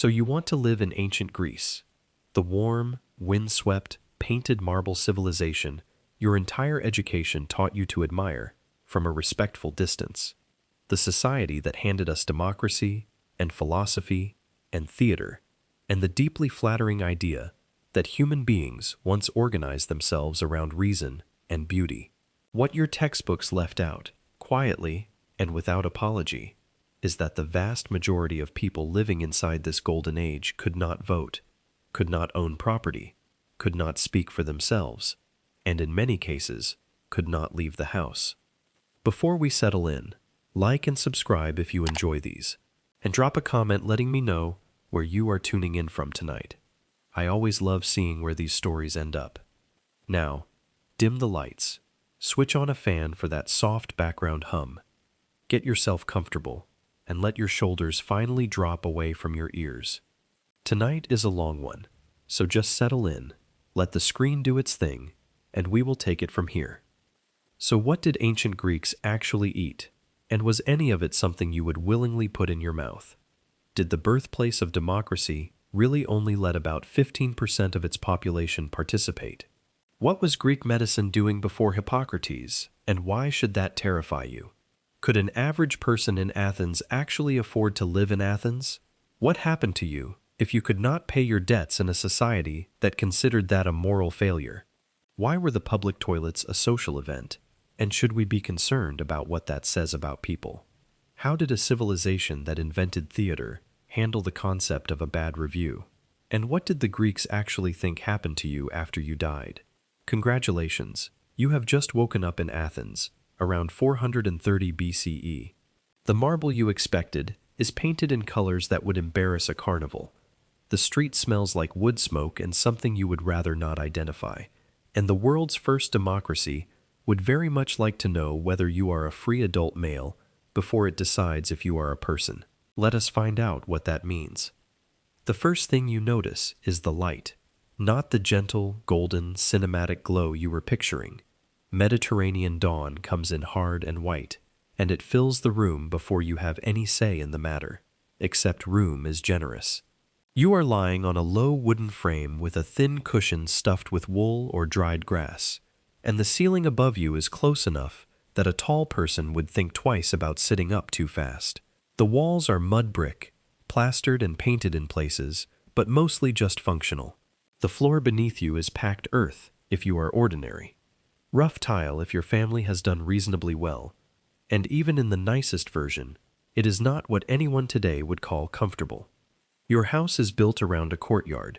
So you want to live in ancient Greece, the warm, windswept, painted marble civilization your entire education taught you to admire from a respectful distance. The society that handed us democracy and philosophy and theater, and the deeply flattering idea that human beings once organized themselves around reason and beauty. What your textbooks left out, quietly and without apology, is that the vast majority of people living inside this golden age could not vote, could not own property, could not speak for themselves, and in many cases, could not leave the house. Before we settle in, like and subscribe if you enjoy these, and drop a comment letting me know where you are tuning in from tonight. I always love seeing where these stories end up. Now, dim the lights, switch on a fan for that soft background hum, get yourself comfortable, and let your shoulders finally drop away from your ears. Tonight is a long one, so just settle in, let the screen do its thing, and we will take it from here. So what did ancient Greeks actually eat, and was any of it something you would willingly put in your mouth? Did the birthplace of democracy really only let about 15% of its population participate? What was Greek medicine doing before Hippocrates, and why should that terrify you? Could an average person in Athens actually afford to live in Athens? What happened to you if you could not pay your debts in a society that considered that a moral failure? Why were the public toilets a social event? And should we be concerned about what that says about people? How did a civilization that invented theater handle the concept of a bad review? And what did the Greeks actually think happened to you after you died? Congratulations, you have just woken up in Athens, around 430 BCE. The marble you expected is painted in colors that would embarrass a carnival. The street smells like wood smoke and something you would rather not identify. And the world's first democracy would very much like to know whether you are a free adult male before it decides if you are a person. Let us find out what that means. The first thing you notice is the light, not the gentle, golden, cinematic glow you were picturing. Mediterranean dawn comes in hard and white, and it fills the room before you have any say in the matter, except room is generous. You are lying on a low wooden frame with a thin cushion stuffed with wool or dried grass, and the ceiling above you is close enough that a tall person would think twice about sitting up too fast. The walls are mud brick, plastered and painted in places, but mostly just functional. The floor beneath you is packed earth if you are ordinary, rough tile if your family has done reasonably well, and even in the nicest version, it is not what anyone today would call comfortable. Your house is built around a courtyard.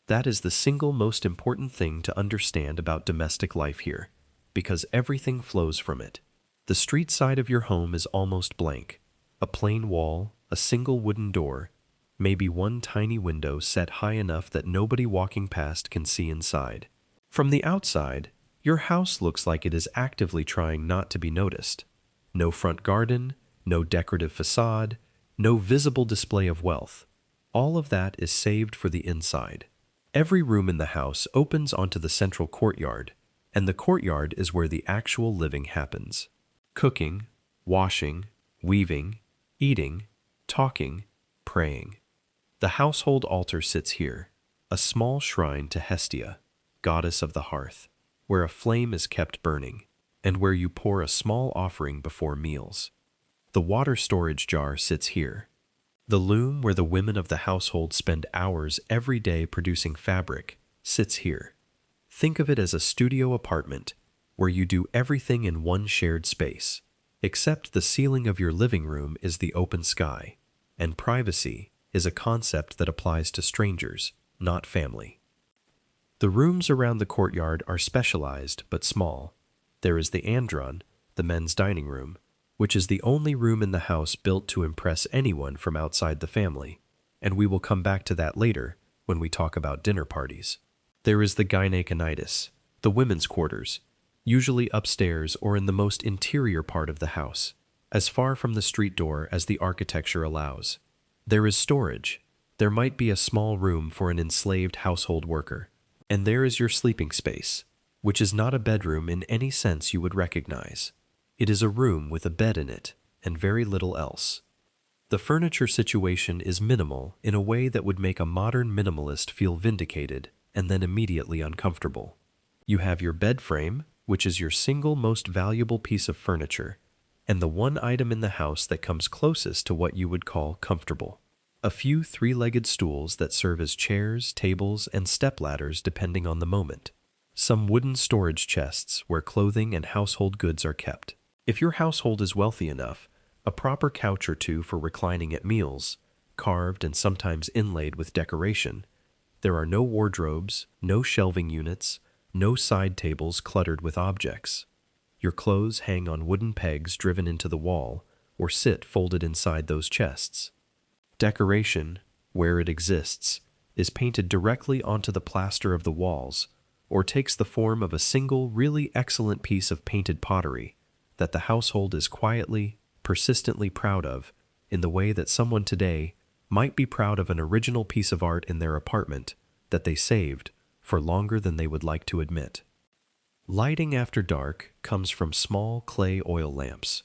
That is the single most important thing to understand about domestic life here, because everything flows from it. The street side of your home is almost blank. A plain wall, a single wooden door, maybe one tiny window set high enough that nobody walking past can see inside. From the outside, your house looks like it is actively trying not to be noticed. No front garden, no decorative facade, no visible display of wealth. All of that is saved for the inside. Every room in the house opens onto the central courtyard, and the courtyard is where the actual living happens. Cooking, washing, weaving, eating, talking, praying. The household altar sits here, a small shrine to Hestia, goddess of the hearth, where a flame is kept burning, and where you pour a small offering before meals. The water storage jar sits here. The loom where the women of the household spend hours every day producing fabric sits here. Think of it as a studio apartment where you do everything in one shared space, except the ceiling of your living room is the open sky, and privacy is a concept that applies to strangers, not family. The rooms around the courtyard are specialized but small. There is the andron, the men's dining room, which is the only room in the house built to impress anyone from outside the family, and we will come back to that later when we talk about dinner parties. There is the gyneconitis, the women's quarters, usually upstairs or in the most interior part of the house, as far from the street door as the architecture allows. There is storage. There might be a small room for an enslaved household worker. And there is your sleeping space, which is not a bedroom in any sense you would recognize. It is a room with a bed in it, and very little else. The furniture situation is minimal in a way that would make a modern minimalist feel vindicated and then immediately uncomfortable. You have your bed frame, which is your single most valuable piece of furniture, and the one item in the house that comes closest to what you would call comfortable. A few three-legged stools that serve as chairs, tables, and stepladders depending on the moment. Some wooden storage chests where clothing and household goods are kept. If your household is wealthy enough, a proper couch or two for reclining at meals, carved and sometimes inlaid with decoration. There are no wardrobes, no shelving units, no side tables cluttered with objects. Your clothes hang on wooden pegs driven into the wall or sit folded inside those chests. Decoration, where it exists, is painted directly onto the plaster of the walls or takes the form of a single really excellent piece of painted pottery that the household is quietly, persistently proud of in the way that someone today might be proud of an original piece of art in their apartment that they saved for longer than they would like to admit. Lighting after dark comes from small clay oil lamps.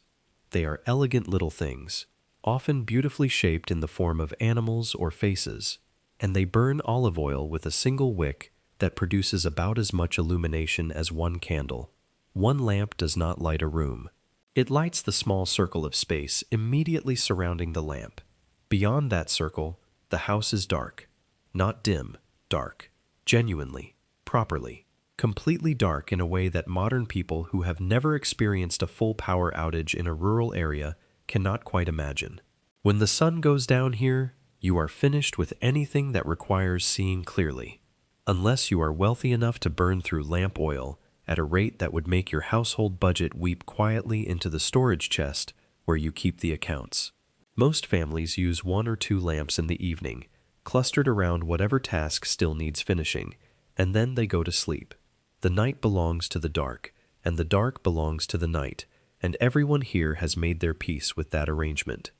They are elegant little things, often beautifully shaped in the form of animals or faces, and they burn olive oil with a single wick that produces about as much illumination as one candle. One lamp does not light a room. It lights the small circle of space immediately surrounding the lamp. Beyond that circle, the house is dark. Not dim, dark. Genuinely, properly, completely dark in a way that modern people who have never experienced a full power outage in a rural area cannot quite imagine. When the sun goes down here, you are finished with anything that requires seeing clearly, unless you are wealthy enough to burn through lamp oil at a rate that would make your household budget weep quietly into the storage chest where you keep the accounts. Most families use one or two lamps in the evening, clustered around whatever task still needs finishing, and then they go to sleep. The night belongs to the dark, and the dark belongs to the night, and everyone here has made their peace with that arrangement.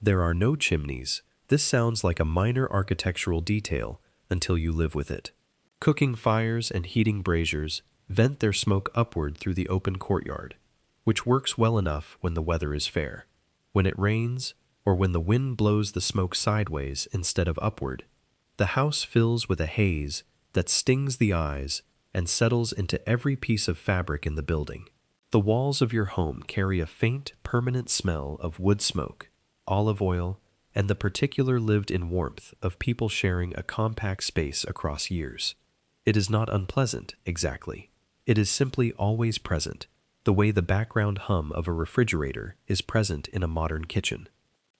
There are no chimneys. This sounds like a minor architectural detail until you live with it. Cooking fires and heating braziers vent their smoke upward through the open courtyard, which works well enough when the weather is fair. When it rains, or when the wind blows the smoke sideways instead of upward, the house fills with a haze that stings the eyes and settles into every piece of fabric in the building. The walls of your home carry a faint, permanent smell of wood smoke, olive oil, and the particular lived-in warmth of people sharing a compact space across years. It is not unpleasant, exactly. It is simply always present, the way the background hum of a refrigerator is present in a modern kitchen.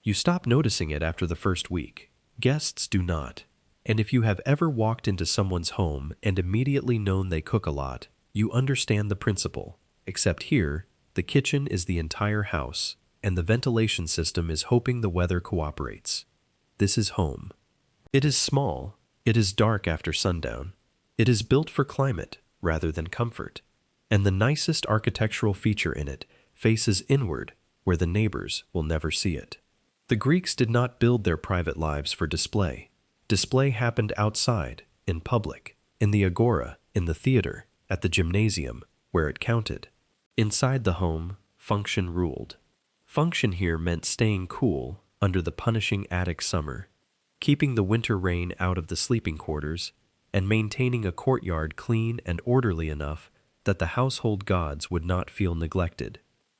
You stop noticing it after the first week. Guests do not. And if you have ever walked into someone's home and immediately known they cook a lot, you understand the principle. Except here, the kitchen is the entire house, and the ventilation system is hoping the weather cooperates. This is home. It is small. It is dark after sundown. It is built for climate rather than comfort. And the nicest architectural feature in it faces inward, where the neighbors will never see it. The Greeks did not build their private lives for display. Display happened outside, in public, in the agora, in the theater, at the gymnasium, where it counted. Inside the home, function ruled. Function here meant staying cool under the punishing attic summer, keeping the winter rain out of the sleeping quarters, and maintaining a courtyard clean and orderly enough that the household gods would not feel neglected.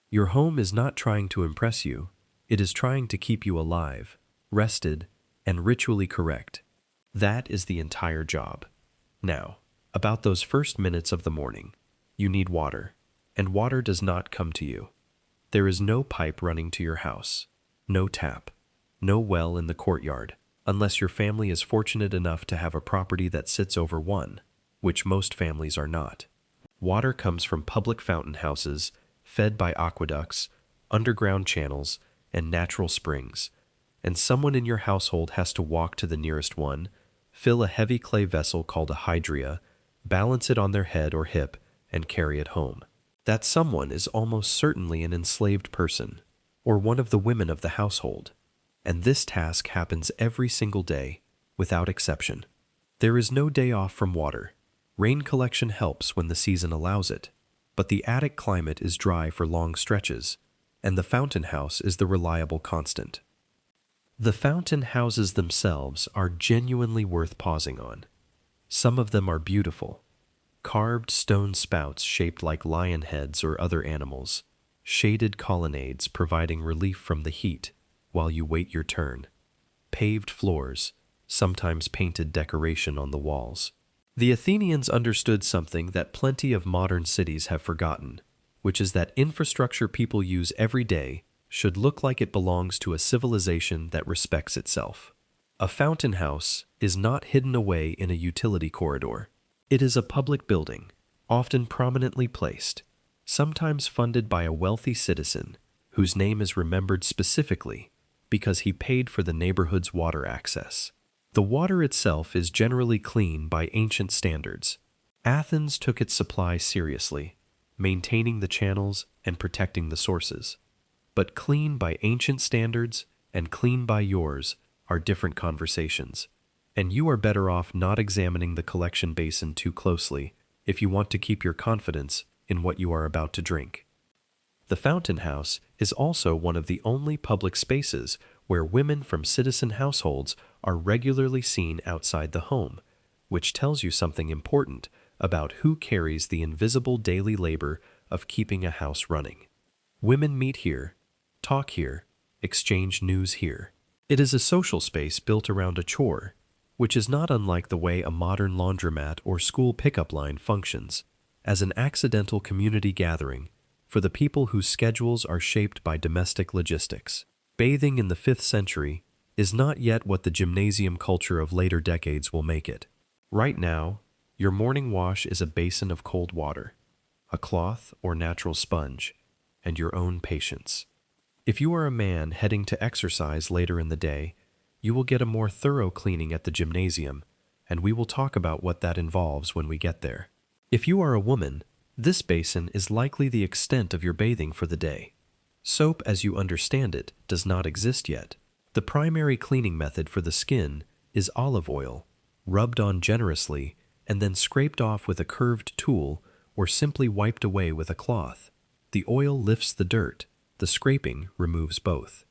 Your home is not trying to impress you. It is trying to keep you alive, rested, and ritually correct. That is the entire job. Now, about those first minutes of the morning, you need water, and water does not come to you. There is no pipe running to your house, no tap, no well in the courtyard, unless your family is fortunate enough to have a property that sits over one, which most families are not. Water comes from public fountain houses, fed by aqueducts, underground channels, and natural springs, and someone in your household has to walk to the nearest one, fill a heavy clay vessel called a hydria, balance it on their head or hip, and carry it home. That someone is almost certainly an enslaved person, or one of the women of the household, and this task happens every single day, without exception. There is no day off from water. Rain collection helps when the season allows it, but the attic climate is dry for long stretches, and the fountain house is the reliable constant. The fountain houses themselves are genuinely worth pausing on. Some of them are beautiful. Carved stone spouts shaped like lion heads or other animals, shaded colonnades providing relief from the heat while you wait your turn, paved floors, sometimes painted decoration on the walls. The Athenians understood something that plenty of modern cities have forgotten, which is that infrastructure people use every day should look like it belongs to a civilization that respects itself. A fountain house is not hidden away in a utility corridor. It is a public building, often prominently placed, sometimes funded by a wealthy citizen whose name is remembered specifically because he paid for the neighborhood's water access. The water itself is generally clean by ancient standards. Athens took its supply seriously, maintaining the channels and protecting the sources. But clean by ancient standards and clean by yours are different conversations, and you are better off not examining the collection basin too closely if you want to keep your confidence in what you are about to drink. The fountain house is also one of the only public spaces where women from citizen households are regularly seen outside the home, which tells you something important about who carries the invisible daily labor of keeping a house running. Women meet here, talk here, exchange news here. It is a social space built around a chore, which is not unlike the way a modern laundromat or school pickup line functions, as an accidental community gathering for the people whose schedules are shaped by domestic logistics. Bathing in the 5th century is not yet what the gymnasium culture of later decades will make it. Right now, your morning wash is a basin of cold water, a cloth or natural sponge, and your own patience. If you are a man heading to exercise later in the day, you will get a more thorough cleaning at the gymnasium, and we will talk about what that involves when we get there. If you are a woman, this basin is likely the extent of your bathing for the day. Soap, as you understand it, does not exist yet. The primary cleaning method for the skin is olive oil, rubbed on generously and then scraped off with a curved tool or simply wiped away with a cloth. The oil lifts the dirt, the scraping removes both.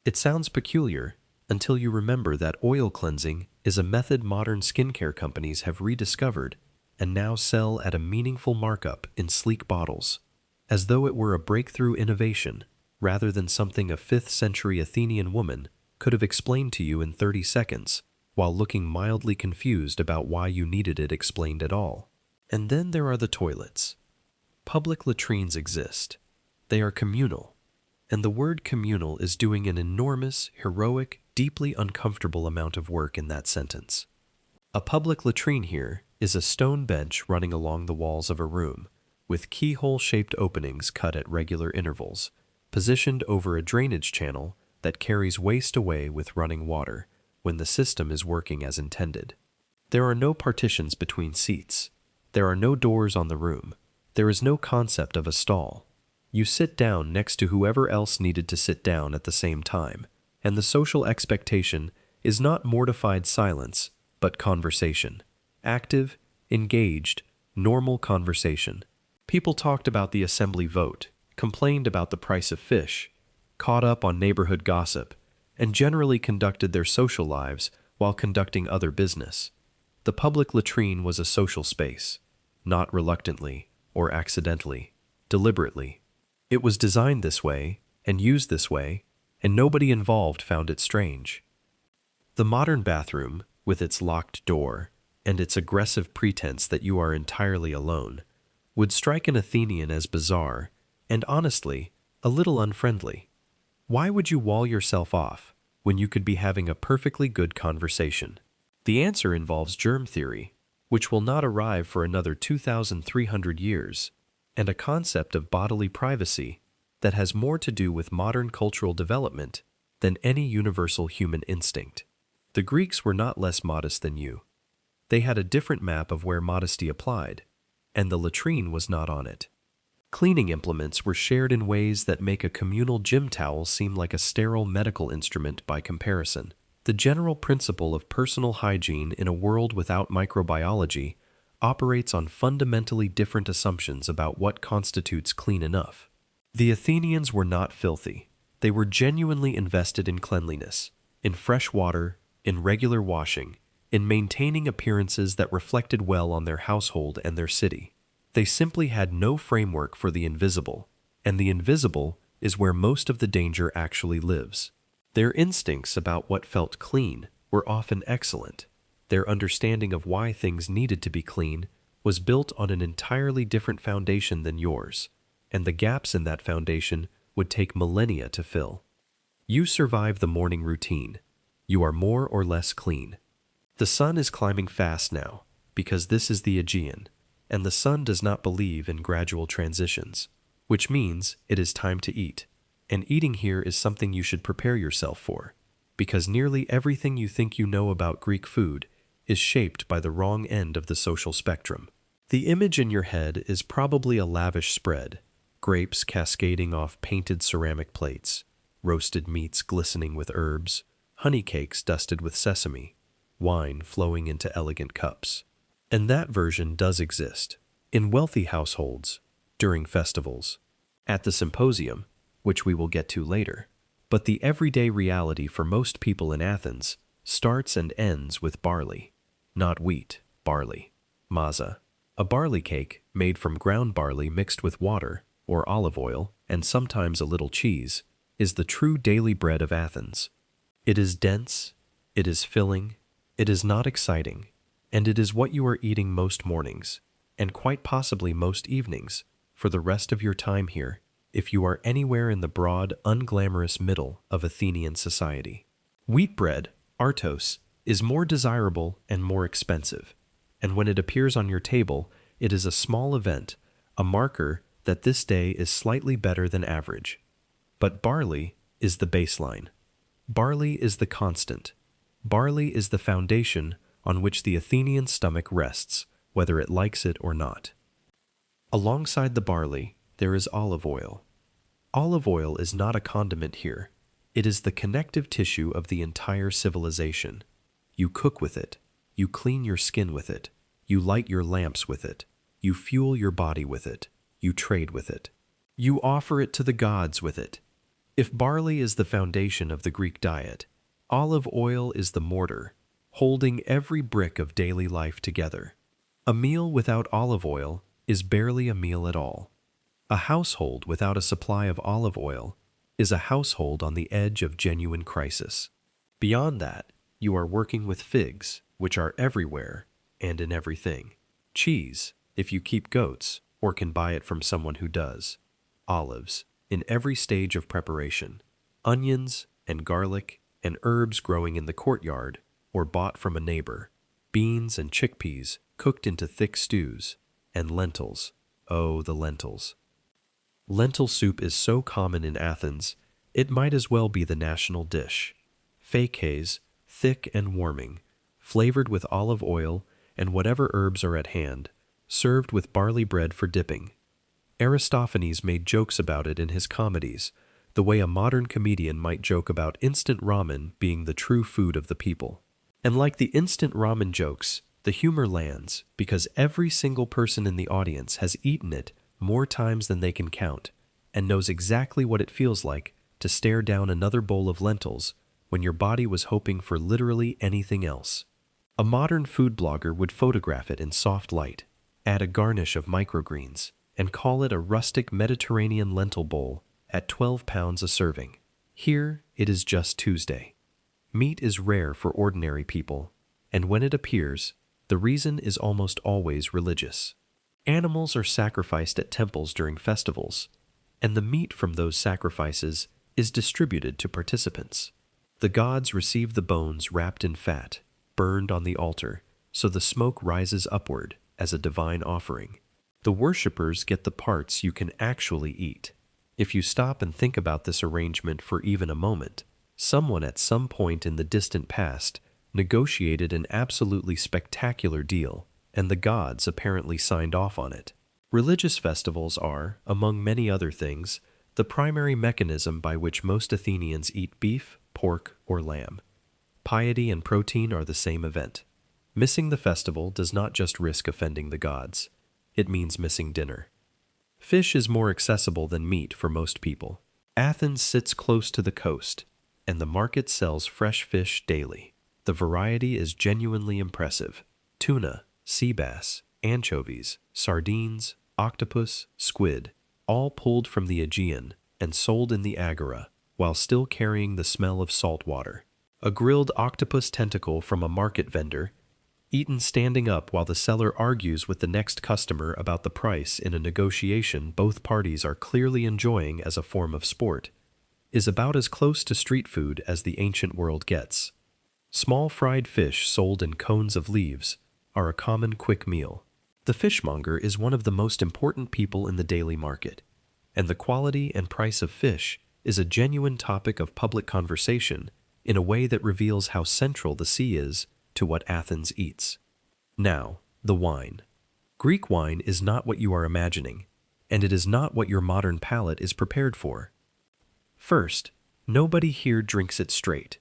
It sounds peculiar until you remember that oil cleansing is a method modern skincare companies have rediscovered and now sell at a meaningful markup in sleek bottles, as though it were a breakthrough innovation rather than something a 5th century Athenian woman could have explained to you in 30 seconds while looking mildly confused about why you needed it explained at all. And then there are the toilets. Public latrines exist. They are communal, and the word communal is doing an enormous, heroic, deeply uncomfortable amount of work in that sentence. A public latrine here is a stone bench running along the walls of a room, with keyhole-shaped openings cut at regular intervals, positioned over a drainage channel that carries waste away with running water when the system is working as intended. There are no partitions between seats. There are no doors on the room. There is no concept of a stall. You sit down next to whoever else needed to sit down at the same time, and the social expectation is not mortified silence, but conversation. Active, engaged, normal conversation. People talked about the assembly vote, complained about the price of fish, caught up on neighborhood gossip, and generally conducted their social lives while conducting other business. The public latrine was a social space, not reluctantly or accidentally, deliberately. It was designed this way and used this way, and nobody involved found it strange. The modern bathroom, with its locked door and its aggressive pretense that you are entirely alone, would strike an Athenian as bizarre and, honestly, a little unfriendly. Why would you wall yourself off when you could be having a perfectly good conversation? The answer involves germ theory, which will not arrive for another 2,300 years, and a concept of bodily privacy that has more to do with modern cultural development than any universal human instinct. The Greeks were not less modest than you. They had a different map of where modesty applied, and the latrine was not on it. Cleaning implements were shared in ways that make a communal gym towel seem like a sterile medical instrument by comparison. The general principle of personal hygiene in a world without microbiology operates on fundamentally different assumptions about what constitutes clean enough. The Athenians were not filthy. They were genuinely invested in cleanliness, in fresh water, in regular washing, in maintaining appearances that reflected well on their household and their city. They simply had no framework for the invisible, and the invisible is where most of the danger actually lives. Their instincts about what felt clean were often excellent. Their understanding of why things needed to be clean was built on an entirely different foundation than yours, and the gaps in that foundation would take millennia to fill. You survive the morning routine. You are more or less clean. The sun is climbing fast now, because this is the Aegean, and the sun does not believe in gradual transitions, which means it is time to eat. And eating here is something you should prepare yourself for, because nearly everything you think you know about Greek food is shaped by the wrong end of the social spectrum. The image in your head is probably a lavish spread, grapes cascading off painted ceramic plates, roasted meats glistening with herbs, honey cakes dusted with sesame, wine flowing into elegant cups. And that version does exist, in wealthy households, during festivals, at the symposium, which we will get to later. But the everyday reality for most people in Athens starts and ends with barley. Not wheat, barley. Maza, a barley cake made from ground barley mixed with water or olive oil and sometimes a little cheese, is the true daily bread of Athens. It is dense, it is filling, it is not exciting, and it is what you are eating most mornings, and quite possibly most evenings, for the rest of your time here, if you are anywhere in the broad, unglamorous middle of Athenian society. Wheat bread, artos, is more desirable and more expensive, and when it appears on your table, it is a small event, a marker that this day is slightly better than average. But barley is the baseline. Barley is the constant. Barley is the foundation on which the Athenian stomach rests, whether it likes it or not. Alongside the barley, there is olive oil. Olive oil is not a condiment here. It is the connective tissue of the entire civilization. You cook with it. You clean your skin with it. You light your lamps with it. You fuel your body with it. You trade with it. You offer it to the gods with it. If barley is the foundation of the Greek diet, olive oil is the mortar, holding every brick of daily life together. A meal without olive oil is barely a meal at all. A household without a supply of olive oil is a household on the edge of genuine crisis. Beyond that, you are working with figs, which are everywhere and in everything. Cheese, if you keep goats or can buy it from someone who does. Olives, in every stage of preparation. Onions and garlic and herbs growing in the courtyard or bought from a neighbor. Beans and chickpeas cooked into thick stews. And lentils. Oh, the lentils. Lentil soup is so common in Athens, it might as well be the national dish. Fakes, thick and warming, flavored with olive oil and whatever herbs are at hand, served with barley bread for dipping. Aristophanes made jokes about it in his comedies, the way a modern comedian might joke about instant ramen being the true food of the people. And like the instant ramen jokes, the humor lands because every single person in the audience has eaten it more times than they can count and knows exactly what it feels like to stare down another bowl of lentils when your body was hoping for literally anything else. A modern food blogger would photograph it in soft light, add a garnish of microgreens, and call it a rustic Mediterranean lentil bowl at 12 pounds a serving. Here, it is just Tuesday. Meat is rare for ordinary people, and when it appears, the reason is almost always religious. Animals are sacrificed at temples during festivals, and the meat from those sacrifices is distributed to participants. The gods receive the bones wrapped in fat, burned on the altar, so the smoke rises upward as a divine offering. The worshippers get the parts you can actually eat. If you stop and think about this arrangement for even a moment, someone at some point in the distant past negotiated an absolutely spectacular deal, and the gods apparently signed off on it. Religious festivals are, among many other things, the primary mechanism by which most Athenians eat beef, pork, or lamb. Piety and protein are the same event. Missing the festival does not just risk offending the gods. It means missing dinner. Fish is more accessible than meat for most people. Athens sits close to the coast, and the market sells fresh fish daily. The variety is genuinely impressive. Tuna, sea bass, anchovies, sardines, octopus, squid, all pulled from the Aegean and sold in the agora, while still carrying the smell of salt water. A grilled octopus tentacle from a market vendor, eaten standing up while the seller argues with the next customer about the price in a negotiation both parties are clearly enjoying as a form of sport, is about as close to street food as the ancient world gets. Small fried fish sold in cones of leaves are a common quick meal. The fishmonger is one of the most important people in the daily market, and the quality and price of fish is a genuine topic of public conversation in a way that reveals how central the sea is to what Athens eats. Now, the wine. Greek wine is not what you are imagining, and it is not what your modern palate is prepared for. First, nobody here drinks it straight.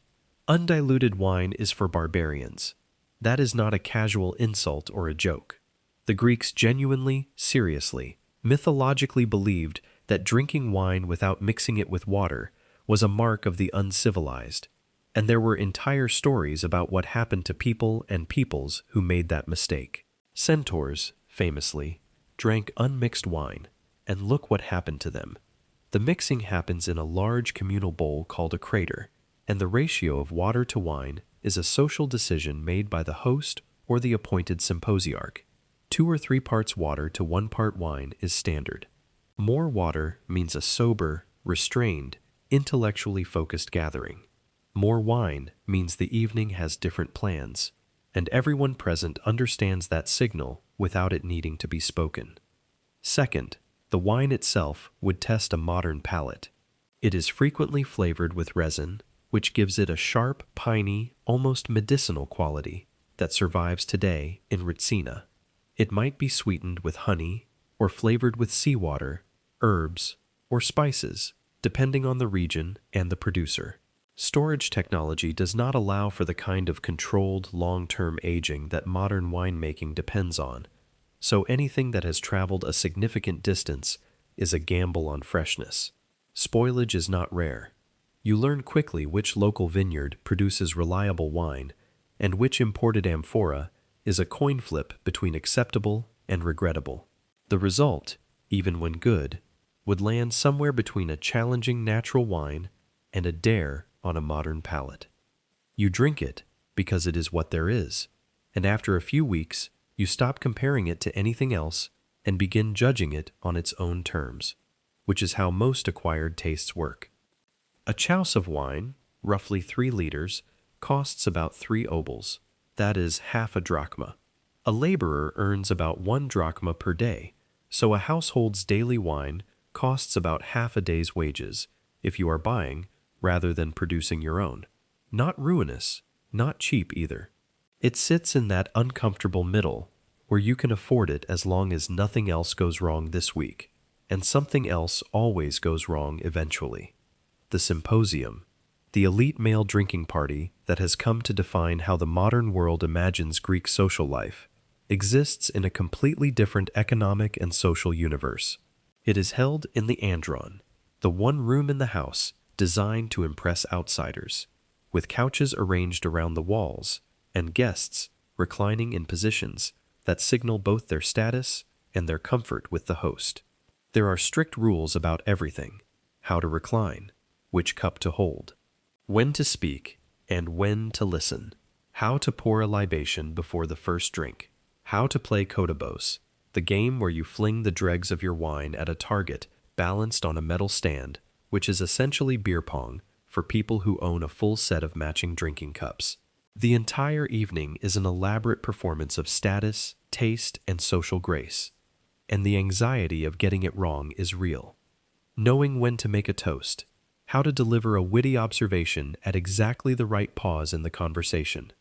Undiluted wine is for barbarians. That is not a casual insult or a joke. The Greeks genuinely, seriously, mythologically believed that drinking wine without mixing it with water was a mark of the uncivilized, and there were entire stories about what happened to people and peoples who made that mistake. Centaurs, famously, drank unmixed wine, and look what happened to them. The mixing happens in a large communal bowl called a crater, and the ratio of water to wine is a social decision made by the host or the appointed symposiarch. 2 or 3 parts water to 1 part wine is standard. More water means a sober, restrained, intellectually focused gathering. More wine means the evening has different plans, and everyone present understands that signal without it needing to be spoken. Second, the wine itself would test a modern palate. It is frequently flavored with resin, which gives it a sharp, piney, almost medicinal quality that survives today in Ritsina. It might be sweetened with honey or flavored with seawater, herbs, or spices, depending on the region and the producer. Storage technology does not allow for the kind of controlled, long-term aging that modern winemaking depends on, so anything that has traveled a significant distance is a gamble on freshness. Spoilage is not rare. You learn quickly which local vineyard produces reliable wine and which imported amphora is a coin flip between acceptable and regrettable. The result, even when good, would land somewhere between a challenging natural wine and a dare on a modern palate. You drink it because it is what there is, and after a few weeks, you stop comparing it to anything else and begin judging it on its own terms, which is how most acquired tastes work. A chouse of wine, roughly 3 liters, costs about 3 obols, that is half a drachma. A laborer earns about 1 drachma per day, so a household's daily wine costs about half a day's wages if you are buying rather than producing your own. Not ruinous, not cheap either. It sits in that uncomfortable middle where you can afford it as long as nothing else goes wrong this week, and something else always goes wrong eventually. The symposium, the elite male drinking party that has come to define how the modern world imagines Greek social life, exists in a completely different economic and social universe. It is held in the andron, the one room in the house designed to impress outsiders, with couches arranged around the walls and guests reclining in positions that signal both their status and their comfort with the host. There are strict rules about everything: how to recline, which cup to hold, when to speak and when to listen, how to pour a libation before the first drink, how to play kotobos, the game where you fling the dregs of your wine at a target balanced on a metal stand, which is essentially beer pong for people who own a full set of matching drinking cups. The entire evening is an elaborate performance of status, taste, and social grace, and the anxiety of getting it wrong is real. Knowing when to make a toast, how to deliver a witty observation at exactly the right pause in the conversation,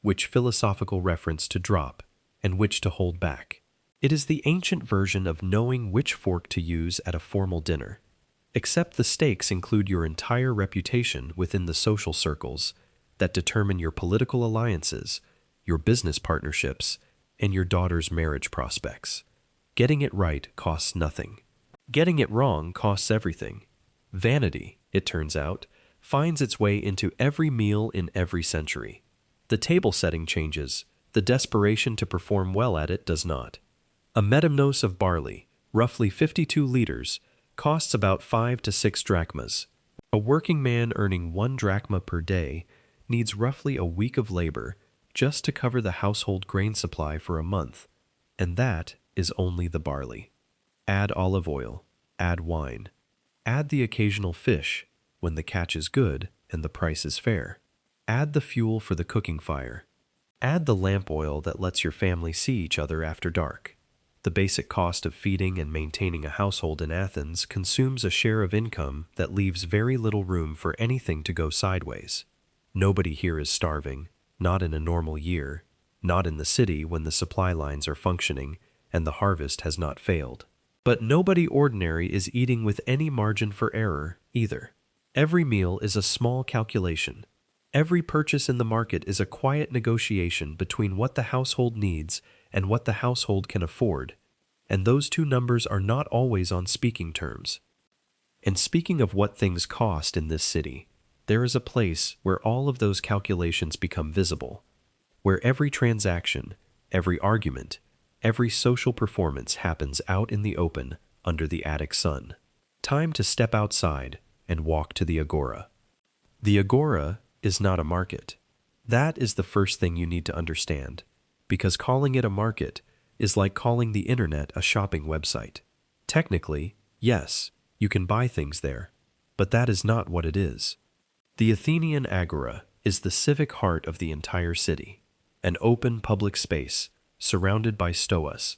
which philosophical reference to drop, and which to hold back. It is the ancient version of knowing which fork to use at a formal dinner, except the stakes include your entire reputation within the social circles that determine your political alliances, your business partnerships, and your daughter's marriage prospects. Getting it right costs nothing. Getting it wrong costs everything. Vanity, it turns out, finds its way into every meal in every century. The table setting changes, the desperation to perform well at it does not. A metamnos of barley, roughly 52 liters, costs about 5 to 6 drachmas. A working man earning 1 drachma per day needs roughly a week of labor just to cover the household grain supply for a month, and that is only the barley. Add olive oil, add wine, add the occasional fish when the catch is good and the price is fair. Add the fuel for the cooking fire. Add the lamp oil that lets your family see each other after dark. The basic cost of feeding and maintaining a household in Athens consumes a share of income that leaves very little room for anything to go sideways. Nobody here is starving, not in a normal year, not in the city when the supply lines are functioning and the harvest has not failed. But nobody ordinary is eating with any margin for error either. Every meal is a small calculation. Every purchase in the market is a quiet negotiation between what the household needs and what the household can afford, and those two numbers are not always on speaking terms. And speaking of what things cost in this city, there is a place where all of those calculations become visible, where every transaction, every argument, every social performance happens out in the open under the Attic sun. Time to step outside and walk to the agora. The agora is not a market. That is the first thing you need to understand, because calling it a market is like calling the internet a shopping website. Technically, yes, you can buy things there, but that is not what it is. The Athenian agora is the civic heart of the entire city, an open public space surrounded by stoas,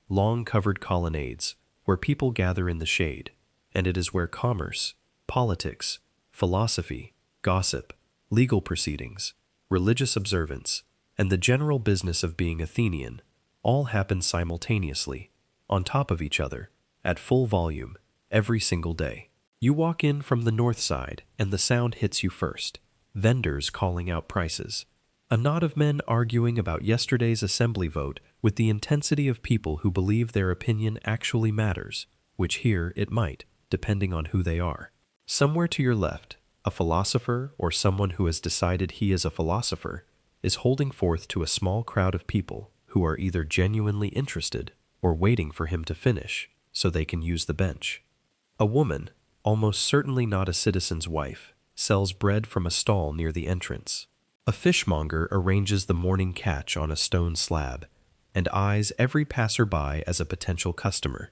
long covered colonnades where people gather in the shade, and it is where commerce, politics, philosophy, gossip, legal proceedings, religious observance, and the general business of being Athenian all happen simultaneously, on top of each other, at full volume, every single day. You walk in from the north side, and the sound hits you first. Vendors calling out prices. A knot of men arguing about yesterday's assembly vote with the intensity of people who believe their opinion actually matters, which here it might, depending on who they are. Somewhere to your left, a philosopher or someone who has decided he is a philosopher is holding forth to a small crowd of people who are either genuinely interested or waiting for him to finish so they can use the bench. A woman, almost certainly not a citizen's wife, sells bread from a stall near the entrance. A fishmonger arranges the morning catch on a stone slab and eyes every passerby as a potential customer.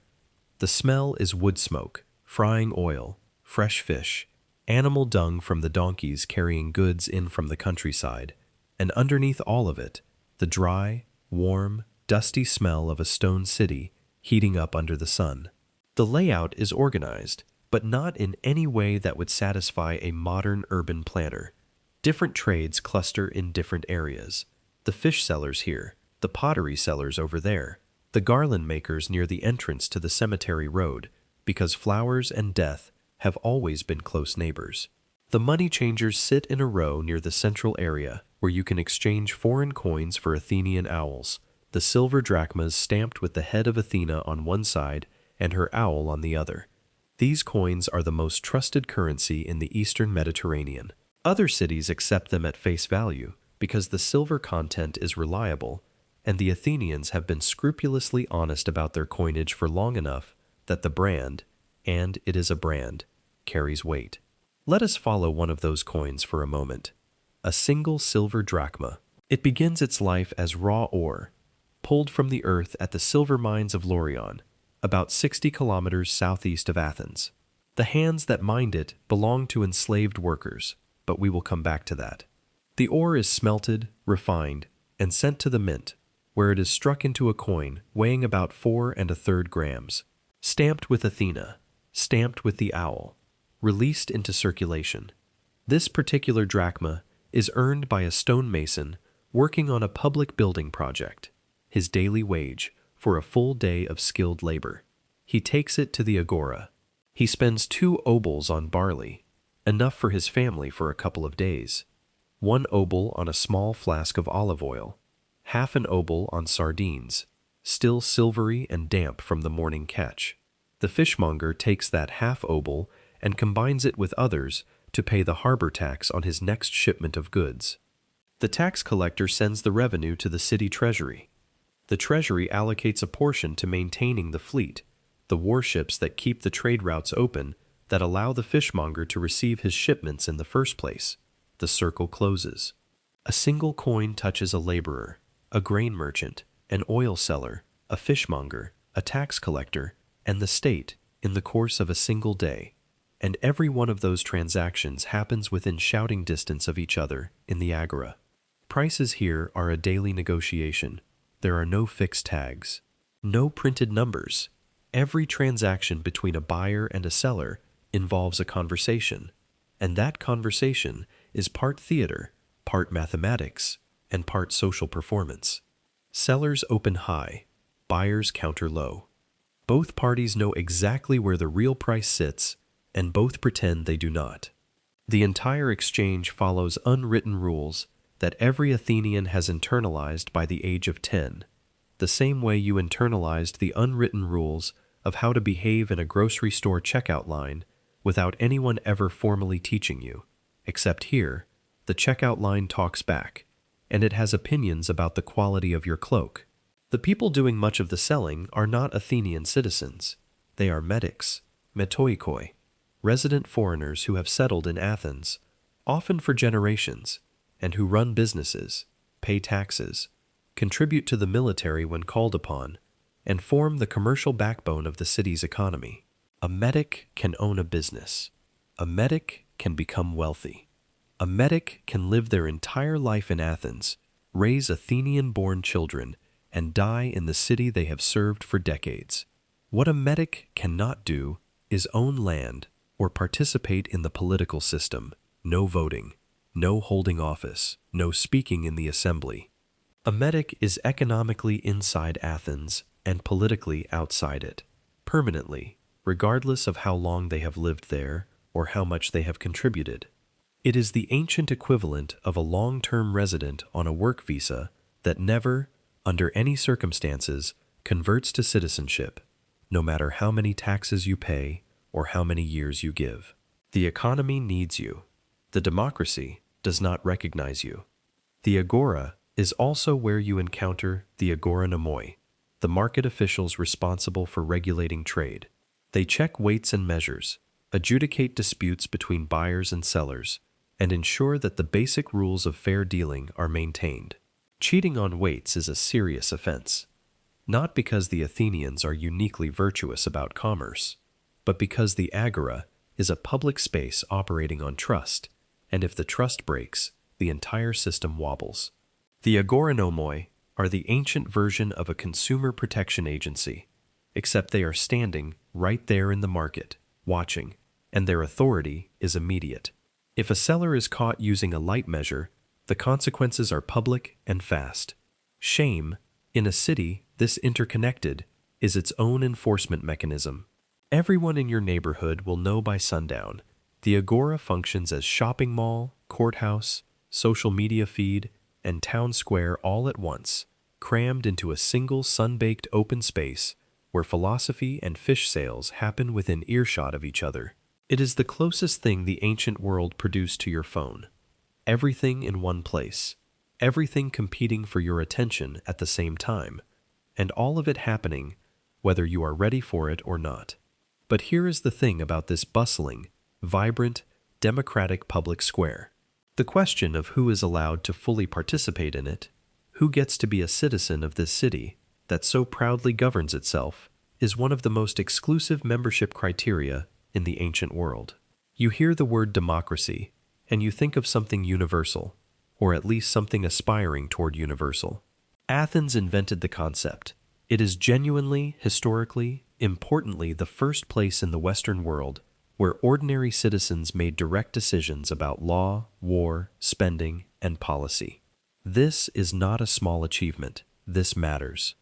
The smell is wood smoke, frying oil, fresh fish, animal dung from the donkeys carrying goods in from the countryside, and underneath all of it, the dry, warm, dusty smell of a stone city heating up under the sun. The layout is organized, but not in any way that would satisfy a modern urban planner. Different trades cluster in different areas. The fish sellers here, the pottery sellers over there, the garland makers near the entrance to the cemetery road, because flowers and death have always been close neighbors. The money changers sit in a row near the central area where you can exchange foreign coins for Athenian owls, the silver drachmas stamped with the head of Athena on one side and her owl on the other. These coins are the most trusted currency in the Eastern Mediterranean. Other cities accept them at face value because the silver content is reliable, and the Athenians have been scrupulously honest about their coinage for long enough that the brand, and it is a brand, carries weight. Let us follow one of those coins for a moment. A single silver drachma. It begins its life as raw ore, pulled from the earth at the silver mines of Laurion, about 60 kilometers southeast of Athens. The hands that mined it belong to enslaved workers, but we will come back to that. The ore is smelted, refined, and sent to the mint, where it is struck into a coin weighing about 4 1/3 grams, stamped with Athena, stamped with the owl, released into circulation. This particular drachma is earned by a stonemason working on a public building project, his daily wage for a full day of skilled labor. He takes it to the agora. He spends 2 obols on barley, enough for his family for a couple of days. 1 obol on a small flask of olive oil, half an obol on sardines, still silvery and damp from the morning catch. The fishmonger takes that half obol and combines it with others to pay the harbor tax on his next shipment of goods. The tax collector sends the revenue to the city treasury. The treasury allocates a portion to maintaining the fleet, the warships that keep the trade routes open, that allow the fishmonger to receive his shipments in the first place. The circle closes. A single coin touches a laborer, a grain merchant, an oil seller, a fishmonger, a tax collector, and the state in the course of a single day. And every one of those transactions happens within shouting distance of each other in the agora. Prices here are a daily negotiation. There are no fixed tags, no printed numbers. Every transaction between a buyer and a seller involves a conversation, and that conversation is part theater, part mathematics, and part social performance. Sellers open high, buyers counter low. Both parties know exactly where the real price sits, and both pretend they do not. The entire exchange follows unwritten rules that every Athenian has internalized by the age of 10, the same way you internalized the unwritten rules of how to behave in a grocery store checkout line without anyone ever formally teaching you, except here, the checkout line talks back, and it has opinions about the quality of your cloak. The people doing much of the selling are not Athenian citizens. They are metics, metoikoi, resident foreigners who have settled in Athens, often for generations, and who run businesses, pay taxes, contribute to the military when called upon, and form the commercial backbone of the city's economy. A metic can own a business. A metic can become wealthy. A metic can live their entire life in Athens, raise Athenian-born children, and die in the city they have served for decades. What a metic cannot do is own land or participate in the political system. No voting, no holding office, no speaking in the assembly. A metic is economically inside Athens and politically outside it, permanently, regardless of how long they have lived there or how much they have contributed. It is the ancient equivalent of a long-term resident on a work visa that never, under any circumstances, converts to citizenship, no matter how many taxes you pay or how many years you give. The economy needs you. The democracy does not recognize you. The agora is also where you encounter the agoranomoi, the market officials responsible for regulating trade. They check weights and measures, adjudicate disputes between buyers and sellers, and ensure that the basic rules of fair dealing are maintained. Cheating on weights is a serious offense, not because the Athenians are uniquely virtuous about commerce, but because the agora is a public space operating on trust, and if the trust breaks, the entire system wobbles. The agoranomoi are the ancient version of a consumer protection agency, except they are standing right there in the market, watching, and their authority is immediate. If a seller is caught using a light measure, the consequences are public and fast. Shame, in a city this interconnected, is its own enforcement mechanism. Everyone in your neighborhood will know by sundown. The agora functions as shopping mall, courthouse, social media feed, and town square all at once, crammed into a single sun-baked open space where philosophy and fish sales happen within earshot of each other. It is the closest thing the ancient world produced to your phone. Everything in one place, everything competing for your attention at the same time, and all of it happening whether you are ready for it or not. But here is the thing about this bustling, vibrant, democratic public square. The question of who is allowed to fully participate in it, who gets to be a citizen of this city that so proudly governs itself, is one of the most exclusive membership criteria in the ancient world. You hear the word democracy, and you think of something universal, or at least something aspiring toward universal. Athens invented the concept. It is genuinely, historically, importantly the first place in the Western world where ordinary citizens made direct decisions about law, war, spending, and policy. This is not a small achievement. This matters.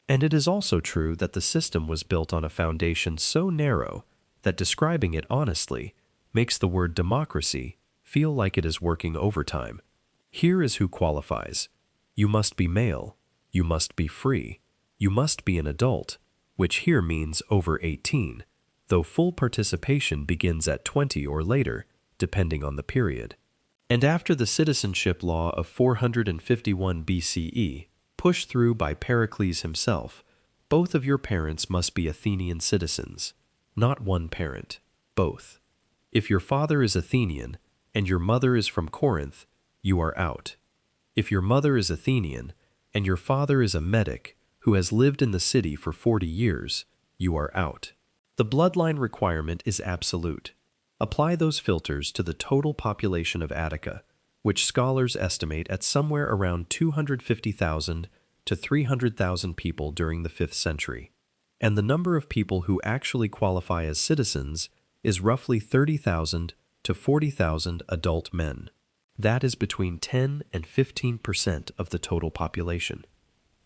And it is also true that the system was built on a foundation so narrow that describing it honestly makes the word democracy feel like it is working overtime. Here is who qualifies. You must be male. You must be free. You must be an adult, which here means over 18, though full participation begins at 20 or later, depending on the period. And after the citizenship law of 451 BCE, pushed through by Pericles himself, both of your parents must be Athenian citizens, not one parent, both. If your father is Athenian and your mother is from Corinth, you are out. If your mother is Athenian and your father is a Medic who has lived in the city for 40 years, you are out. The bloodline requirement is absolute. Apply those filters to the total population of Attica, which scholars estimate at somewhere around 250,000 to 300,000 people during the 5th century, and the number of people who actually qualify as citizens is roughly 30,000 to 40,000 adult men. That is between 10 and 15% of the total population.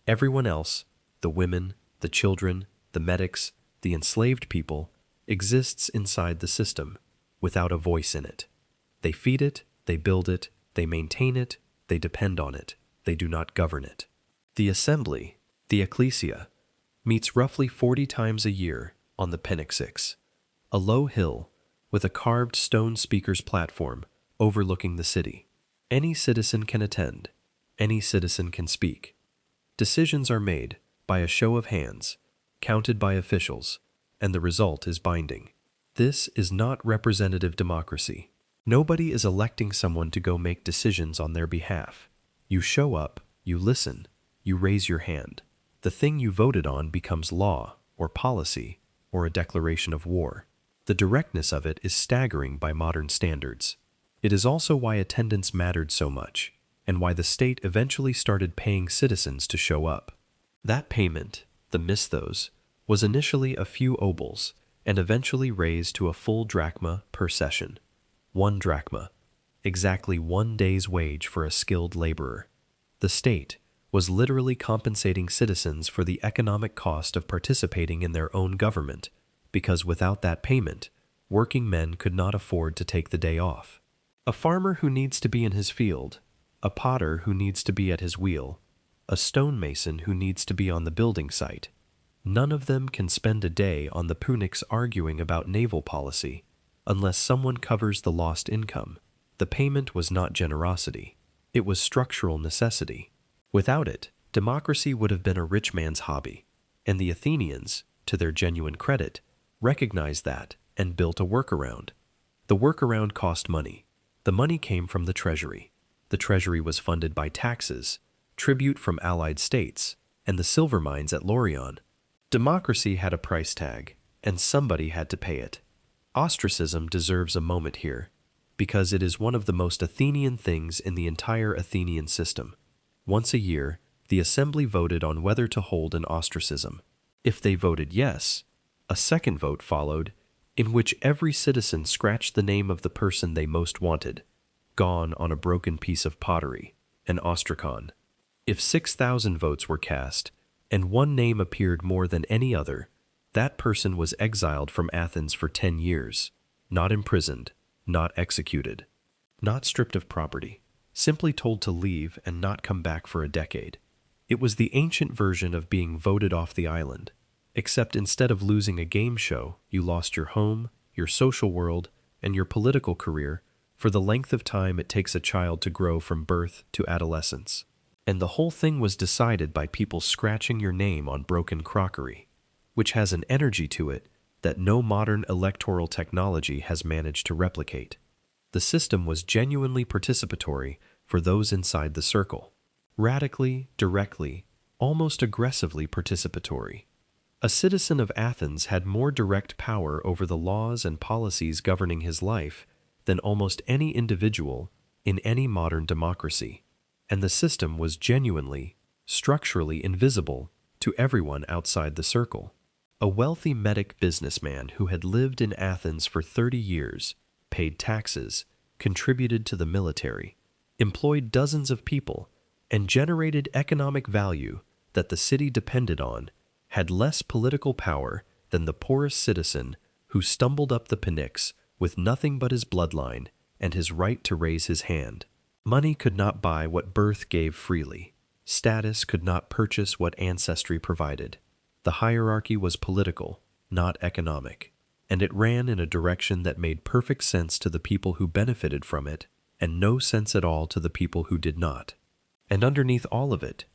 Everyone else, the women, the children, the medics, the enslaved people, exists inside the system, without a voice in it. They feed it, they build it, they maintain it, they depend on it, they do not govern it. The assembly, the ecclesia, meets roughly 40 times a year on the Pnyxis, a low hill with a carved stone speaker's platform overlooking the city. Any citizen can attend, any citizen can speak. Decisions are made by a show of hands, counted by officials, and the result is binding. This is not representative democracy. Nobody is electing someone to go make decisions on their behalf. You show up, you listen, you raise your hand. The thing you voted on becomes law, or policy, or a declaration of war. The directness of it is staggering by modern standards. It is also why attendance mattered so much, and why the state eventually started paying citizens to show up. That payment, the misthos, was initially a few obols, and eventually raised to a full drachma per session. 1 drachma, exactly 1 day's wage for a skilled laborer. The state was literally compensating citizens for the economic cost of participating in their own government, because without that payment, working men could not afford to take the day off. A farmer who needs to be in his field, a potter who needs to be at his wheel, a stonemason who needs to be on the building site. None of them can spend a day on the Pnyx arguing about naval policy unless someone covers the lost income. The payment was not generosity. It was structural necessity. Without it, democracy would have been a rich man's hobby, and the Athenians, to their genuine credit, recognized that and built a workaround. The workaround cost money. The money came from the treasury. The treasury was funded by taxes, tribute from allied states, and the silver mines at Laurion. Democracy had a price tag, and somebody had to pay it. Ostracism deserves a moment here, because it is one of the most Athenian things in the entire Athenian system. Once a year, the assembly voted on whether to hold an ostracism. If they voted yes, a second vote followed, in which every citizen scratched the name of the person they most wanted, gone on a broken piece of pottery, an ostracon. If 6,000 votes were cast, and one name appeared more than any other, that person was exiled from Athens for 10 years, not imprisoned, not executed, not stripped of property, simply told to leave and not come back for a decade. It was the ancient version of being voted off the island, except instead of losing a game show, you lost your home, your social world, and your political career for the length of time it takes a child to grow from birth to adolescence. And the whole thing was decided by people scratching your name on broken crockery, which has an energy to it that no modern electoral technology has managed to replicate. The system was genuinely participatory for those inside the circle. Radically, directly, almost aggressively participatory. A citizen of Athens had more direct power over the laws and policies governing his life than almost any individual in any modern democracy. And the system was genuinely, structurally invisible to everyone outside the circle. A wealthy Medic businessman who had lived in Athens for 30 years, paid taxes, contributed to the military, employed dozens of people, and generated economic value that the city depended on, had less political power than the poorest citizen who stumbled up the Pnyx with nothing but his bloodline and his right to raise his hand. Money could not buy what birth gave freely. Status could not purchase what ancestry provided. The hierarchy was political, not economic. and it ran in a direction that made perfect sense to the people who benefited from it, and no sense at all to the people who did not. And underneath all of it,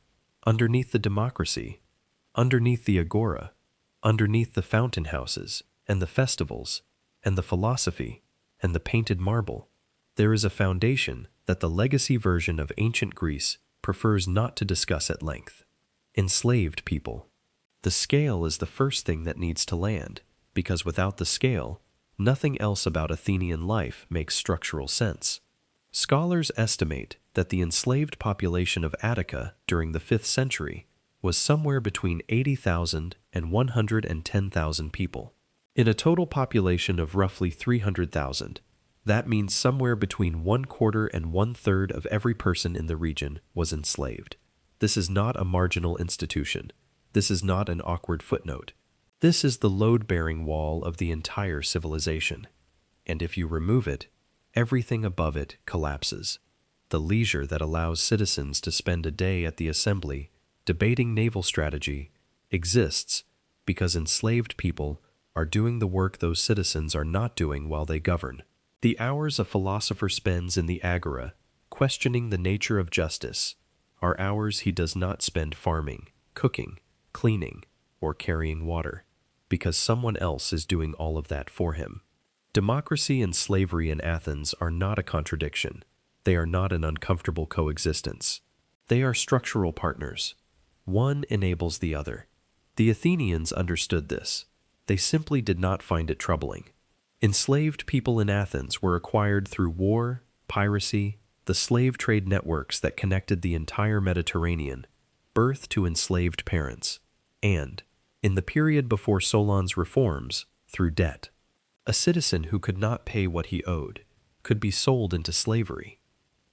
underneath the democracy, underneath the agora, underneath the fountain houses, and the festivals, and the philosophy, and the painted marble, there is a foundation that the legacy version of ancient Greece prefers not to discuss at length. Enslaved people. The scale is the first thing that needs to land, because without the scale, nothing else about Athenian life makes structural sense. Scholars estimate that the enslaved population of Attica during the 5th century was somewhere between 80,000 and 110,000 people. In a total population of roughly 300,000, that means somewhere between 1/4 and 1/3 of every person in the region was enslaved. This is not a marginal institution. This is not an awkward footnote. This is the load-bearing wall of the entire civilization. And if you remove it, everything above it collapses. The leisure that allows citizens to spend a day at the assembly debating naval strategy exists because enslaved people are doing the work those citizens are not doing while they govern. The hours a philosopher spends in the agora, questioning the nature of justice, are hours he does not spend farming, cooking, cleaning, or carrying water, because someone else is doing all of that for him. Democracy and slavery in Athens are not a contradiction. They are not an uncomfortable coexistence. They are structural partners. One enables the other. The Athenians understood this. They simply did not find it troubling. Enslaved people in Athens were acquired through war, piracy, the slave trade networks that connected the entire Mediterranean, birth to enslaved parents, and, in the period before Solon's reforms, through debt. A citizen who could not pay what he owed could be sold into slavery.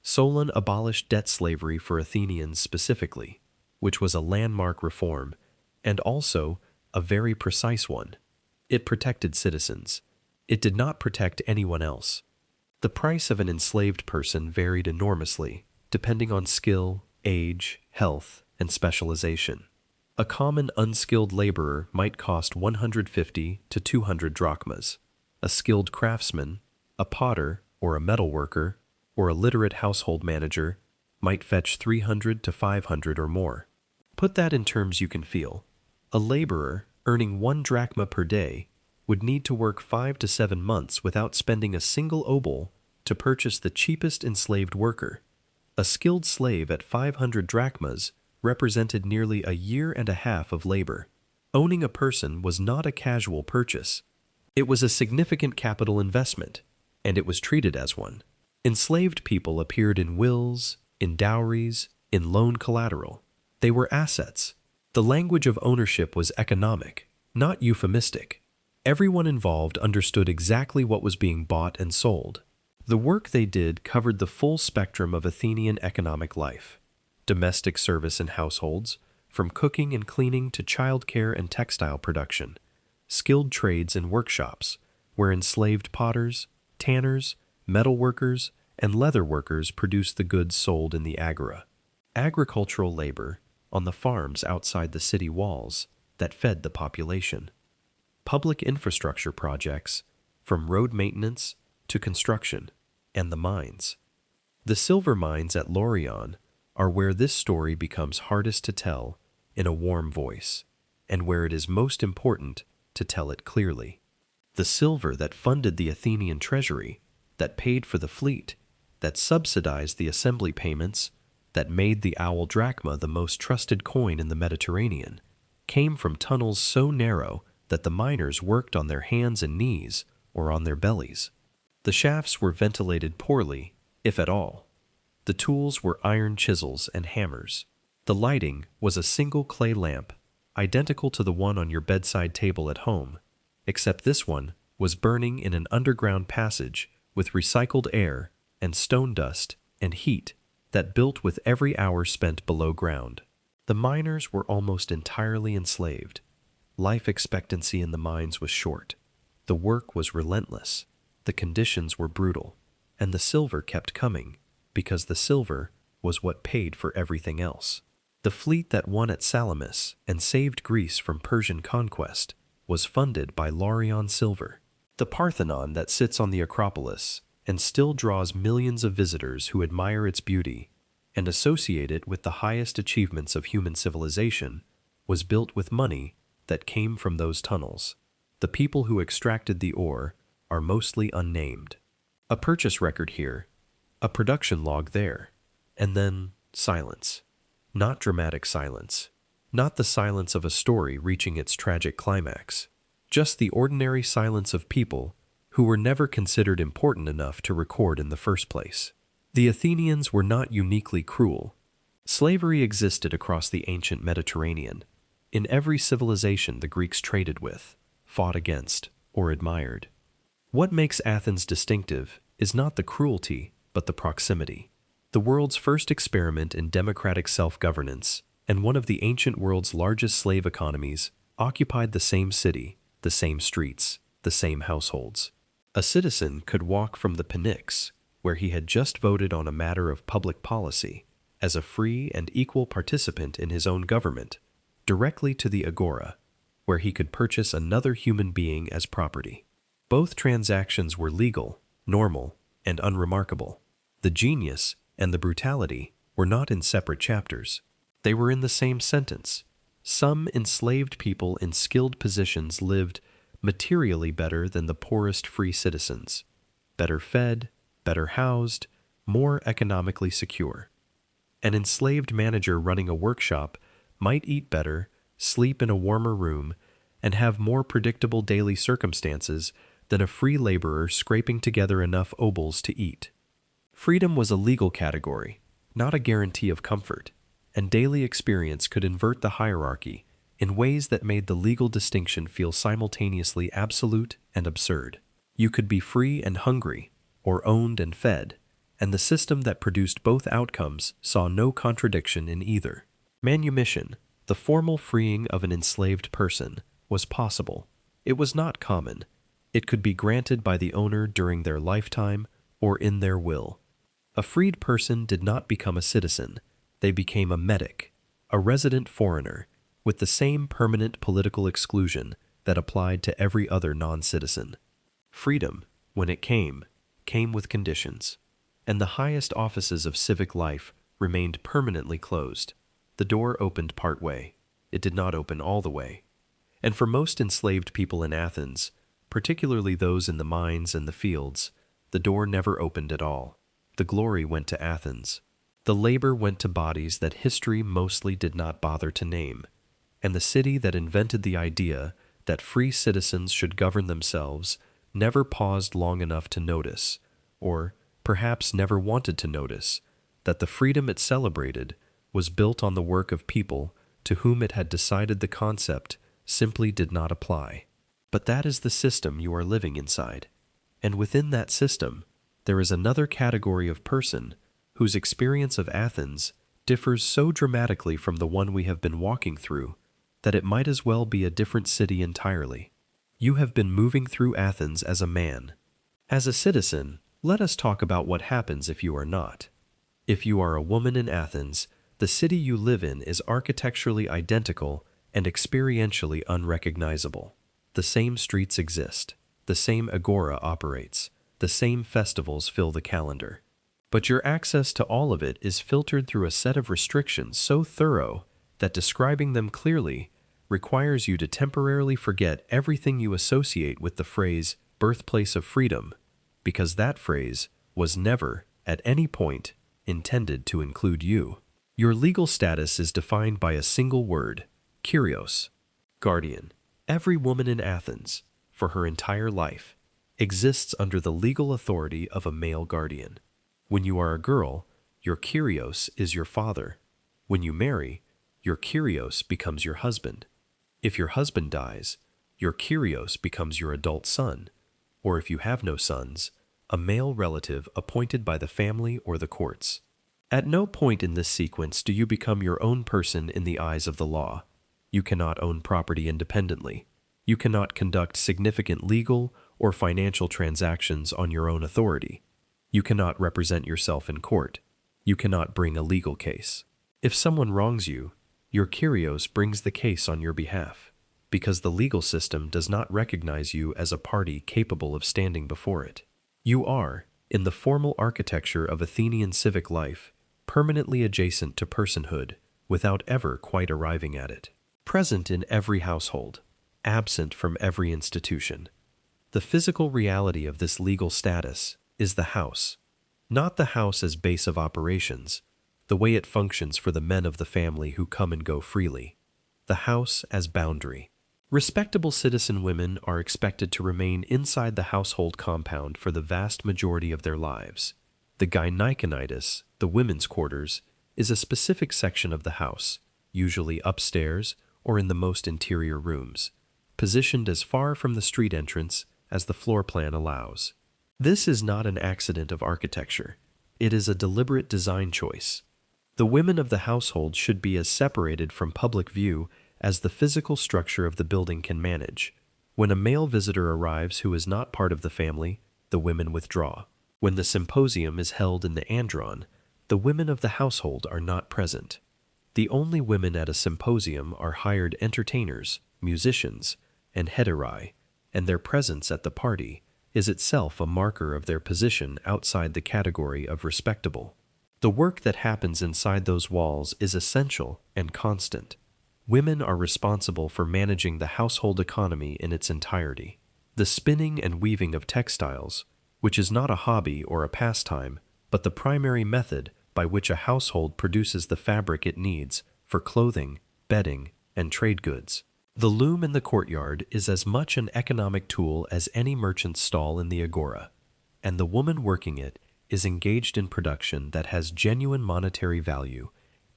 Solon abolished debt slavery for Athenians specifically, which was a landmark reform, and also a very precise one. It protected citizens. It did not protect anyone else. The price of an enslaved person varied enormously, depending on skill, age, health, and specialization. A common unskilled laborer might cost 150 to 200 drachmas. A skilled craftsman, a potter, or a metal worker, or a literate household manager might fetch 300 to 500 or more. Put that in terms you can feel. A laborer earning 1 drachma per day would need to work 5 to 7 months without spending a single obol to purchase the cheapest enslaved worker. A skilled slave at 500 drachmas represented nearly a year and a half of labor. Owning a person was not a casual purchase. It was a significant capital investment, and it was treated as one. Enslaved people appeared in wills, in dowries, in loan collateral. They were assets. The language of ownership was economic, not euphemistic. Everyone involved understood exactly what was being bought and sold. The work they did covered the full spectrum of Athenian economic life. Domestic service in households, from cooking and cleaning to childcare and textile production. Skilled trades in workshops, where enslaved potters, tanners, metal workers, and leather workers produced the goods sold in the agora. Agricultural labor on the farms outside the city walls that fed the population. Public infrastructure projects, from road maintenance to construction, and the mines. The silver mines at Laurion are where this story becomes hardest to tell in a warm voice, and where it is most important to tell it clearly. The silver that funded the Athenian treasury, that paid for the fleet, that subsidized the assembly payments, that made the owl drachma the most trusted coin in the Mediterranean, came from tunnels so narrow that the miners worked on their hands and knees or on their bellies. The shafts were ventilated poorly, if at all. The tools were iron chisels and hammers. The lighting was a single clay lamp, identical to the one on your bedside table at home, except this one was burning in an underground passage with recycled air and stone dust and heat that built with every hour spent below ground. The miners were almost entirely enslaved. Life expectancy in the mines was short. The work was relentless. The conditions were brutal. And the silver kept coming, because the silver was what paid for everything else. The fleet that won at Salamis and saved Greece from Persian conquest was funded by Laurion silver. The Parthenon that sits on the Acropolis and still draws millions of visitors who admire its beauty and associate it with the highest achievements of human civilization, was built with money that came from those tunnels. The people who extracted the ore are mostly unnamed. A purchase record here, a production log there, and then silence. Not dramatic silence. Not the silence of a story reaching its tragic climax. Just the ordinary silence of people who were never considered important enough to record in the first place. The Athenians were not uniquely cruel. Slavery existed across the ancient Mediterranean. In every civilization the Greeks traded with, fought against, or admired. What makes Athens distinctive is not the cruelty, but the proximity. The world's first experiment in democratic self-governance and one of the ancient world's largest slave economies occupied the same city, the same streets, the same households. A citizen could walk from the Pnyx, where he had just voted on a matter of public policy, as a free and equal participant in his own government, directly to the Agora, where he could purchase another human being as property. Both transactions were legal, normal, and unremarkable. The genius and the brutality were not in separate chapters. They were in the same sentence. Some enslaved people in skilled positions lived materially better than the poorest free citizens, better fed, better housed, more economically secure. An enslaved manager running a workshop might eat better, sleep in a warmer room, and have more predictable daily circumstances than a free laborer scraping together enough obols to eat. Freedom was a legal category, not a guarantee of comfort, and daily experience could invert the hierarchy in ways that made the legal distinction feel simultaneously absolute and absurd. You could be free and hungry, or owned and fed, and the system that produced both outcomes saw no contradiction in either. Manumission, the formal freeing of an enslaved person, was possible. It was not common. It could be granted by the owner during their lifetime or in their will. A freed person did not become a citizen. They became a metic, a resident foreigner, with the same permanent political exclusion that applied to every other non-citizen. Freedom, when it came with conditions, and the highest offices of civic life remained permanently closed. The door opened part way. It did not open all the way. And for most enslaved people in Athens, particularly those in the mines and the fields, the door never opened at all. The glory went to Athens. The labor went to bodies that history mostly did not bother to name, and the city that invented the idea that free citizens should govern themselves never paused long enough to notice, or perhaps never wanted to notice, that the freedom it celebrated was built on the work of people to whom it had decided the concept simply did not apply. But that is the system you are living inside, and within that system, there is another category of person whose experience of Athens differs so dramatically from the one we have been walking through that it might as well be a different city entirely. You have been moving through Athens as a man. As a citizen, let us talk about what happens if you are not. If you are a woman in Athens, the city you live in is architecturally identical and experientially unrecognizable. The same streets exist, the same agora operates, the same festivals fill the calendar. But your access to all of it is filtered through a set of restrictions so thorough that describing them clearly requires you to temporarily forget everything you associate with the phrase birthplace of freedom, because that phrase was never, at any point, intended to include you. Your legal status is defined by a single word, kyrios, guardian. Every woman in Athens, for her entire life, exists under the legal authority of a male guardian. When you are a girl, your kyrios is your father. When you marry, your kyrios becomes your husband. If your husband dies, your kyrios becomes your adult son, or if you have no sons, a male relative appointed by the family or the courts. At no point in this sequence do you become your own person in the eyes of the law. You cannot own property independently. You cannot conduct significant legal or financial transactions on your own authority. You cannot represent yourself in court. You cannot bring a legal case. If someone wrongs you, your kyrios brings the case on your behalf. because the legal system does not recognize you as a party capable of standing before it. You are, in the formal architecture of Athenian civic life, permanently adjacent to personhood without ever quite arriving at it. Present in every household, absent from every institution. The physical reality of this legal status is the house. Not the house as base of operations, the way it functions for the men of the family who come and go freely. The house as boundary. Respectable citizen women are expected to remain inside the household compound for the vast majority of their lives. The gynekonitis, the women's quarters, is a specific section of the house, usually upstairs or in the most interior rooms, positioned as far from the street entrance as the floor plan allows. This is not an accident of architecture. It is a deliberate design choice. The women of the household should be as separated from public view as the physical structure of the building can manage. When a male visitor arrives who is not part of the family, the women withdraw. When the symposium is held in the andron, the women of the household are not present. The only women at a symposium are hired entertainers, musicians, and hetairai, and their presence at the party is itself a marker of their position outside the category of respectable. The work that happens inside those walls is essential and constant. Women are responsible for managing the household economy in its entirety. The spinning and weaving of textiles, which is not a hobby or a pastime, but the primary method by which a household produces the fabric it needs for clothing, bedding, and trade goods. The loom in the courtyard is as much an economic tool as any merchant's stall in the agora, and the woman working it is engaged in production that has genuine monetary value,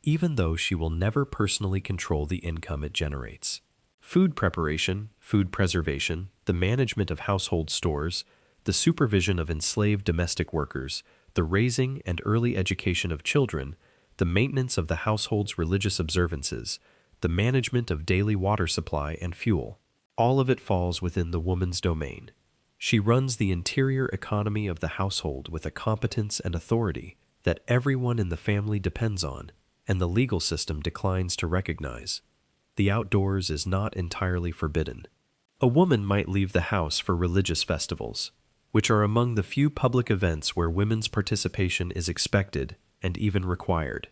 even though she will never personally control the income it generates. Food preparation, food preservation, the management of household stores, the supervision of enslaved domestic workers, the raising and early education of children, the maintenance of the household's religious observances, the management of daily water supply and fuel. All of it falls within the woman's domain. She runs the interior economy of the household with a competence and authority that everyone in the family depends on, and the legal system declines to recognize. The outdoors is not entirely forbidden. A woman might leave the house for religious festivals, which are among the few public events where women's participation is expected and even required.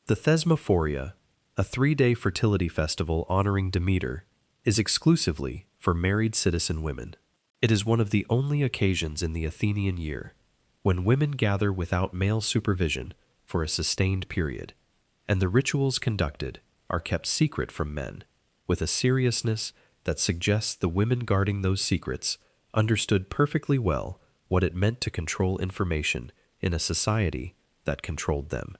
The Thesmophoria, a 3-day fertility festival honoring Demeter, is exclusively for married citizen women. It is one of the only occasions in the Athenian year when women gather without male supervision for a sustained period, and the rituals conducted are kept secret from men, with a seriousness that suggests the women guarding those secrets understood perfectly well what it meant to control information in a society that controlled them.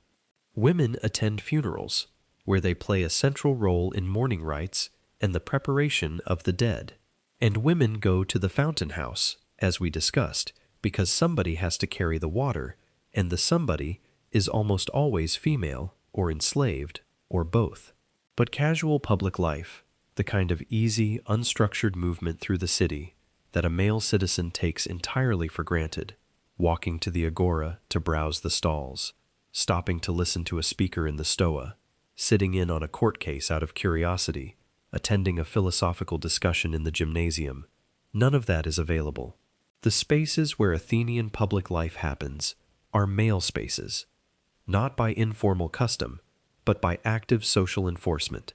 Women attend funerals, where they play a central role in mourning rites and the preparation of the dead. And women go to the fountain house, as we discussed, because somebody has to carry the water, and the somebody is almost always female or enslaved or both. But casual public life, the kind of easy, unstructured movement through the city that a male citizen takes entirely for granted, walking to the agora to browse the stalls, stopping to listen to a speaker in the stoa, sitting in on a court case out of curiosity, attending a philosophical discussion in the gymnasium, none of that is available. The spaces where Athenian public life happens are male spaces, not by informal custom, but by active social enforcement.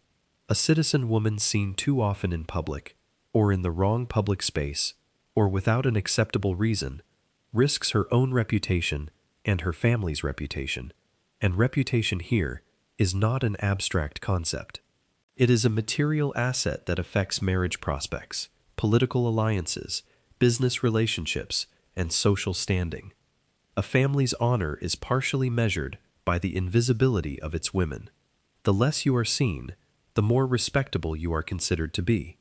A citizen woman seen too often in public, or in the wrong public space, or without an acceptable reason, risks her own reputation and her family's reputation, and reputation here is not an abstract concept. It is a material asset that affects marriage prospects, political alliances, business relationships, and social standing. A family's honor is partially measured by the invisibility of its women. The less you are seen, the more respectable you are considered to be.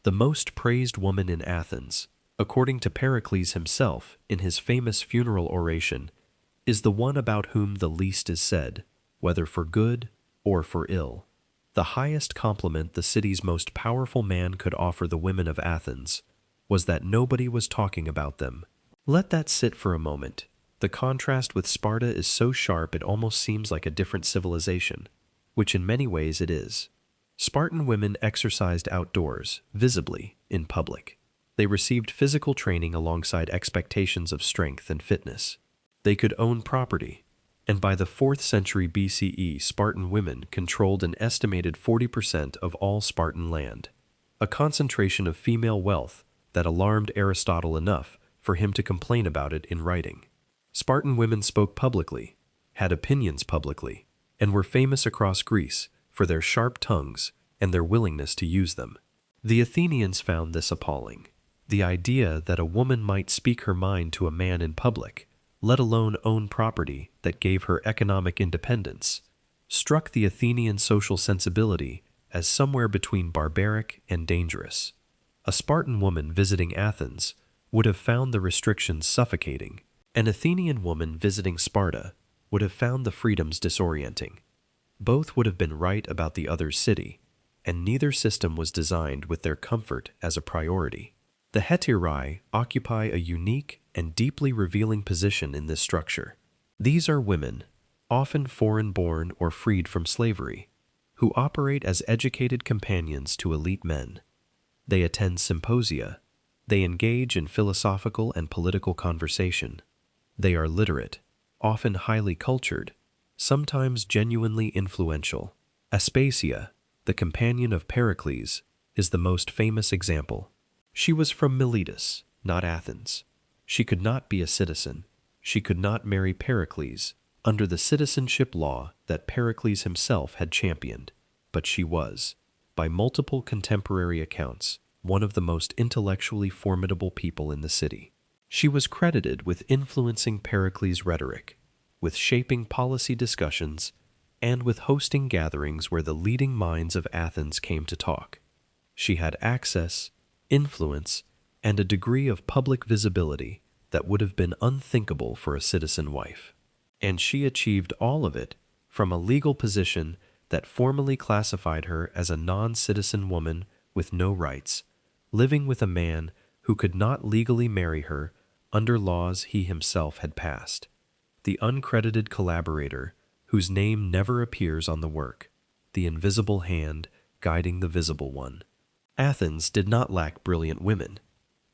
The most praised woman in Athens, according to Pericles himself in his famous funeral oration, is the one about whom the least is said, whether for good or for ill. The highest compliment the city's most powerful man could offer the women of Athens was that nobody was talking about them. Let that sit for a moment. The contrast with Sparta is so sharp it almost seems like a different civilization, which in many ways it is. Spartan women exercised outdoors, visibly, in public. They received physical training alongside expectations of strength and fitness. They could own property, and by the 4th century BCE, Spartan women controlled an estimated 40% of all Spartan land, a concentration of female wealth that alarmed Aristotle enough for him to complain about it in writing. Spartan women spoke publicly, had opinions publicly, and were famous across Greece for their sharp tongues and their willingness to use them. The Athenians found this appalling. The idea that a woman might speak her mind to a man in public, let alone own property that gave her economic independence, struck the Athenian social sensibility as somewhere between barbaric and dangerous. A Spartan woman visiting Athens would have found the restrictions suffocating. An Athenian woman visiting Sparta would have found the freedoms disorienting. Both would have been right about the other's city, and neither system was designed with their comfort as a priority. The Hetairae occupy a unique and deeply revealing position in this structure. These are women, often foreign-born or freed from slavery, who operate as educated companions to elite men. They attend symposia. They engage in philosophical and political conversation. They are literate, often highly cultured, sometimes genuinely influential. Aspasia, the companion of Pericles, is the most famous example. She was from Miletus, not Athens. She could not be a citizen. She could not marry Pericles under the citizenship law that Pericles himself had championed, but she was, by multiple contemporary accounts, one of the most intellectually formidable people in the city. She was credited with influencing Pericles' rhetoric, with shaping policy discussions, and with hosting gatherings where the leading minds of Athens came to talk. She had access, influence, and a degree of public visibility that would have been unthinkable for a citizen wife. And she achieved all of it from a legal position that formally classified her as a non-citizen woman with no rights, living with a man who could not legally marry her under laws he himself had passed. The uncredited collaborator, whose name never appears on the work, the invisible hand guiding the visible one. Athens did not lack brilliant women.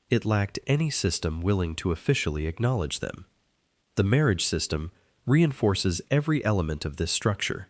It lacked any system willing to officially acknowledge them. The marriage system reinforces every element of this structure.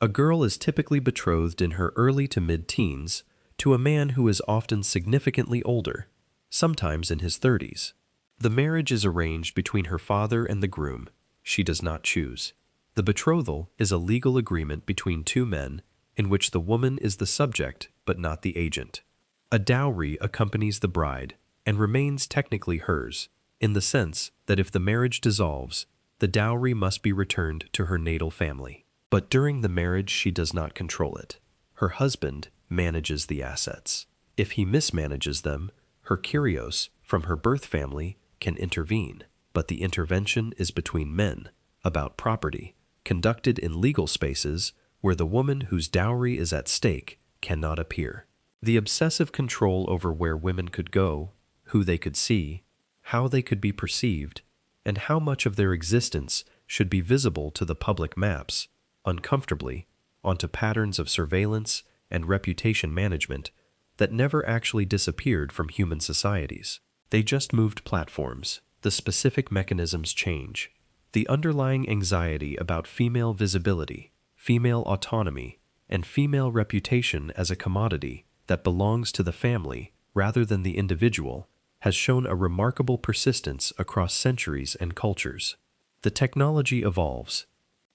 A girl is typically betrothed in her early to mid-teens to a man who is often significantly older, sometimes in his 30s. The marriage is arranged between her father and the groom. She does not choose. The betrothal is a legal agreement between two men in which the woman is the subject but not the agent. A dowry accompanies the bride and remains technically hers, in the sense that if the marriage dissolves, the dowry must be returned to her natal family. But during the marriage she does not control it. Her husband manages the assets. If he mismanages them, her kyrios from her birth family can intervene, but the intervention is between men, about property, conducted in legal spaces where the woman whose dowry is at stake cannot appear. The obsessive control over where women could go, who they could see, how they could be perceived, and how much of their existence should be visible to the public maps, uncomfortably, onto patterns of surveillance and reputation management that never actually disappeared from human societies. They just moved platforms. The specific mechanisms change. The underlying anxiety about female visibility, female autonomy, and female reputation as a commodity that belongs to the family rather than the individual has shown a remarkable persistence across centuries and cultures. The technology evolves.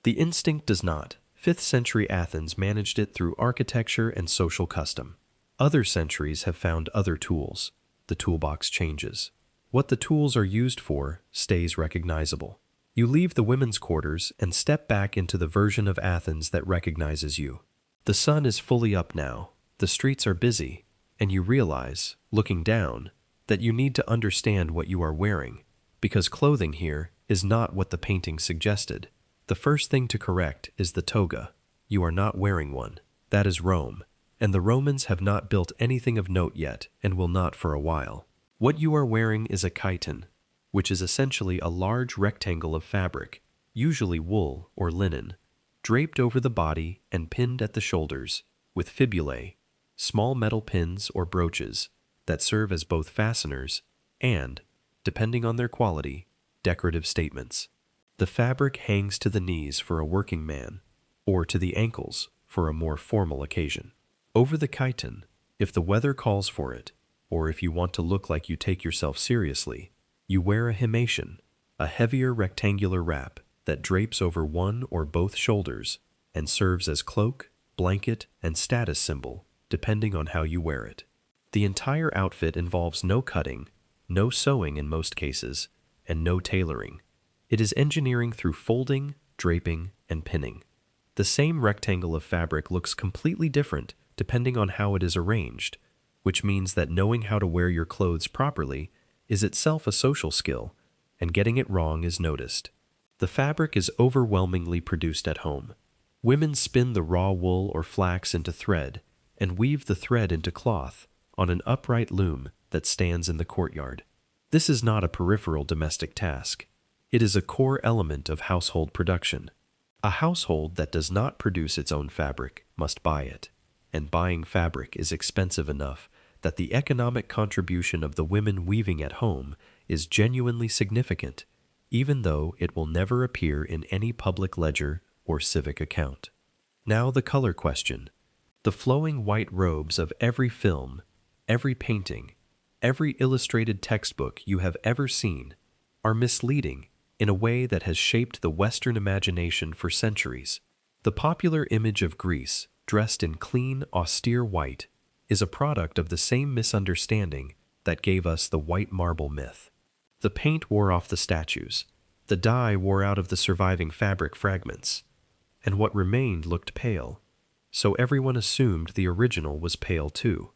The instinct does not. 5th century Athens managed it through architecture and social custom. Other centuries have found other tools. The toolbox changes. What the tools are used for stays recognizable. You leave the women's quarters and step back into the version of Athens that recognizes you. The sun is fully up now, the streets are busy, and you realize, looking down, that you need to understand what you are wearing, because clothing here is not what the painting suggested. The first thing to correct is the toga. You are not wearing one. That is Rome, and the Romans have not built anything of note yet and will not for a while. What you are wearing is a chiton, which is essentially a large rectangle of fabric, usually wool or linen, draped over the body and pinned at the shoulders, with fibulae, small metal pins or brooches that serve as both fasteners and, depending on their quality, decorative statements. The fabric hangs to the knees for a working man, or to the ankles for a more formal occasion. Over the chiton, if the weather calls for it, or if you want to look like you take yourself seriously, you wear a himation, a heavier rectangular wrap that drapes over one or both shoulders and serves as cloak, blanket, and status symbol, depending on how you wear it. The entire outfit involves no cutting, no sewing in most cases, and no tailoring. It is engineering through folding, draping, and pinning. The same rectangle of fabric looks completely different depending on how it is arranged, which means that knowing how to wear your clothes properly is itself a social skill, and getting it wrong is noticed. The fabric is overwhelmingly produced at home. Women spin the raw wool or flax into thread and weave the thread into cloth on an upright loom that stands in the courtyard. This is not a peripheral domestic task. It is a core element of household production. A household that does not produce its own fabric must buy it, and buying fabric is expensive enough that the economic contribution of the women weaving at home is genuinely significant, even though it will never appear in any public ledger or civic account. Now the color question. The flowing white robes of every film, every painting, every illustrated textbook you have ever seen are misleading in a way that has shaped the Western imagination for centuries. The popular image of Greece, dressed in clean, austere white, is a product of the same misunderstanding that gave us the white marble myth. The paint wore off the statues, the dye wore out of the surviving fabric fragments, and what remained looked pale. So everyone assumed the original was pale too.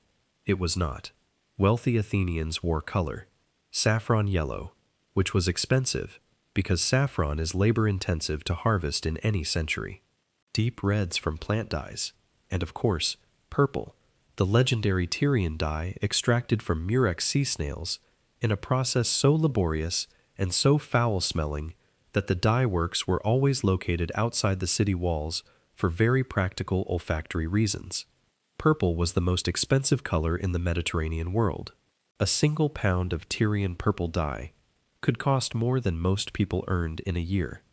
It was not. Wealthy Athenians wore color, saffron yellow, which was expensive because saffron is labor-intensive to harvest in any century. Deep reds from plant dyes, and of course, purple, the legendary Tyrian dye extracted from murex sea snails in a process so laborious and so foul-smelling that the dye works were always located outside the city walls for very practical olfactory reasons. Purple was the most expensive color in the Mediterranean world. A single pound of Tyrian purple dye could cost more than most people earned in a year.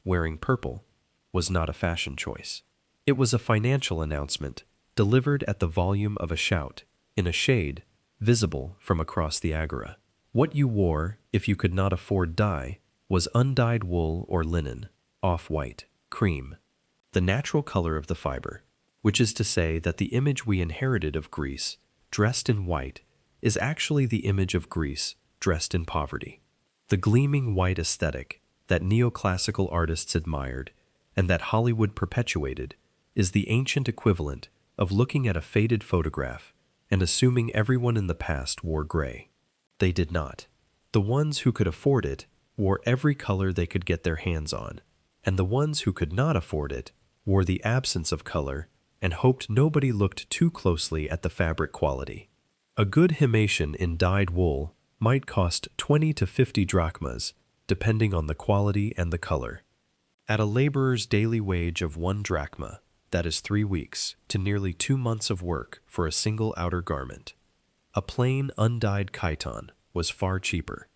Wearing purple was not a fashion choice. It was a financial announcement delivered at the volume of a shout, in a shade visible from across the agora. What you wore, if you could not afford dye, was undyed wool or linen, off-white, cream, the natural color of the fiber, which is to say that the image we inherited of Greece, dressed in white, is actually the image of Greece dressed in poverty. The gleaming white aesthetic that neoclassical artists admired and that Hollywood perpetuated is the ancient equivalent of looking at a faded photograph and assuming everyone in the past wore gray. They did not. The ones who could afford it wore every color they could get their hands on, and the ones who could not afford it wore the absence of color and hoped nobody looked too closely at the fabric quality. A good himation in dyed wool might cost 20 to 50 drachmas, depending on the quality and the color. At a laborer's daily wage of 1 drachma, that is 3 weeks, to nearly 2 months of work for a single outer garment. A plain, undyed chiton was far cheaper,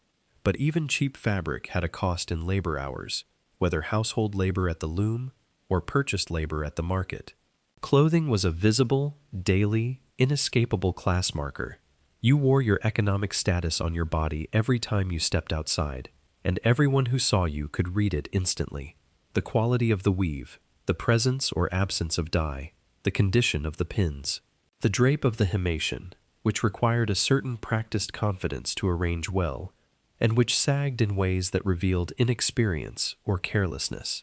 but even cheap fabric had a cost in labor hours, whether household labor at the loom or purchased labor at the market. Clothing was a visible, daily, inescapable class marker. You wore your economic status on your body every time you stepped outside, and everyone who saw you could read it instantly. The quality of the weave, the presence or absence of dye, the condition of the pins, the drape of the himation, which required a certain practiced confidence to arrange well, and which sagged in ways that revealed inexperience or carelessness.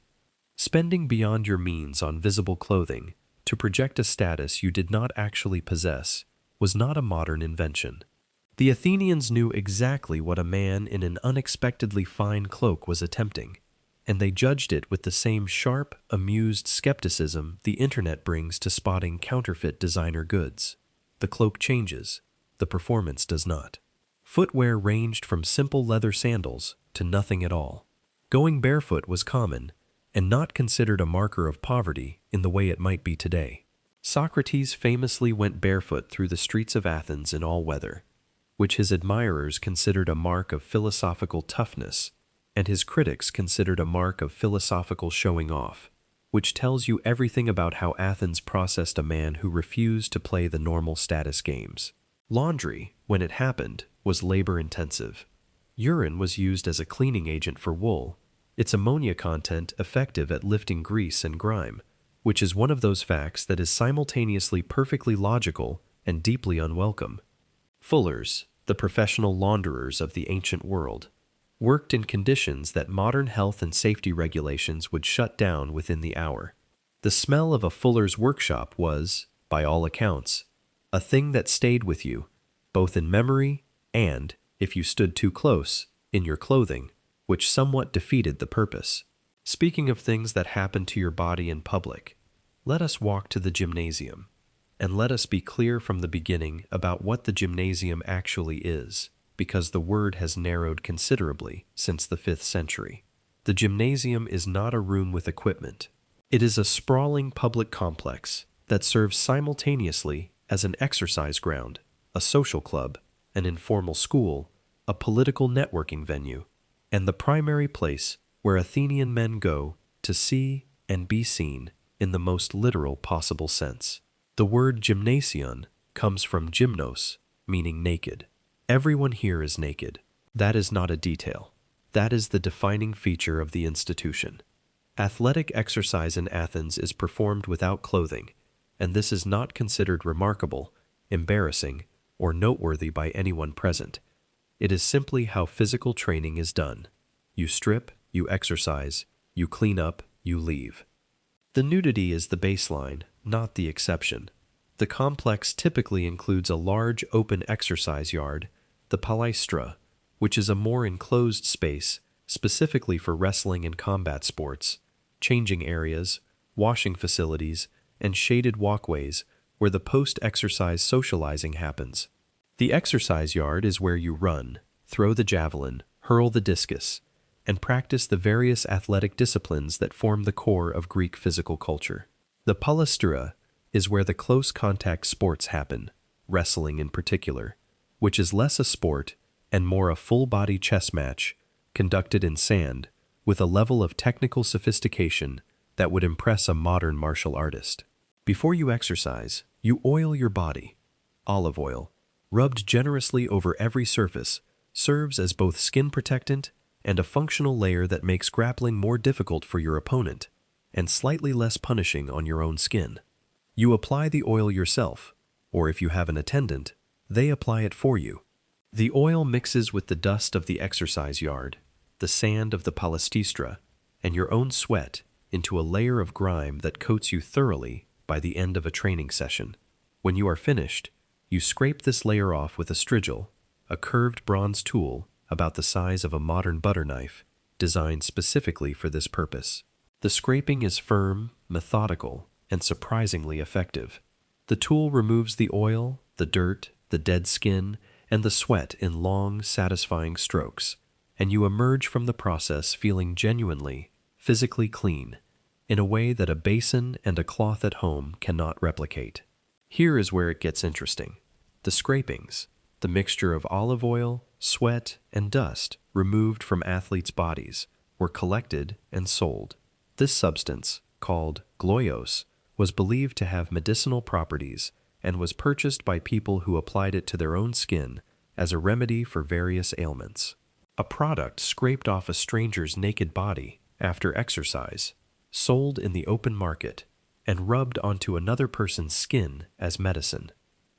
Spending beyond your means on visible clothing to project a status you did not actually possess was not a modern invention. The Athenians knew exactly what a man in an unexpectedly fine cloak was attempting, and they judged it with the same sharp, amused skepticism the internet brings to spotting counterfeit designer goods. The cloak changes, the performance does not. Footwear ranged from simple leather sandals to nothing at all. Going barefoot was common, and not considered a marker of poverty in the way it might be today. Socrates famously went barefoot through the streets of Athens in all weather, which his admirers considered a mark of philosophical toughness, and his critics considered a mark of philosophical showing off, which tells you everything about how Athens processed a man who refused to play the normal status games. Laundry, when it happened, was labor-intensive. Urine was used as a cleaning agent for wool, its ammonia content effective at lifting grease and grime, which is one of those facts that is simultaneously perfectly logical and deeply unwelcome. Fullers, the professional launderers of the ancient world, worked in conditions that modern health and safety regulations would shut down within the hour. The smell of a fuller's workshop was, by all accounts, a thing that stayed with you, both in memory and, if you stood too close, in your clothing, which somewhat defeated the purpose. Speaking of things that happen to your body in public, let us walk to the gymnasium, and let us be clear from the beginning about what the gymnasium actually is, because the word has narrowed considerably since the 5th century. The gymnasium is not a room with equipment. It is a sprawling public complex that serves simultaneously as an exercise ground, a social club, an informal school, a political networking venue, and the primary place where Athenian men go to see and be seen in the most literal possible sense. The word gymnasion comes from gymnos, meaning naked. Everyone here is naked. That is not a detail. That is the defining feature of the institution. Athletic exercise in Athens is performed without clothing, and this is not considered remarkable, embarrassing, or noteworthy by anyone present. It is simply how physical training is done. You strip, you exercise, you clean up, you leave. The nudity is the baseline, not the exception. The complex typically includes a large open exercise yard, the palaestra, which is a more enclosed space specifically for wrestling and combat sports, changing areas, washing facilities, and shaded walkways where the post-exercise socializing happens. The exercise yard is where you run, throw the javelin, hurl the discus, and practice the various athletic disciplines that form the core of Greek physical culture. The palaestra is where the close contact sports happen, wrestling in particular, which is less a sport and more a full-body chess match conducted in sand with a level of technical sophistication that would impress a modern martial artist. Before you exercise, you oil your body. Olive oil, rubbed generously over every surface, serves as both skin protectant and a functional layer that makes grappling more difficult for your opponent and slightly less punishing on your own skin. You apply the oil yourself, or if you have an attendant, they apply it for you. The oil mixes with the dust of the exercise yard, the sand of the palaestra, and your own sweat into a layer of grime that coats you thoroughly by the end of a training session. When you are finished, you scrape this layer off with a strigil, a curved bronze tool about the size of a modern butter knife, designed specifically for this purpose. The scraping is firm, methodical, and surprisingly effective. The tool removes the oil, the dirt, the dead skin, and the sweat in long, satisfying strokes, and you emerge from the process feeling genuinely, physically clean, in a way that a basin and a cloth at home cannot replicate. Here is where it gets interesting. The scrapings, the mixture of olive oil, sweat, and dust removed from athletes' bodies, were collected and sold. This substance, called gloios, was believed to have medicinal properties and was purchased by people who applied it to their own skin as a remedy for various ailments. A product scraped off a stranger's naked body after exercise, sold in the open market, and rubbed onto another person's skin as medicine.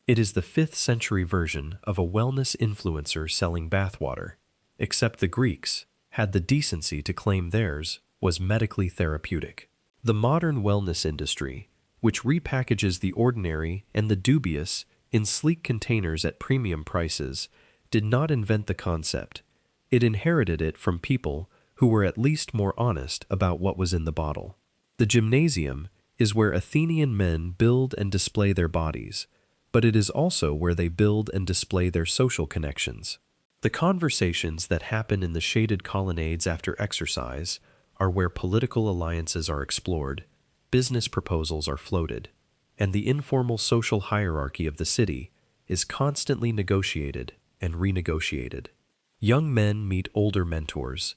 It is the 5th century version of a wellness influencer selling bathwater, except the Greeks had the decency to claim theirs was medically therapeutic. The modern wellness industry, which repackages the ordinary and the dubious in sleek containers at premium prices, did not invent the concept. It inherited it from people who were at least more honest about what was in the bottle. The gymnasium is where Athenian men build and display their bodies, but it is also where they build and display their social connections. The conversations that happen in the shaded colonnades after exercise are where political alliances are explored, business proposals are floated, and the informal social hierarchy of the city is constantly negotiated and renegotiated. Young men meet older mentors.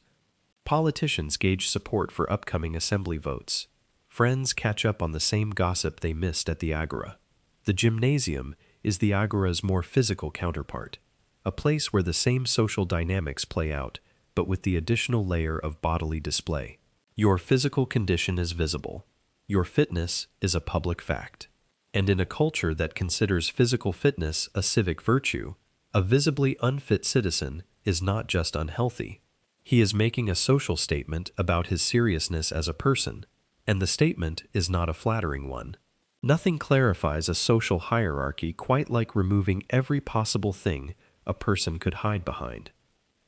Politicians gauge support for upcoming assembly votes. Friends catch up on the same gossip they missed at the agora. The gymnasium is the agora's more physical counterpart, a place where the same social dynamics play out, but with the additional layer of bodily display. Your physical condition is visible. Your fitness is a public fact. And in a culture that considers physical fitness a civic virtue, a visibly unfit citizen is not just unhealthy. He is making a social statement about his seriousness as a person, and the statement is not a flattering one. Nothing clarifies a social hierarchy quite like removing every possible thing a person could hide behind.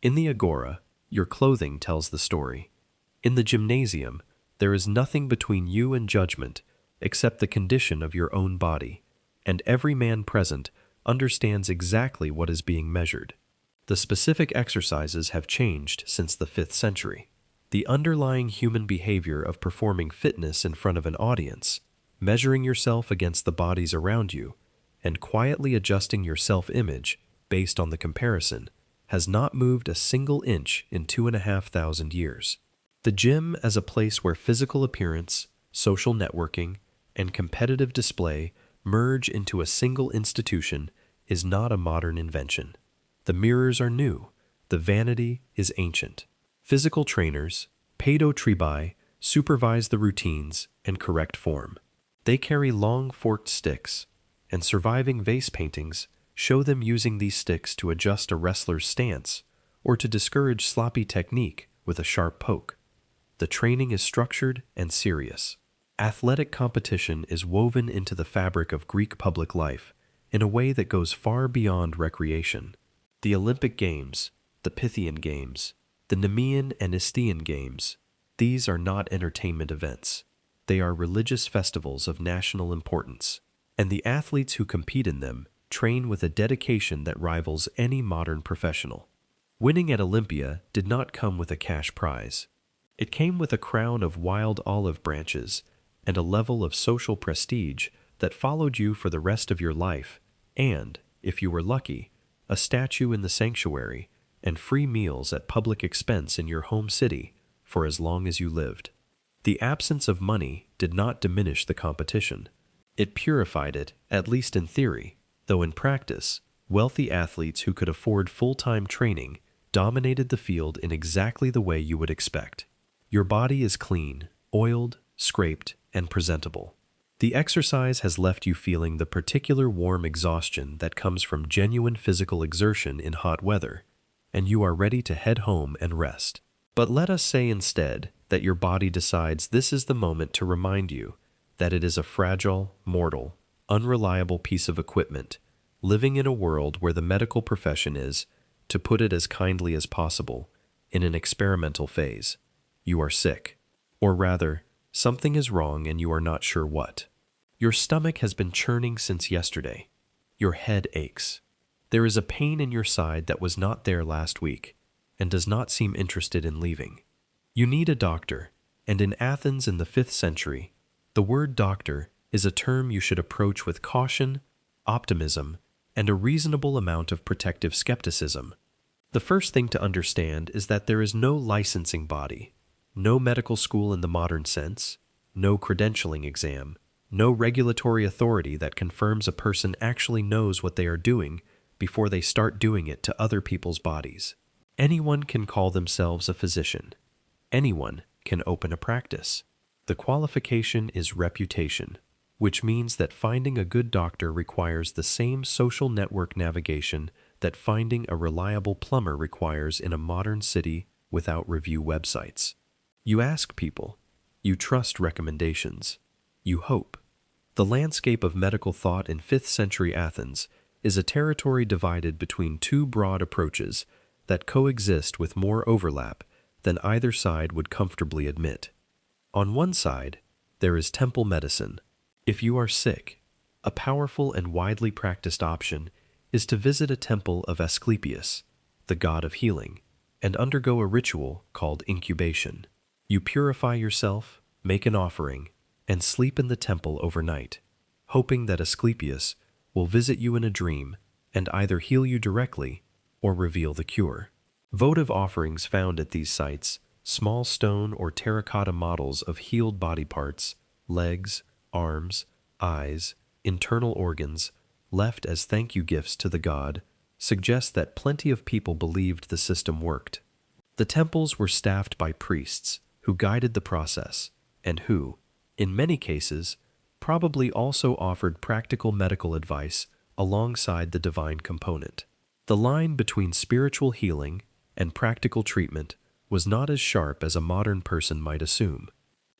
In the agora, your clothing tells the story. In the gymnasium, there is nothing between you and judgment except the condition of your own body, and every man present understands exactly what is being measured. The specific exercises have changed since the 5th century. The underlying human behavior of performing fitness in front of an audience, measuring yourself against the bodies around you, and quietly adjusting your self-image based on the comparison, has not moved a single inch in 2,500 years. The gym as a place where physical appearance, social networking, and competitive display merge into a single institution is not a modern invention. The mirrors are new. The vanity is ancient. Physical trainers, paidotribai, supervise the routines and correct form. They carry long forked sticks, and surviving vase paintings show them using these sticks to adjust a wrestler's stance or to discourage sloppy technique with a sharp poke. The training is structured and serious. Athletic competition is woven into the fabric of Greek public life in a way that goes far beyond recreation. The Olympic Games, the Pythian Games, the Nemean and Istean Games, these are not entertainment events. They are religious festivals of national importance, and the athletes who compete in them train with a dedication that rivals any modern professional. Winning at Olympia did not come with a cash prize. It came with a crown of wild olive branches and a level of social prestige that followed you for the rest of your life, and, if you were lucky, a statue in the sanctuary and free meals at public expense in your home city for as long as you lived. The absence of money did not diminish the competition. It purified it, at least in theory, though in practice, wealthy athletes who could afford full-time training dominated the field in exactly the way you would expect. Your body is clean, oiled, scraped, and presentable. The exercise has left you feeling the particular warm exhaustion that comes from genuine physical exertion in hot weather, and you are ready to head home and rest. But let us say instead that your body decides this is the moment to remind you that it is a fragile, mortal, unreliable piece of equipment, living in a world where the medical profession is, to put it as kindly as possible, in an experimental phase. You are sick. Or rather, something is wrong and you are not sure what. Your stomach has been churning since yesterday. Your head aches. There is a pain in your side that was not there last week and does not seem interested in leaving. You need a doctor, and in Athens in the 5th century, the word doctor is a term you should approach with caution, optimism, and a reasonable amount of protective skepticism. The first thing to understand is that there is no licensing body, no medical school in the modern sense, no credentialing exam, no regulatory authority that confirms a person actually knows what they are doing before they start doing it to other people's bodies. Anyone can call themselves a physician. Anyone can open a practice. The qualification is reputation, which means that finding a good doctor requires the same social network navigation that finding a reliable plumber requires in a modern city without review websites. You ask people. You trust recommendations. You hope. The landscape of medical thought in 5th century Athens is a territory divided between two broad approaches that coexist with more overlap than either side would comfortably admit. On one side, there is temple medicine. If you are sick, a powerful and widely practiced option is to visit a temple of Asclepius, the god of healing, and undergo a ritual called incubation. You purify yourself, make an offering, and sleep in the temple overnight, hoping that Asclepius will visit you in a dream and either heal you directly or reveal the cure. Votive offerings found at these sites, small stone or terracotta models of healed body parts, legs, arms, eyes, internal organs, left as thank you gifts to the god, suggest that plenty of people believed the system worked. The temples were staffed by priests who guided the process and who, in many cases, probably also offered practical medical advice alongside the divine component. The line between spiritual healing and practical treatment was not as sharp as a modern person might assume.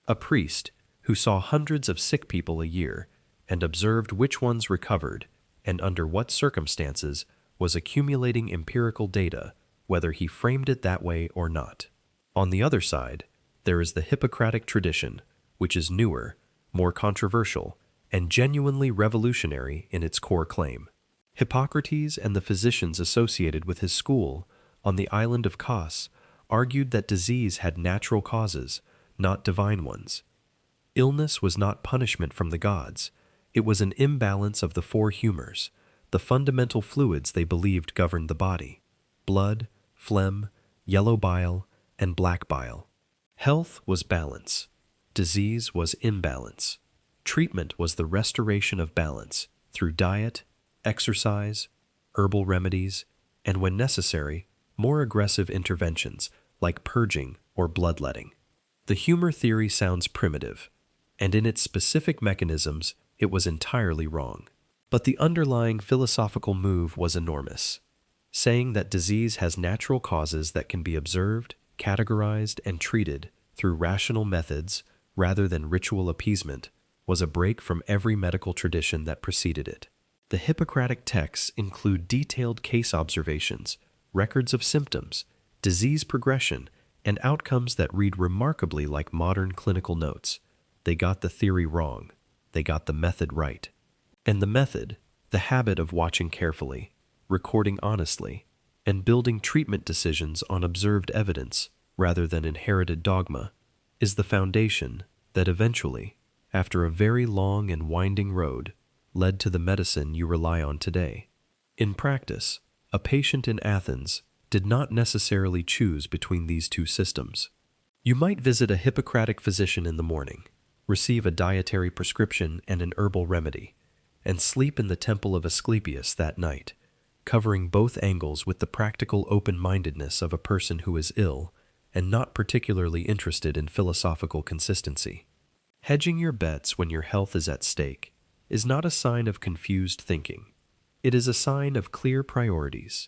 A priest who saw hundreds of sick people a year and observed which ones recovered and under what circumstances was accumulating empirical data, whether he framed it that way or not. On the other side, there is the Hippocratic tradition, which is newer, more controversial, and genuinely revolutionary in its core claim. Hippocrates and the physicians associated with his school on the island of Kos argued that disease had natural causes, not divine ones. Illness was not punishment from the gods. It was an imbalance of the four humors, the fundamental fluids they believed governed the body: blood, phlegm, yellow bile, and black bile. Health was balance. Disease was imbalance. Treatment was the restoration of balance through diet, exercise, herbal remedies, and when necessary, more aggressive interventions like purging or bloodletting. The humor theory sounds primitive, and in its specific mechanisms, it was entirely wrong. But the underlying philosophical move was enormous. Saying that disease has natural causes that can be observed, categorized, and treated through rational methods rather than ritual appeasement was a break from every medical tradition that preceded it. The Hippocratic texts include detailed case observations, records of symptoms, disease progression, and outcomes that read remarkably like modern clinical notes. They got the theory wrong. They got the method right. And the method, the habit of watching carefully, recording honestly, and building treatment decisions on observed evidence rather than inherited dogma, is the foundation that eventually, after a very long and winding road, led to the medicine you rely on today. In practice, a patient in Athens did not necessarily choose between these two systems. You might visit a Hippocratic physician in the morning, receive a dietary prescription and an herbal remedy, and sleep in the temple of Asclepius that night, covering both angles with the practical open-mindedness of a person who is ill and not particularly interested in philosophical consistency. Hedging your bets when your health is at stake is not a sign of confused thinking. It is a sign of clear priorities.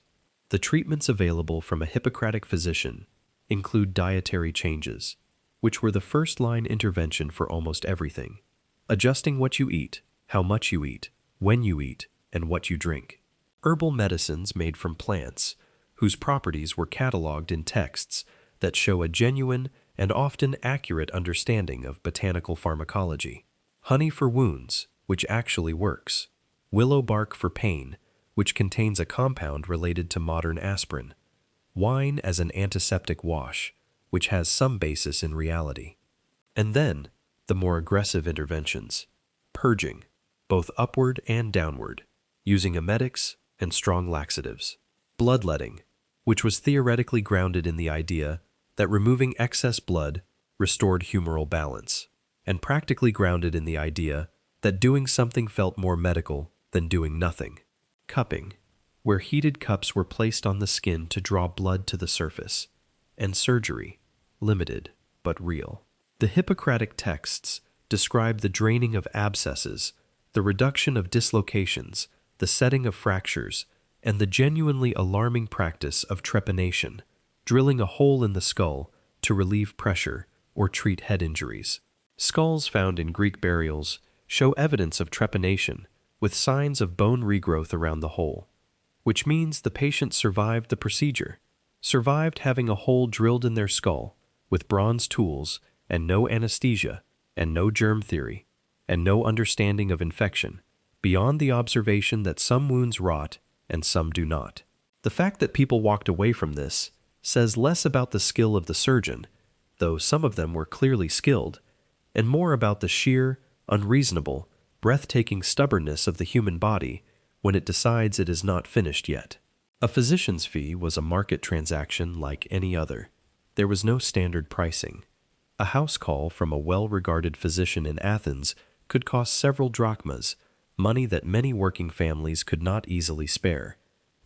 The treatments available from a Hippocratic physician include dietary changes, which were the first-line intervention for almost everything. Adjusting what you eat, how much you eat, when you eat, and what you drink. Herbal medicines made from plants, whose properties were cataloged in texts that show a genuine and often accurate understanding of botanical pharmacology. Honey for wounds, which actually works. Willow bark for pain, which contains a compound related to modern aspirin. Wine as an antiseptic wash, which has some basis in reality. And then, the more aggressive interventions. Purging, both upward and downward, using emetics and strong laxatives. Bloodletting, which was theoretically grounded in the idea that removing excess blood restored humoral balance, and practically grounded in the idea that doing something felt more medical than doing nothing. Cupping, where heated cups were placed on the skin to draw blood to the surface. And surgery, limited but real. The Hippocratic texts describe the draining of abscesses, the reduction of dislocations, the setting of fractures, and the genuinely alarming practice of trepanation, drilling a hole in the skull to relieve pressure or treat head injuries. Skulls found in Greek burials show evidence of trepanation, with signs of bone regrowth around the hole, which means the patient survived the procedure, survived having a hole drilled in their skull with bronze tools and no anesthesia and no germ theory and no understanding of infection, beyond the observation that some wounds rot and some do not. The fact that people walked away from this says less about the skill of the surgeon, though some of them were clearly skilled, and more about the sheer, unreasonable, breathtaking stubbornness of the human body when it decides it is not finished yet. A physician's fee was a market transaction like any other. There was no standard pricing. A house call from a well-regarded physician in Athens could cost several drachmas, money that many working families could not easily spare,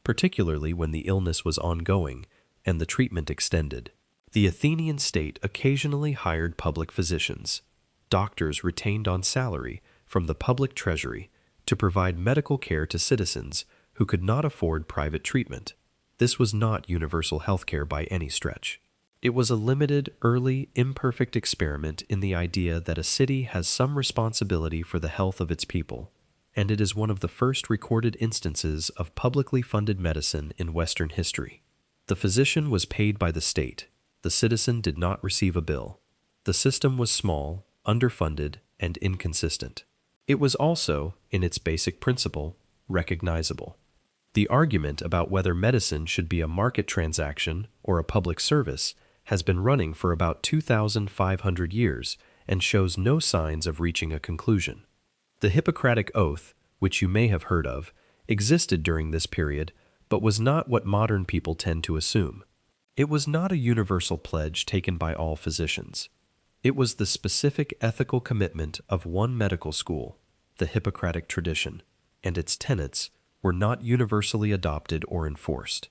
particularly when the illness was ongoing and the treatment extended. The Athenian state occasionally hired public physicians, doctors retained on salary from the public treasury, to provide medical care to citizens who could not afford private treatment. This was not universal healthcare by any stretch. It was a limited, early, imperfect experiment in the idea that a city has some responsibility for the health of its people, and it is one of the first recorded instances of publicly funded medicine in Western history. The physician was paid by the state. The citizen did not receive a bill. The system was small, underfunded, and inconsistent. It was also, in its basic principle, recognizable. The argument about whether medicine should be a market transaction or a public service has been running for about 2,500 years and shows no signs of reaching a conclusion. The Hippocratic Oath, which you may have heard of, existed during this period, but was not what modern people tend to assume. It was not a universal pledge taken by all physicians. It was the specific ethical commitment of one medical school, the Hippocratic tradition, and its tenets were not universally adopted or enforced.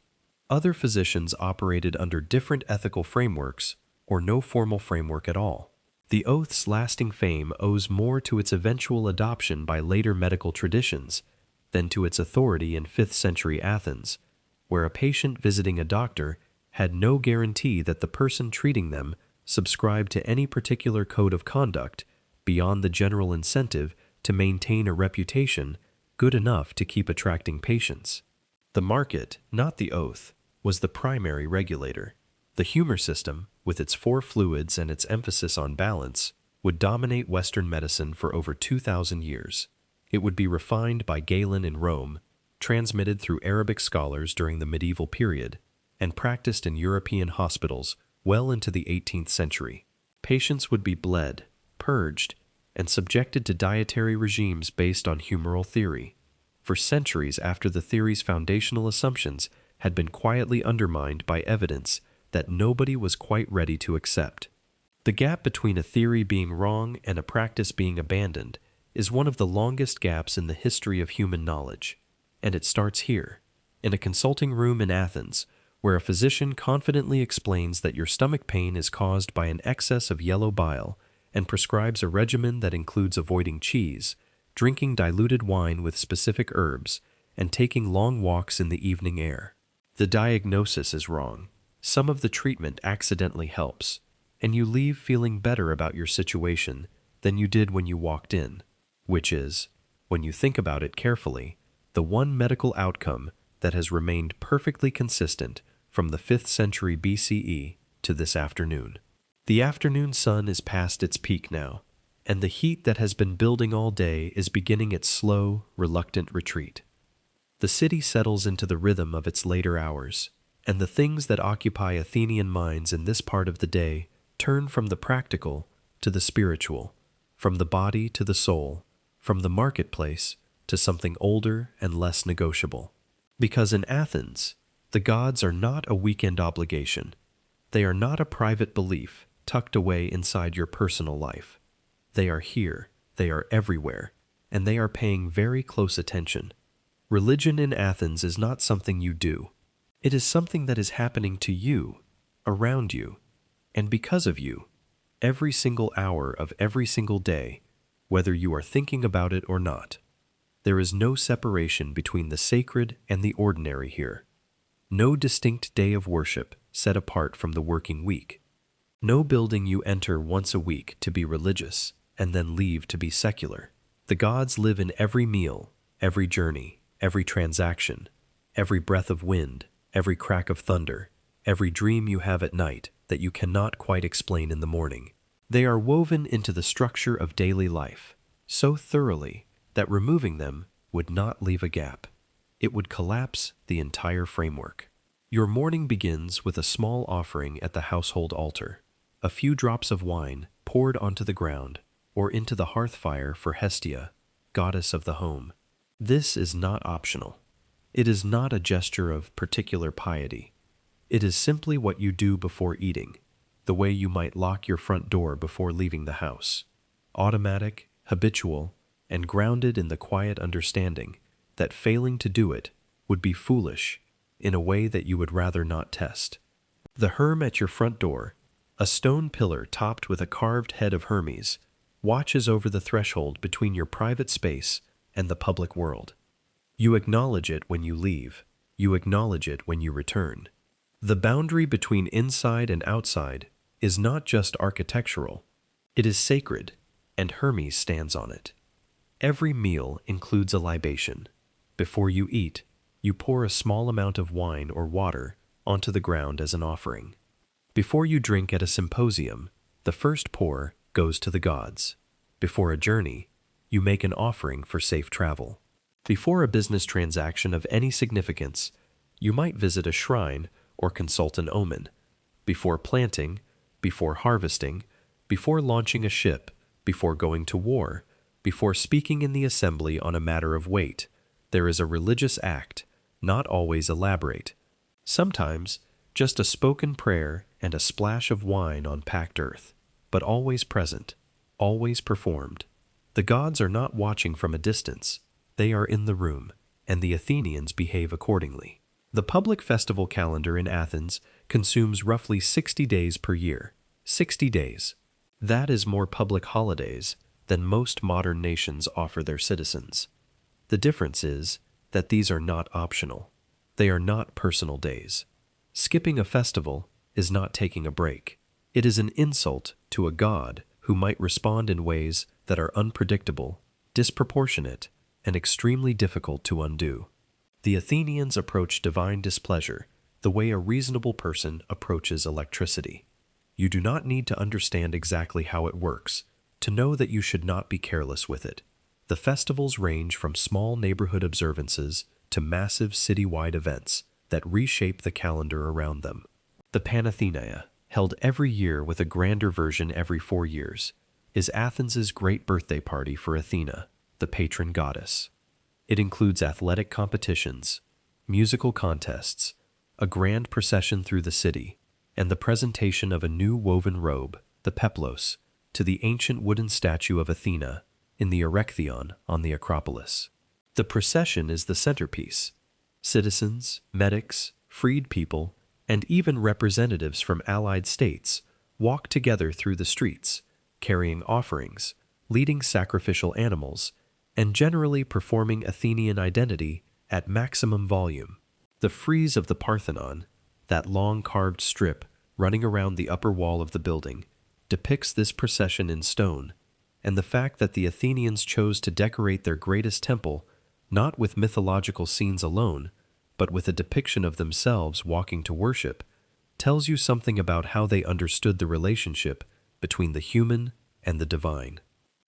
Other physicians operated under different ethical frameworks or no formal framework at all. The oath's lasting fame owes more to its eventual adoption by later medical traditions than to its authority in 5th century Athens, where a patient visiting a doctor had no guarantee that the person treating them subscribed to any particular code of conduct beyond the general incentive to maintain a reputation good enough to keep attracting patients. The market, not the oath, was the primary regulator. The humor system, with its 4 fluids and its emphasis on balance, would dominate Western medicine for over 2,000 years. It would be refined by Galen in Rome, transmitted through Arabic scholars during the medieval period, and practiced in European hospitals well into the 18th century. Patients would be bled, purged, and subjected to dietary regimes based on humoral theory, for centuries after the theory's foundational assumptions had been quietly undermined by evidence that nobody was quite ready to accept. The gap between a theory being wrong and a practice being abandoned is one of the longest gaps in the history of human knowledge, and it starts here, in a consulting room in Athens, where a physician confidently explains that your stomach pain is caused by an excess of yellow bile and prescribes a regimen that includes avoiding cheese, drinking diluted wine with specific herbs, and taking long walks in the evening air. The diagnosis is wrong. Some of the treatment accidentally helps, and you leave feeling better about your situation than you did when you walked in, which is, when you think about it carefully, the one medical outcome that has remained perfectly consistent from the 5th century BCE to this afternoon. The afternoon sun is past its peak now, and the heat that has been building all day is beginning its slow, reluctant retreat. The city settles into the rhythm of its later hours, and the things that occupy Athenian minds in this part of the day turn from the practical to the spiritual, from the body to the soul, from the marketplace to something older and less negotiable. Because in Athens, the gods are not a weekend obligation. They are not a private belief tucked away inside your personal life. They are here, they are everywhere, and they are paying very close attention. Religion in Athens is not something you do. It is something that is happening to you, around you, and because of you, every single hour of every single day, whether you are thinking about it or not. There is no separation between the sacred and the ordinary here. No distinct day of worship set apart from the working week. No building you enter once a week to be religious and then leave to be secular. The gods live in every meal, every journey, every transaction, every breath of wind, every crack of thunder, every dream you have at night that you cannot quite explain in the morning. They are woven into the structure of daily life so thoroughly that removing them would not leave a gap. It would collapse the entire framework. Your morning begins with a small offering at the household altar, a few drops of wine poured onto the ground or into the hearth fire for Hestia, goddess of the home. This is not optional. It is not a gesture of particular piety. It is simply what you do before eating, the way you might lock your front door before leaving the house. Automatic, habitual, and grounded in the quiet understanding that failing to do it would be foolish in a way that you would rather not test. The Herm at your front door, a stone pillar topped with a carved head of Hermes, watches over the threshold between your private space and the public world. You acknowledge it when you leave. You acknowledge it when you return. The boundary between inside and outside is not just architectural. It is sacred, and Hermes stands on it. Every meal includes a libation. Before you eat, you pour a small amount of wine or water onto the ground as an offering. Before you drink at a symposium, the first pour goes to the gods. Before a journey, you make an offering for safe travel. Before a business transaction of any significance, you might visit a shrine or consult an omen. Before planting, before harvesting, before launching a ship, before going to war, before speaking in the assembly on a matter of weight, there is a religious act, not always elaborate. Sometimes, just a spoken prayer and a splash of wine on packed earth, but always present, always performed. The gods are not watching from a distance. They are in the room, and the Athenians behave accordingly. The public festival calendar in Athens consumes roughly 60 days per year. 60 days. That is more public holidays than most modern nations offer their citizens. The difference is that these are not optional. They are not personal days. Skipping a festival is not taking a break. It is an insult to a god who might respond in ways that are unpredictable, disproportionate, and extremely difficult to undo. The Athenians approach divine displeasure the way a reasonable person approaches electricity. You do not need to understand exactly how it works to know that you should not be careless with it. The festivals range from small neighborhood observances to massive citywide events that reshape the calendar around them. The Panathenaea, held every year with a grander version every 4 years, is Athens's great birthday party for Athena, the patron goddess. It includes athletic competitions, musical contests, a grand procession through the city, and the presentation of a new woven robe, the peplos, to the ancient wooden statue of Athena in the Erechtheion on the Acropolis. The procession is the centerpiece. Citizens, medics, freed people, and even representatives from allied states walk together through the streets, carrying offerings, leading sacrificial animals, and generally performing Athenian identity at maximum volume. The frieze of the Parthenon, that long carved strip running around the upper wall of the building, depicts this procession in stone, and the fact that the Athenians chose to decorate their greatest temple not with mythological scenes alone, but with a depiction of themselves walking to worship, tells you something about how they understood the relationship between the human and the divine.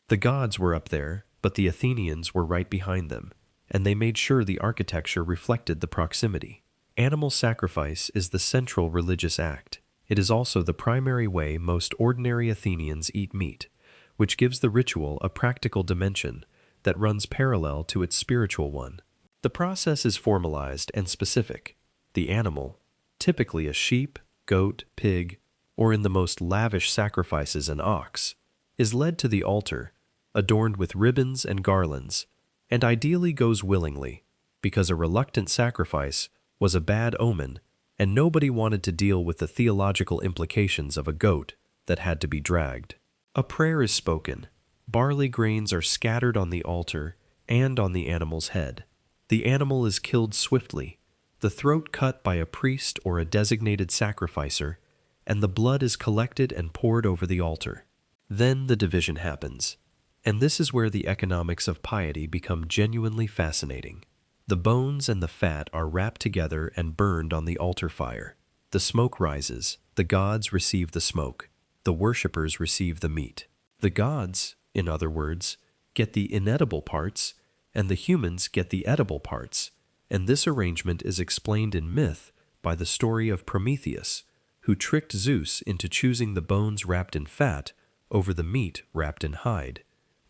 The gods were up there, but the Athenians were right behind them, and they made sure the architecture reflected the proximity. Animal sacrifice is the central religious act. It is also the primary way most ordinary Athenians eat meat, which gives the ritual a practical dimension that runs parallel to its spiritual one. The process is formalized and specific. The animal, typically a sheep, goat, pig, or in the most lavish sacrifices an ox, is led to the altar, adorned with ribbons and garlands, and ideally goes willingly, because a reluctant sacrifice was a bad omen and nobody wanted to deal with the theological implications of a goat that had to be dragged. A prayer is spoken. Barley grains are scattered on the altar and on the animal's head. The animal is killed swiftly, the throat cut by a priest or a designated sacrificer, and the blood is collected and poured over the altar. Then the division happens, and this is where the economics of piety become genuinely fascinating. The bones and the fat are wrapped together and burned on the altar fire. The smoke rises, the gods receive the smoke, the worshippers receive the meat. The gods, in other words, get the inedible parts, and the humans get the edible parts, and this arrangement is explained in myth by the story of Prometheus, who tricked Zeus into choosing the bones wrapped in fat over the meat wrapped in hide.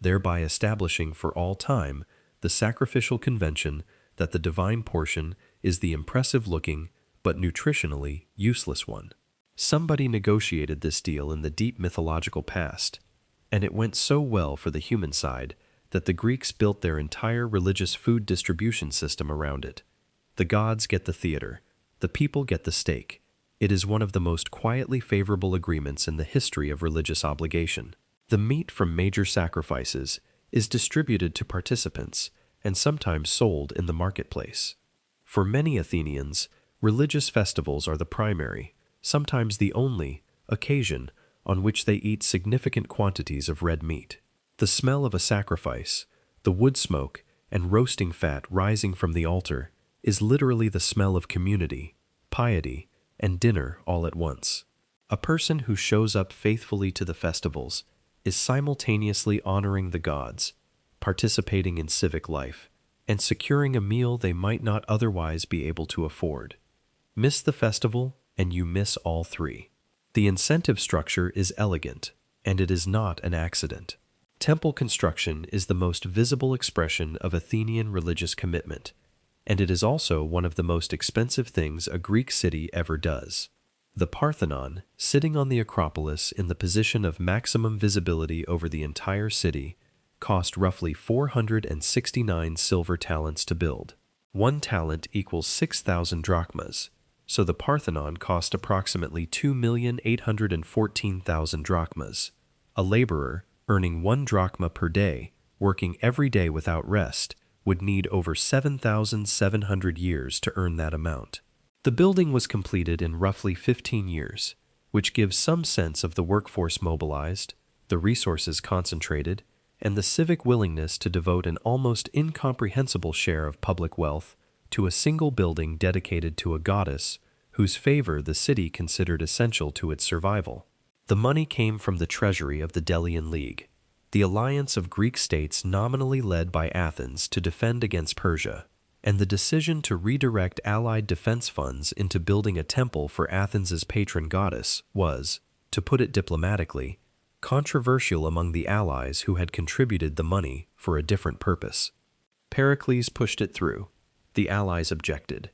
thereby establishing for all time the sacrificial convention that the divine portion is the impressive-looking but nutritionally useless one. Somebody negotiated this deal in the deep mythological past, and it went so well for the human side that the Greeks built their entire religious food distribution system around it. The gods get the theater, the people get the steak. It is one of the most quietly favorable agreements in the history of religious obligation. The meat from major sacrifices is distributed to participants and sometimes sold in the marketplace. For many Athenians, religious festivals are the primary, sometimes the only, occasion on which they eat significant quantities of red meat. The smell of a sacrifice, the wood smoke, and roasting fat rising from the altar is literally the smell of community, piety, and dinner all at once. A person who shows up faithfully to the festivals is simultaneously honoring the gods, participating in civic life, and securing a meal they might not otherwise be able to afford. Miss the festival, and you miss all three. The incentive structure is elegant, and it is not an accident. Temple construction is the most visible expression of Athenian religious commitment, and it is also one of the most expensive things a Greek city ever does. The Parthenon, sitting on the Acropolis in the position of maximum visibility over the entire city, cost roughly 469 silver talents to build. 1 talent equals 6,000 drachmas, so the Parthenon cost approximately 2,814,000 drachmas. A laborer, earning 1 drachma per day, working every day without rest, would need over 7,700 years to earn that amount. The building was completed in roughly 15 years, which gives some sense of the workforce mobilized, the resources concentrated, and the civic willingness to devote an almost incomprehensible share of public wealth to a single building dedicated to a goddess whose favor the city considered essential to its survival. The money came from the treasury of the Delian League, the alliance of Greek states nominally led by Athens to defend against Persia, and the decision to redirect allied defense funds into building a temple for Athens's patron goddess was, to put it diplomatically, controversial among the allies who had contributed the money for a different purpose. Pericles pushed it through. The allies objected.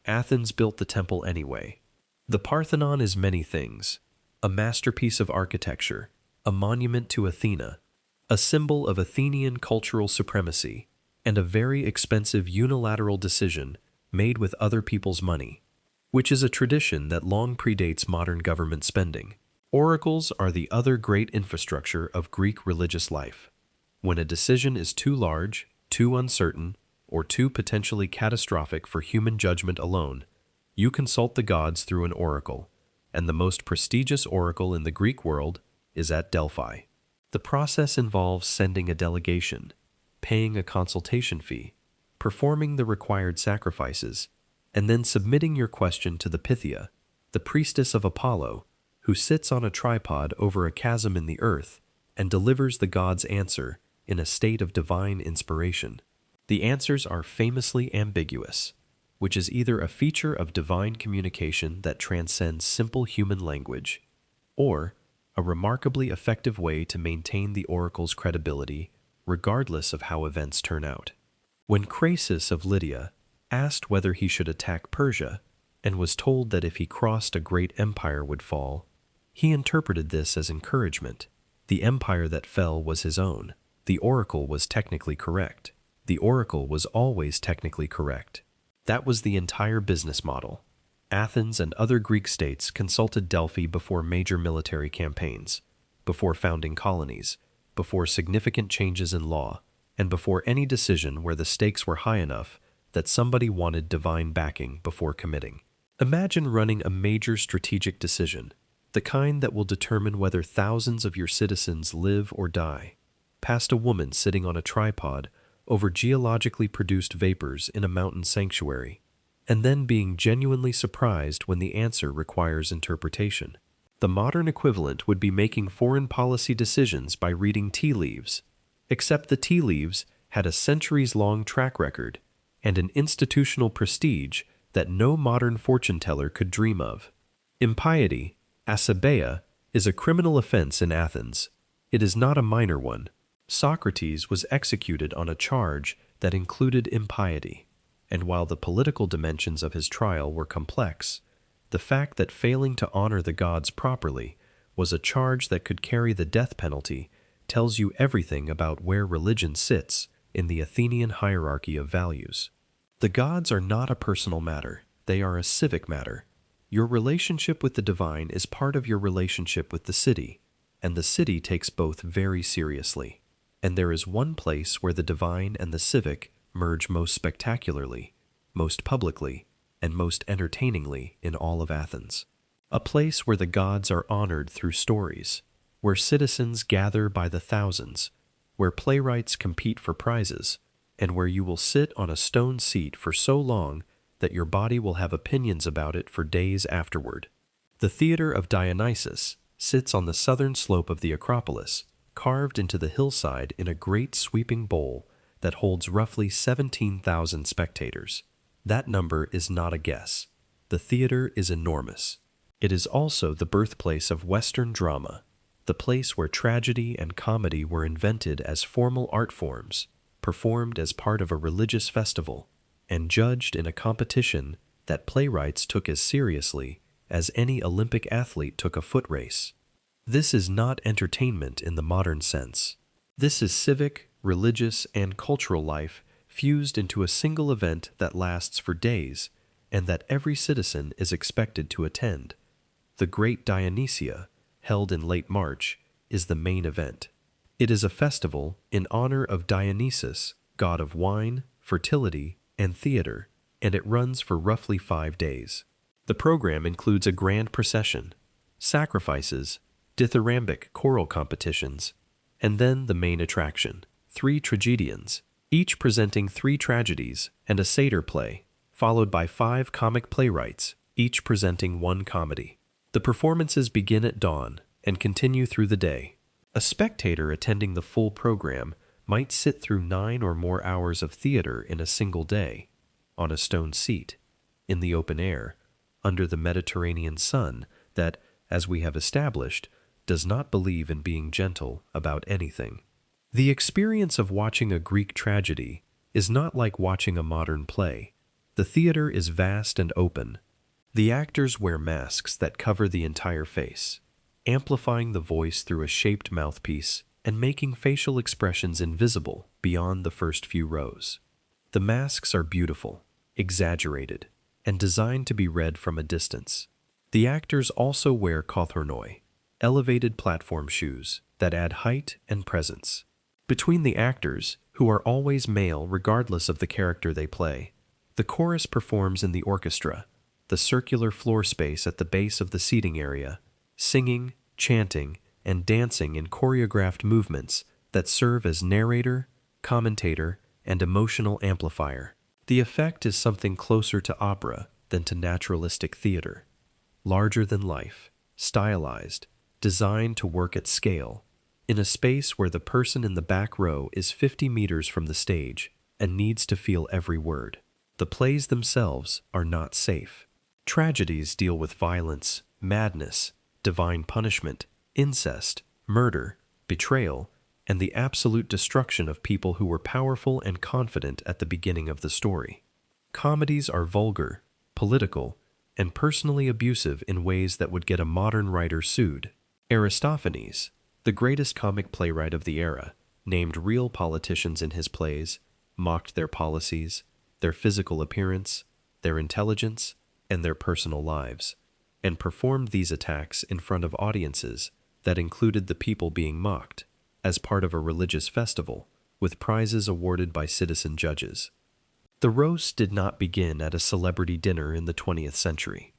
Athens built the temple anyway. The Parthenon is many things: a masterpiece of architecture, a monument to Athena, a symbol of Athenian cultural supremacy, and a very expensive unilateral decision made with other people's money, which is a tradition that long predates modern government spending. Oracles are the other great infrastructure of Greek religious life. When a decision is too large, too uncertain, or too potentially catastrophic for human judgment alone, you consult the gods through an oracle, and the most prestigious oracle in the Greek world is at Delphi. The process involves sending a delegation, paying a consultation fee, performing the required sacrifices, and then submitting your question to the Pythia, the priestess of Apollo, who sits on a tripod over a chasm in the earth and delivers the god's answer in a state of divine inspiration. The answers are famously ambiguous, which is either a feature of divine communication that transcends simple human language, or a remarkably effective way to maintain the oracle's credibility regardless of how events turn out. When Croesus of Lydia asked whether he should attack Persia and was told that if he crossed a great empire would fall, he interpreted this as encouragement. The empire that fell was his own. The oracle was technically correct. The oracle was always technically correct. That was the entire business model. Athens and other Greek states consulted Delphi before major military campaigns, before founding colonies, before significant changes in law, and before any decision where the stakes were high enough that somebody wanted divine backing before committing. Imagine running a major strategic decision, the kind that will determine whether thousands of your citizens live or die, past a woman sitting on a tripod over geologically produced vapors in a mountain sanctuary, and then being genuinely surprised when the answer requires interpretation. The modern equivalent would be making foreign policy decisions by reading tea leaves, except the tea leaves had a centuries-long track record and an institutional prestige that no modern fortune teller could dream of. Impiety, asabeia, is a criminal offense in Athens. It is not a minor one. Socrates was executed on a charge that included impiety, and while the political dimensions of his trial were complex, the fact that failing to honor the gods properly was a charge that could carry the death penalty tells you everything about where religion sits in the Athenian hierarchy of values. The gods are not a personal matter, they are a civic matter. Your relationship with the divine is part of your relationship with the city, and the city takes both very seriously. And there is one place where the divine and the civic merge most spectacularly, most publicly, and most entertainingly in all of Athens. A place where the gods are honored through stories, where citizens gather by the thousands, where playwrights compete for prizes, and where you will sit on a stone seat for so long that your body will have opinions about it for days afterward. The Theater of Dionysus sits on the southern slope of the Acropolis, carved into the hillside in a great sweeping bowl that holds roughly 17,000 spectators. That number is not a guess. The theater is enormous. It is also the birthplace of Western drama, the place where tragedy and comedy were invented as formal art forms, performed as part of a religious festival, and judged in a competition that playwrights took as seriously as any Olympic athlete took a foot race. This is not entertainment in the modern sense. This is civic, religious, and cultural life fused into a single event that lasts for days and that every citizen is expected to attend. The Great Dionysia, held in late March, is the main event. It is a festival in honor of Dionysus, god of wine, fertility, and theater, and it runs for roughly 5 days. The program includes a grand procession, sacrifices, dithyrambic choral competitions, and then the main attraction, 3 tragedians, each presenting 3 tragedies and a satyr play, followed by 5 comic playwrights, each presenting 1 comedy. The performances begin at dawn and continue through the day. A spectator attending the full program might sit through 9 or more hours of theater in a single day, on a stone seat, in the open air, under the Mediterranean sun that, as we have established, does not believe in being gentle about anything. The experience of watching a Greek tragedy is not like watching a modern play. The theater is vast and open. The actors wear masks that cover the entire face, amplifying the voice through a shaped mouthpiece and making facial expressions invisible beyond the first few rows. The masks are beautiful, exaggerated, and designed to be read from a distance. The actors also wear kothornoi, elevated platform shoes that add height and presence. Between the actors, who are always male regardless of the character they play, the chorus performs in the orchestra, the circular floor space at the base of the seating area, singing, chanting, and dancing in choreographed movements that serve as narrator, commentator, and emotional amplifier. The effect is something closer to opera than to naturalistic theater. Larger than life, stylized, designed to work at scale, in a space where the person in the back row is 50 meters from the stage and needs to feel every word. The plays themselves are not safe. Tragedies deal with violence, madness, divine punishment, incest, murder, betrayal, and the absolute destruction of people who were powerful and confident at the beginning of the story. Comedies are vulgar, political, and personally abusive in ways that would get a modern writer sued. Aristophanes, the greatest comic playwright of the era, named real politicians in his plays, mocked their policies, their physical appearance, their intelligence, and their personal lives, and performed these attacks in front of audiences that included the people being mocked, as part of a religious festival, with prizes awarded by citizen judges. The roast did not begin at a celebrity dinner in the 20th century.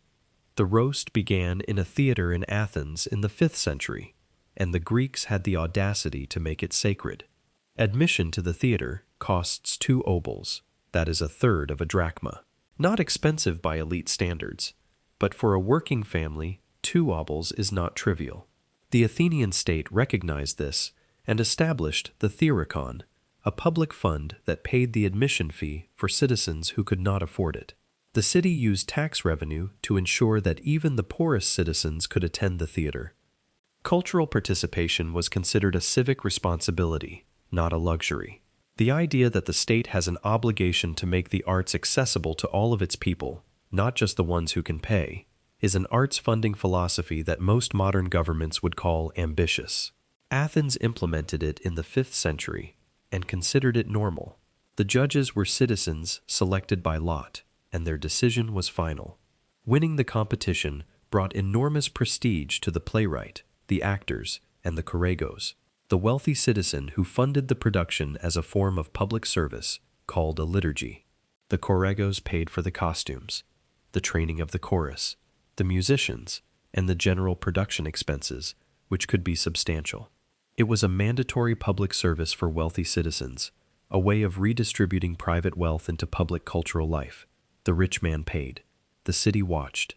The roast began in a theater in Athens in the 5th century, and the Greeks had the audacity to make it sacred. Admission to the theater costs 2 obols, that is 1/3 of a drachma. Not expensive by elite standards, but for a working family, 2 obols is not trivial. The Athenian state recognized this and established the Theorikon, a public fund that paid the admission fee for citizens who could not afford it. The city used tax revenue to ensure that even the poorest citizens could attend the theater. Cultural participation was considered a civic responsibility, not a luxury. The idea that the state has an obligation to make the arts accessible to all of its people, not just the ones who can pay, is an arts funding philosophy that most modern governments would call ambitious. Athens implemented it in the 5th century and considered it normal. The judges were citizens selected by lot, and their decision was final. Winning the competition brought enormous prestige to the playwright, the actors, and the choregos. The wealthy citizen who funded the production as a form of public service, called a liturgy. The choregos paid for the costumes, the training of the chorus, the musicians, and the general production expenses, which could be substantial. It was a mandatory public service for wealthy citizens, a way of redistributing private wealth into public cultural life. The rich man paid. The city watched.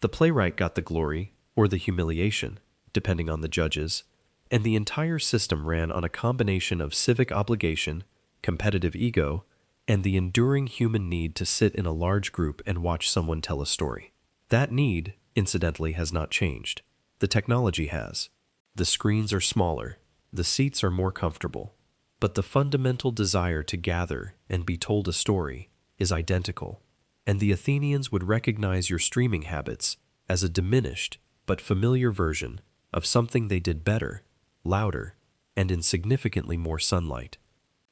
The playwright got the glory, or the humiliation, depending on the judges, and the entire system ran on a combination of civic obligation, competitive ego, and the enduring human need to sit in a large group and watch someone tell a story. That need, incidentally, has not changed. The technology has. The screens are smaller, the seats are more comfortable, but the fundamental desire to gather and be told a story is identical, and the Athenians would recognize your streaming habits as a diminished but familiar version of something they did better, louder, and in significantly more sunlight.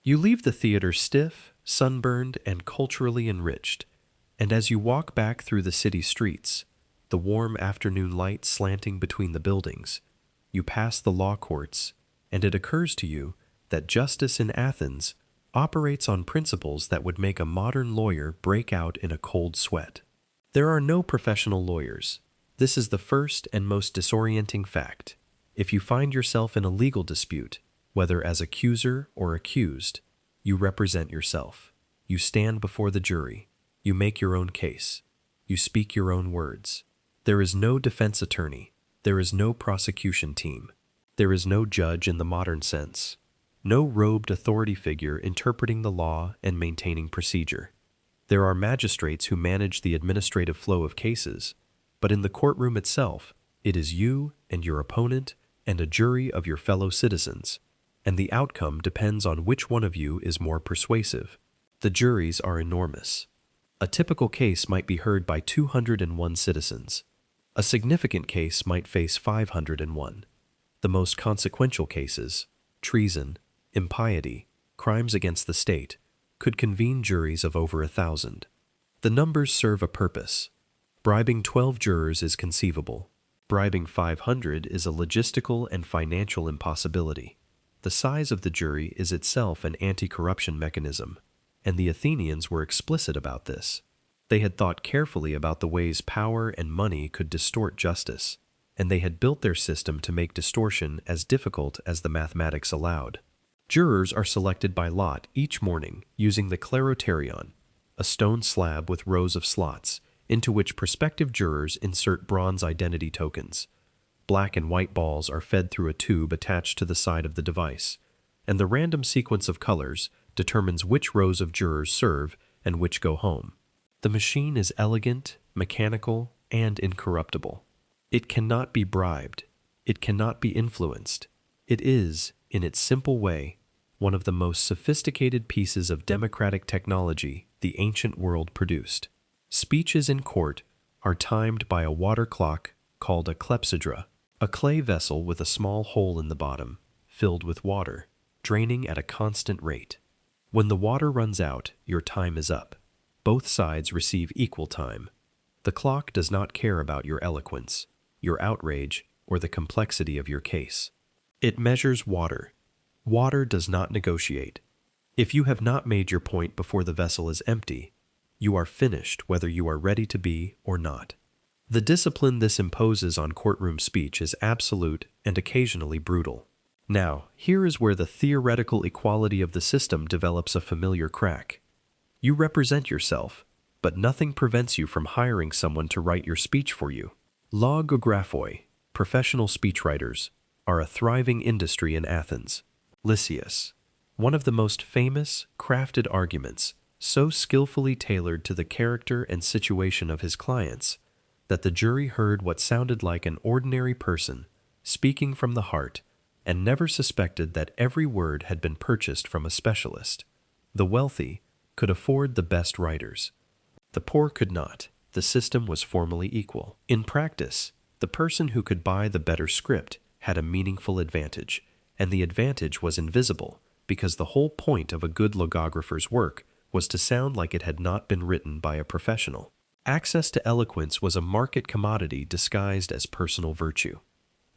You leave the theater stiff, sunburned, and culturally enriched, and as you walk back through the city streets, the warm afternoon light slanting between the buildings, you pass the law courts, and it occurs to you that justice in Athens operates on principles that would make a modern lawyer break out in a cold sweat. There are no professional lawyers. This is the first and most disorienting fact. If you find yourself in a legal dispute, whether as accuser or accused, you represent yourself. You stand before the jury. You make your own case. You speak your own words. There is no defense attorney. There is no prosecution team. There is no judge in the modern sense. No robed authority figure interpreting the law and maintaining procedure. There are magistrates who manage the administrative flow of cases, but in the courtroom itself, it is you and your opponent and a jury of your fellow citizens, and the outcome depends on which one of you is more persuasive. The juries are enormous. A typical case might be heard by 201 citizens. A significant case might face 501. The most consequential cases, treason, impiety, crimes against the state, could convene juries of over 1,000. The numbers serve a purpose. Bribing 12 jurors is conceivable. Bribing 500 is a logistical and financial impossibility. The size of the jury is itself an anti-corruption mechanism, and the Athenians were explicit about this. They had thought carefully about the ways power and money could distort justice, and they had built their system to make distortion as difficult as the mathematics allowed. Jurors are selected by lot each morning using the kleroterion, a stone slab with rows of slots, into which prospective jurors insert bronze identity tokens. Black and white balls are fed through a tube attached to the side of the device, and the random sequence of colors determines which rows of jurors serve and which go home. The machine is elegant, mechanical, and incorruptible. It cannot be bribed. It cannot be influenced. It is, in its simple way, one of the most sophisticated pieces of democratic technology the ancient world produced. Speeches in court are timed by a water clock called a clepsydra, a clay vessel with a small hole in the bottom, filled with water, draining at a constant rate. When the water runs out, your time is up. Both sides receive equal time. The clock does not care about your eloquence, your outrage, or the complexity of your case. It measures water. Water does not negotiate. If you have not made your point before the vessel is empty, you are finished whether you are ready to be or not. The discipline this imposes on courtroom speech is absolute and occasionally brutal. Now, here is where the theoretical equality of the system develops a familiar crack. You represent yourself, but nothing prevents you from hiring someone to write your speech for you. Logographoi, professional speechwriters, are a thriving industry in Athens. Lysias, one of the most famous, crafted arguments, so skillfully tailored to the character and situation of his clients, that the jury heard what sounded like an ordinary person, speaking from the heart, and never suspected that every word had been purchased from a specialist. The wealthy could afford the best writers. The poor could not. The system was formally equal. In practice, the person who could buy the better script had a meaningful advantage, and the advantage was invisible because the whole point of a good logographer's work was to sound like it had not been written by a professional. Access to eloquence was a market commodity disguised as personal virtue.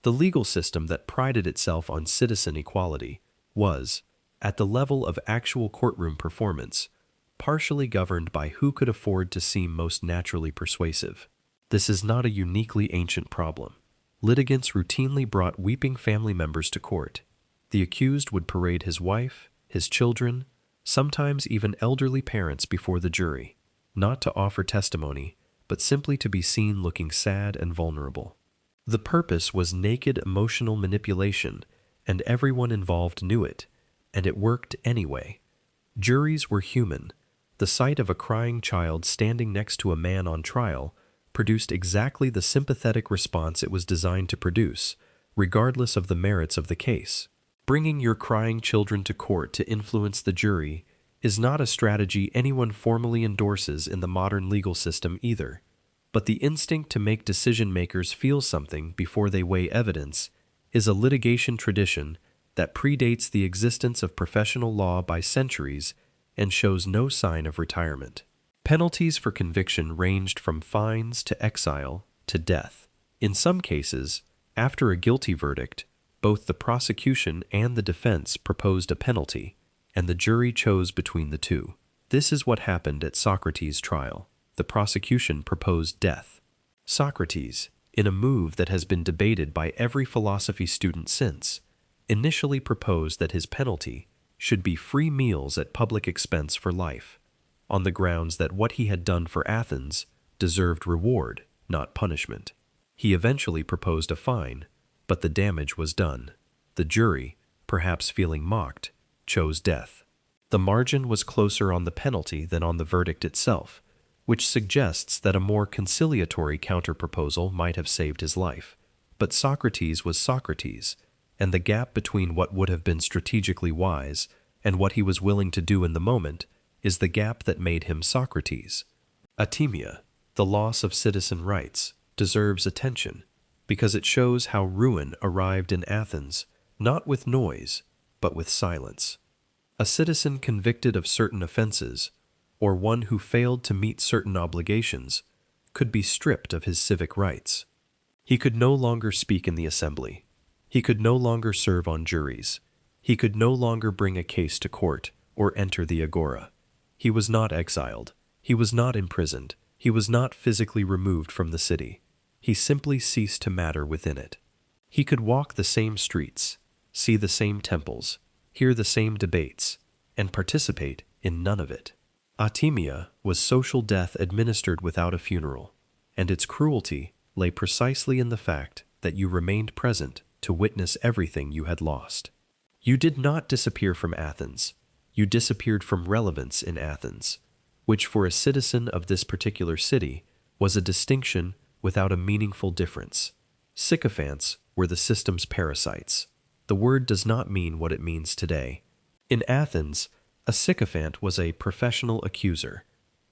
The legal system that prided itself on citizen equality was, at the level of actual courtroom performance, partially governed by who could afford to seem most naturally persuasive. This is not a uniquely ancient problem. Litigants routinely brought weeping family members to court. The accused would parade his wife, his children, sometimes even elderly parents before the jury, not to offer testimony, but simply to be seen looking sad and vulnerable. The purpose was naked emotional manipulation, and everyone involved knew it, and it worked anyway. Juries were human. The sight of a crying child standing next to a man on trial produced exactly the sympathetic response it was designed to produce, regardless of the merits of the case. Bringing your crying children to court to influence the jury is not a strategy anyone formally endorses in the modern legal system either. But the instinct to make decision-makers feel something before they weigh evidence is a litigation tradition that predates the existence of professional law by centuries and shows no sign of retirement. Penalties for conviction ranged from fines to exile to death. In some cases, after a guilty verdict, both the prosecution and the defense proposed a penalty, and the jury chose between the two. This is what happened at Socrates' trial. The prosecution proposed death. Socrates, in a move that has been debated by every philosophy student since, initially proposed that his penalty should be free meals at public expense for life, on the grounds that what he had done for Athens deserved reward, not punishment. He eventually proposed a fine, but the damage was done. The jury, perhaps feeling mocked, chose death. The margin was closer on the penalty than on the verdict itself, which suggests that a more conciliatory counterproposal might have saved his life. But Socrates was Socrates, and the gap between what would have been strategically wise and what he was willing to do in the moment is the gap that made him Socrates. Athemia, the loss of citizen rights, deserves attention because it shows how ruin arrived in Athens, not with noise, but with silence. A citizen convicted of certain offenses, or one who failed to meet certain obligations, could be stripped of his civic rights. He could no longer speak in the assembly. He could no longer serve on juries. He could no longer bring a case to court or enter the agora. He was not exiled. He was not imprisoned. He was not physically removed from the city. He simply ceased to matter within it. He could walk the same streets, see the same temples, hear the same debates, and participate in none of it. Athemia was social death administered without a funeral, and its cruelty lay precisely in the fact that you remained present to witness everything you had lost. You did not disappear from Athens. You disappeared from relevance in Athens, which for a citizen of this particular city was a distinction without a meaningful difference. Sycophants were the system's parasites. The word does not mean what it means today. In Athens, a sycophant was a professional accuser,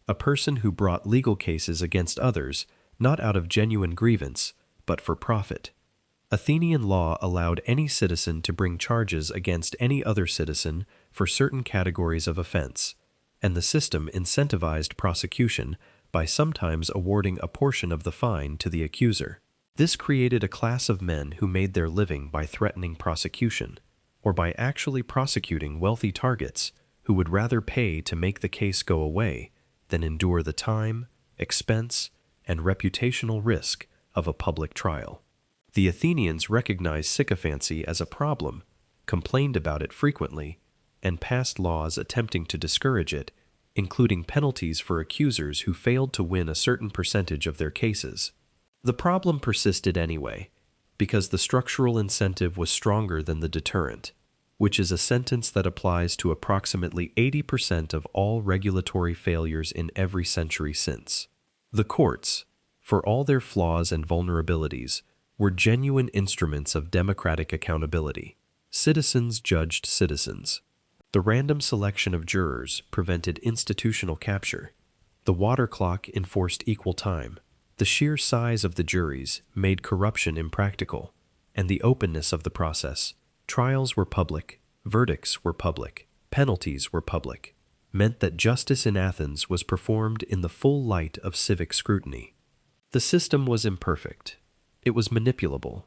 a person who brought legal cases against others not out of genuine grievance, but for profit. Athenian law allowed any citizen to bring charges against any other citizen for certain categories of offense, and the system incentivized prosecution by sometimes awarding a portion of the fine to the accuser. This created a class of men who made their living by threatening prosecution, or by actually prosecuting wealthy targets who would rather pay to make the case go away than endure the time, expense, and reputational risk of a public trial. The Athenians recognized sycophancy as a problem, complained about it frequently, and passed laws attempting to discourage it, including penalties for accusers who failed to win a certain percentage of their cases. The problem persisted anyway, because the structural incentive was stronger than the deterrent, which is a sentence that applies to approximately 80% of all regulatory failures in every century since. The courts, for all their flaws and vulnerabilities, were genuine instruments of democratic accountability. Citizens judged citizens. The random selection of jurors prevented institutional capture. The water clock enforced equal time. The sheer size of the juries made corruption impractical, and the openness of the process. Trials were public, verdicts were public, penalties were public, meant that justice in Athens was performed in the full light of civic scrutiny. The system was imperfect. It was manipulable.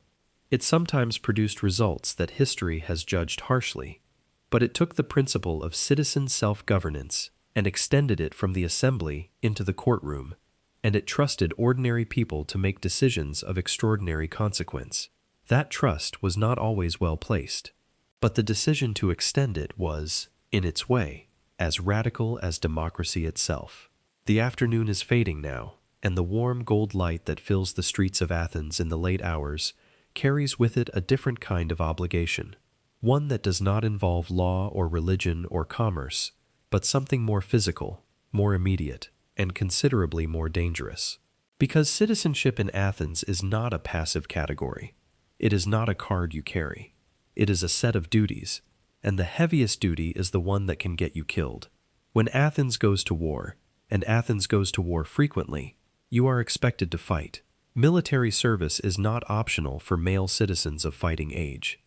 It sometimes produced results that history has judged harshly, but it took the principle of citizen self-governance and extended it from the assembly into the courtroom, and it trusted ordinary people to make decisions of extraordinary consequence. That trust was not always well placed, but the decision to extend it was, in its way, as radical as democracy itself. The afternoon is fading now, and the warm gold light that fills the streets of Athens in the late hours carries with it a different kind of obligation, one that does not involve law or religion or commerce, but something more physical, more immediate, and considerably more dangerous. Because citizenship in Athens is not a passive category. It is not a card you carry. It is a set of duties, and the heaviest duty is the one that can get you killed. When Athens goes to war, and Athens goes to war frequently, you are expected to fight. Military service is not optional for male citizens of fighting age.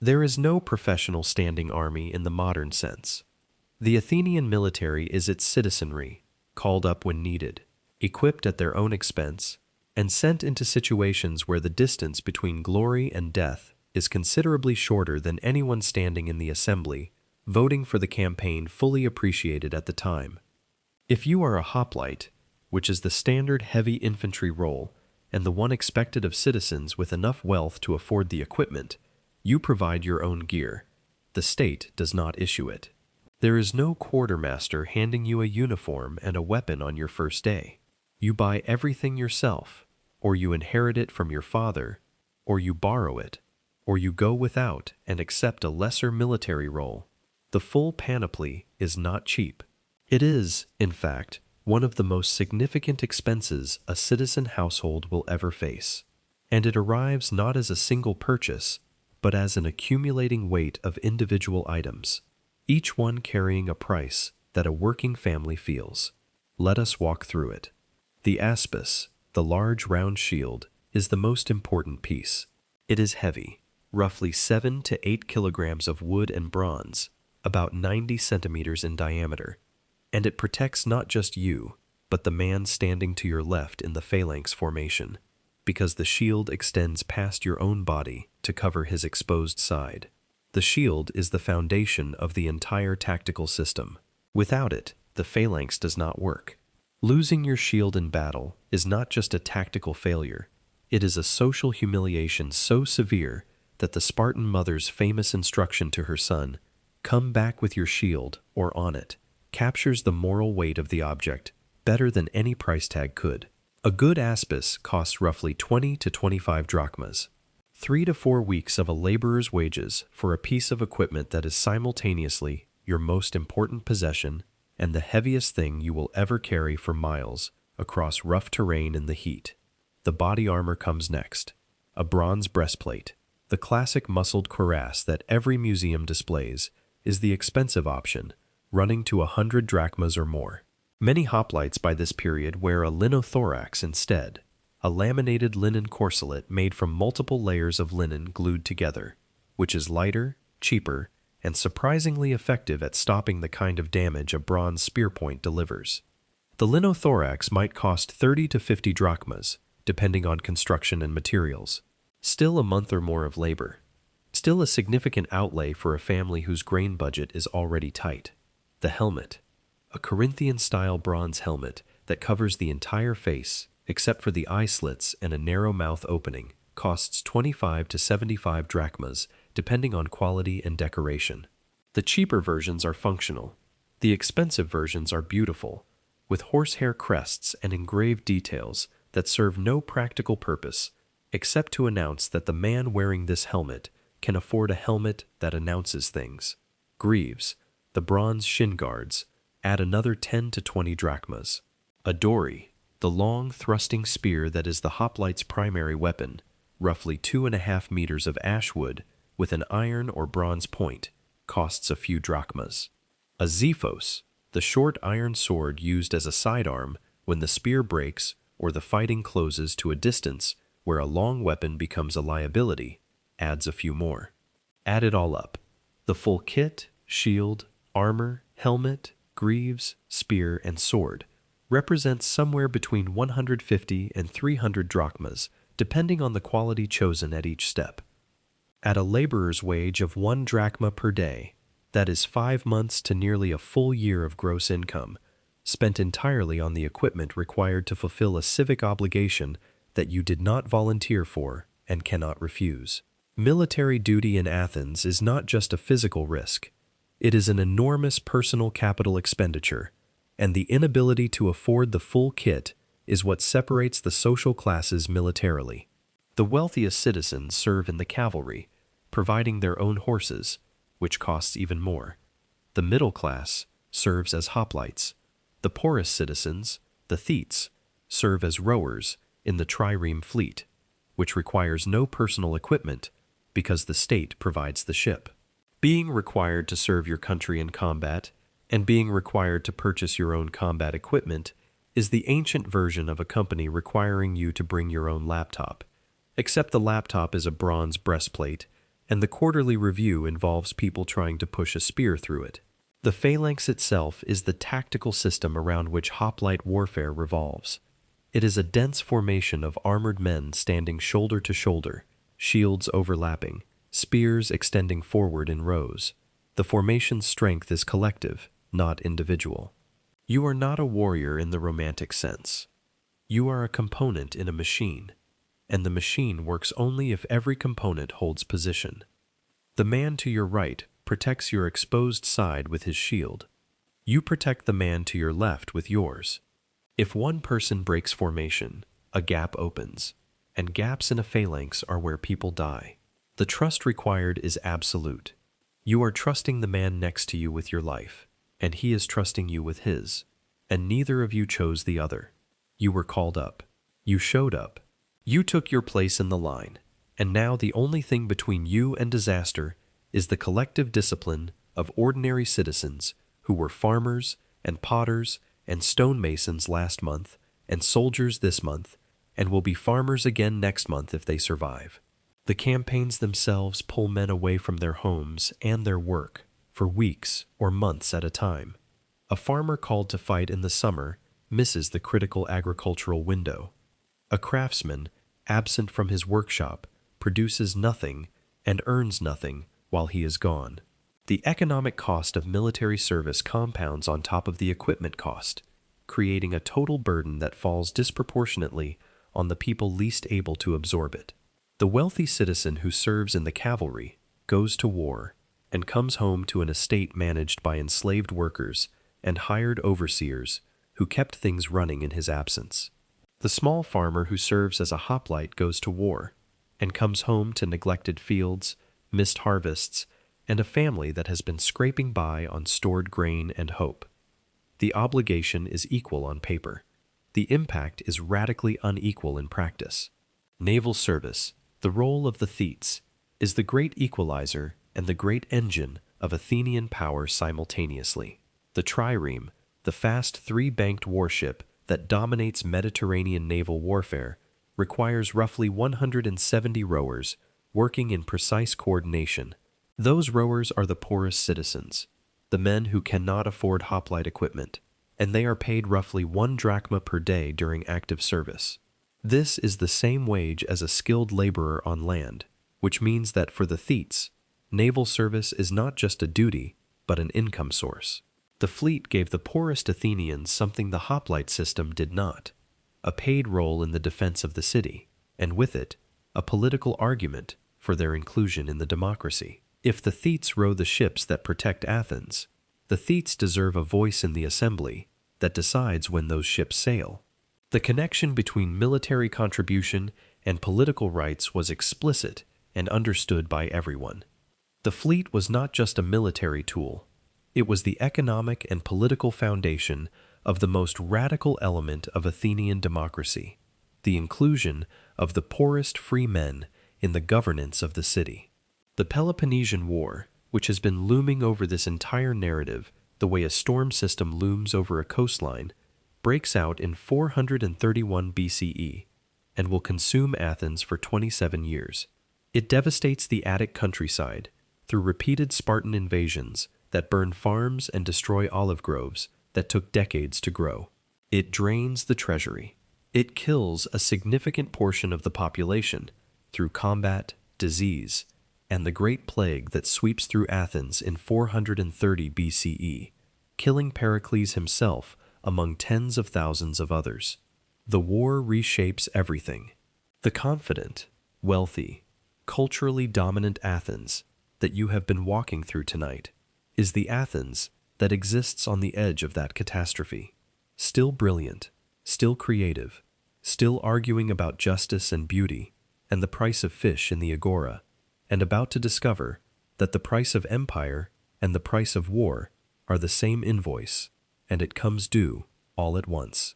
There is no professional standing army in the modern sense. The Athenian military is its citizenry, called up when needed, equipped at their own expense, and sent into situations where the distance between glory and death is considerably shorter than anyone standing in the assembly, voting for the campaign fully appreciated at the time. If you are a hoplite, which is the standard heavy infantry role and the one expected of citizens with enough wealth to afford the equipment, you provide your own gear. The state does not issue it. There is no quartermaster handing you a uniform and a weapon on your first day. You buy everything yourself, or you inherit it from your father, or you borrow it, or you go without and accept a lesser military role. The full panoply is not cheap. It is, in fact, one of the most significant expenses a citizen household will ever face, and it arrives not as a single purchase, but as an accumulating weight of individual items, each one carrying a price that a working family feels. Let us walk through it. The aspis, the large round shield, is the most important piece. It is heavy, roughly 7 to 8 kilograms of wood and bronze, about 90 centimeters in diameter, and it protects not just you, but the man standing to your left in the phalanx formation, because the shield extends past your own body to cover his exposed side. The shield is the foundation of the entire tactical system. Without it, the phalanx does not work. Losing your shield in battle is not just a tactical failure. It is a social humiliation so severe that the Spartan mother's famous instruction to her son, "Come back with your shield, or on it," captures the moral weight of the object better than any price tag could. A good aspis costs roughly 20 to 25 drachmas, 3 to 4 weeks of a laborer's wages for a piece of equipment that is simultaneously your most important possession and the heaviest thing you will ever carry for miles across rough terrain in the heat. The body armor comes next. A bronze breastplate, the classic muscled cuirass that every museum displays, is the expensive option, running to 100 drachmas or more. Many hoplites by this period wear a linothorax instead, a laminated linen corselet made from multiple layers of linen glued together, which is lighter, cheaper, and surprisingly effective at stopping the kind of damage a bronze spear point delivers. The linothorax might cost 30 to 50 drachmas, depending on construction and materials. Still a month or more of labor. Still a significant outlay for a family whose grain budget is already tight. The helmet. A Corinthian-style bronze helmet that covers the entire face, except for the eye slits and a narrow mouth opening, costs 25 to 75 drachmas, depending on quality and decoration. The cheaper versions are functional. The expensive versions are beautiful, with horsehair crests and engraved details that serve no practical purpose, except to announce that the man wearing this helmet can afford a helmet that announces things. Greaves, the bronze shin guards, add another 10 to 20 drachmas. A dory, the long, thrusting spear that is the hoplite's primary weapon, roughly 2.5 meters of ash wood, with an iron or bronze point, costs a few drachmas. A xiphos, the short iron sword used as a sidearm when the spear breaks or the fighting closes to a distance where a long weapon becomes a liability, adds a few more. Add it all up. The full kit, shield, armor, helmet, greaves, spear, and sword represents somewhere between 150 and 300 drachmas, depending on the quality chosen at each step. At a laborer's wage of 1 drachma per day, that is 5 months to nearly a full year of gross income, spent entirely on the equipment required to fulfill a civic obligation that you did not volunteer for and cannot refuse. Military duty in Athens is not just a physical risk. It is an enormous personal capital expenditure, and the inability to afford the full kit is what separates the social classes militarily. The wealthiest citizens serve in the cavalry, providing their own horses, which costs even more. The middle class serves as hoplites. The poorest citizens, the thetes, serve as rowers in the trireme fleet, which requires no personal equipment because the state provides the ship. Being required to serve your country in combat and being required to purchase your own combat equipment is the ancient version of a company requiring you to bring your own laptop, except the laptop is a bronze breastplate and the quarterly review involves people trying to push a spear through it. The phalanx itself is the tactical system around which hoplite warfare revolves. It is a dense formation of armored men standing shoulder to shoulder, shields overlapping, spears extending forward in rows. The formation's strength is collective, not individual. You are not a warrior in the romantic sense. You are a component in a machine, and the machine works only if every component holds position. The man to your right protects your exposed side with his shield. You protect the man to your left with yours. If one person breaks formation, a gap opens, and gaps in a phalanx are where people die. The trust required is absolute. You are trusting the man next to you with your life, and he is trusting you with his, and neither of you chose the other. You were called up. You showed up. You took your place in the line, and now the only thing between you and disaster is the collective discipline of ordinary citizens who were farmers and potters and stonemasons last month and soldiers this month and will be farmers again next month if they survive. The campaigns themselves pull men away from their homes and their work for weeks or months at a time. A farmer called to fight in the summer misses the critical agricultural window. A craftsman, absent from his workshop, produces nothing and earns nothing while he is gone. The economic cost of military service compounds on top of the equipment cost, creating a total burden that falls disproportionately on the people least able to absorb it. The wealthy citizen who serves in the cavalry goes to war and comes home to an estate managed by enslaved workers and hired overseers who kept things running in his absence. The small farmer who serves as a hoplite goes to war and comes home to neglected fields, missed harvests, and a family that has been scraping by on stored grain and hope. The obligation is equal on paper. The impact is radically unequal in practice. Naval service, the role of the thetes, is the great equalizer and the great engine of Athenian power simultaneously. The trireme, the fast three-banked warship that dominates Mediterranean naval warfare, requires roughly 170 rowers working in precise coordination. Those rowers are the poorest citizens, the men who cannot afford hoplite equipment, and they are paid roughly 1 drachma per day during active service. This is the same wage as a skilled laborer on land, which means that for the thetes, naval service is not just a duty, but an income source. The fleet gave the poorest Athenians something the hoplite system did not: a paid role in the defense of the city, and with it, a political argument for their inclusion in the democracy. If the thetes row the ships that protect Athens, the thetes deserve a voice in the assembly that decides when those ships sail. The connection between military contribution and political rights was explicit and understood by everyone. The fleet was not just a military tool. It was the economic and political foundation of the most radical element of Athenian democracy, the inclusion of the poorest free men in the governance of the city. The Peloponnesian War, which has been looming over this entire narrative the way a storm system looms over a coastline, breaks out in 431 BCE and will consume Athens for 27 years. It devastates the Attic countryside through repeated Spartan invasions that burn farms and destroy olive groves that took decades to grow. It drains the treasury. It kills a significant portion of the population through combat, disease, and the Great Plague that sweeps through Athens in 430 BCE, killing Pericles himself among tens of thousands of others. The war reshapes everything. The confident, wealthy, culturally dominant Athens that you have been walking through tonight is the Athens that exists on the edge of that catastrophe. Still brilliant, still creative, still arguing about justice and beauty and the price of fish in the agora, and about to discover that the price of empire and the price of war are the same invoice, and it comes due all at once.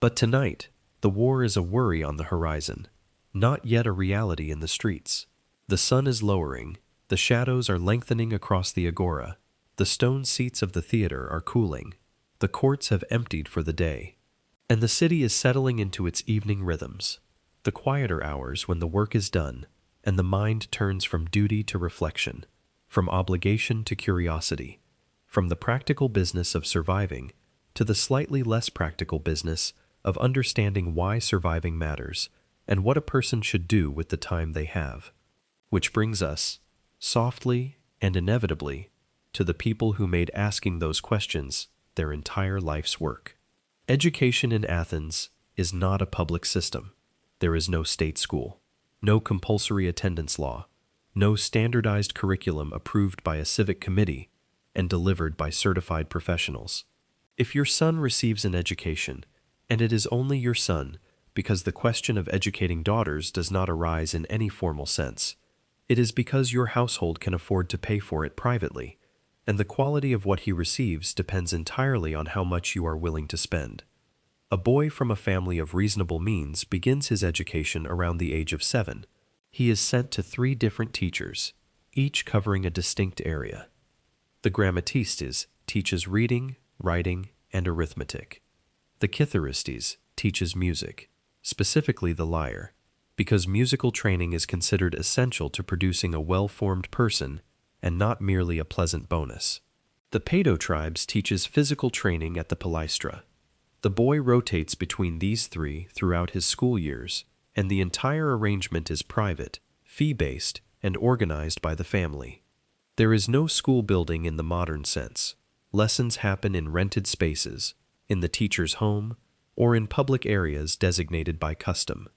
But tonight, the war is a worry on the horizon, not yet a reality in the streets. The sun is lowering, the shadows are lengthening across the agora, the stone seats of the theater are cooling, the courts have emptied for the day, and the city is settling into its evening rhythms, the quieter hours when the work is done and the mind turns from duty to reflection, from obligation to curiosity, from the practical business of surviving to the slightly less practical business of understanding why surviving matters and what a person should do with the time they have. Which brings us, softly and inevitably, to the people who made asking those questions their entire life's work. Education in Athens is not a public system. There is no state school, no compulsory attendance law, no standardized curriculum approved by a civic committee and delivered by certified professionals. If your son receives an education, and it is only your son because the question of educating daughters does not arise in any formal sense, it is because your household can afford to pay for it privately, and the quality of what he receives depends entirely on how much you are willing to spend. A boy from a family of reasonable means begins his education around the age of 7. He is sent to 3 different teachers, each covering a distinct area. The grammatistes teaches reading, writing, and arithmetic. The kitharistes teaches music, specifically the lyre, because musical training is considered essential to producing a well-formed person and not merely a pleasant bonus. The Paedotribes teaches physical training at the Palaestra. The boy rotates between these 3 throughout his school years, and the entire arrangement is private, fee-based, and organized by the family. There is no school building in the modern sense. Lessons happen in rented spaces, in the teacher's home, or in public areas designated by custom.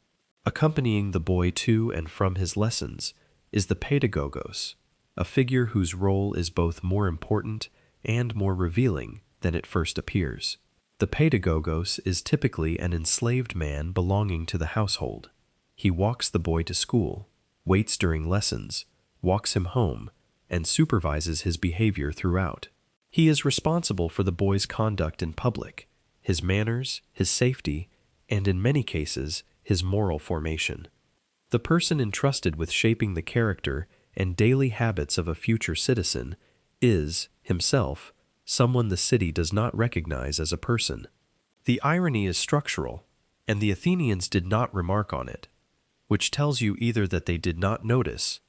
Accompanying the boy to and from his lessons is the pedagogos, a figure whose role is both more important and more revealing than it first appears. The pedagogos is typically an enslaved man belonging to the household. He walks the boy to school, waits during lessons, walks him home, and supervises his behavior throughout. He is responsible for the boy's conduct in public, his manners, his safety, and in many cases, his moral formation. The person entrusted with shaping the character and daily habits of a future citizen is, himself, someone the city does not recognize as a person. The irony is structural, and the Athenians did not remark on it, which tells you either that they did not notice,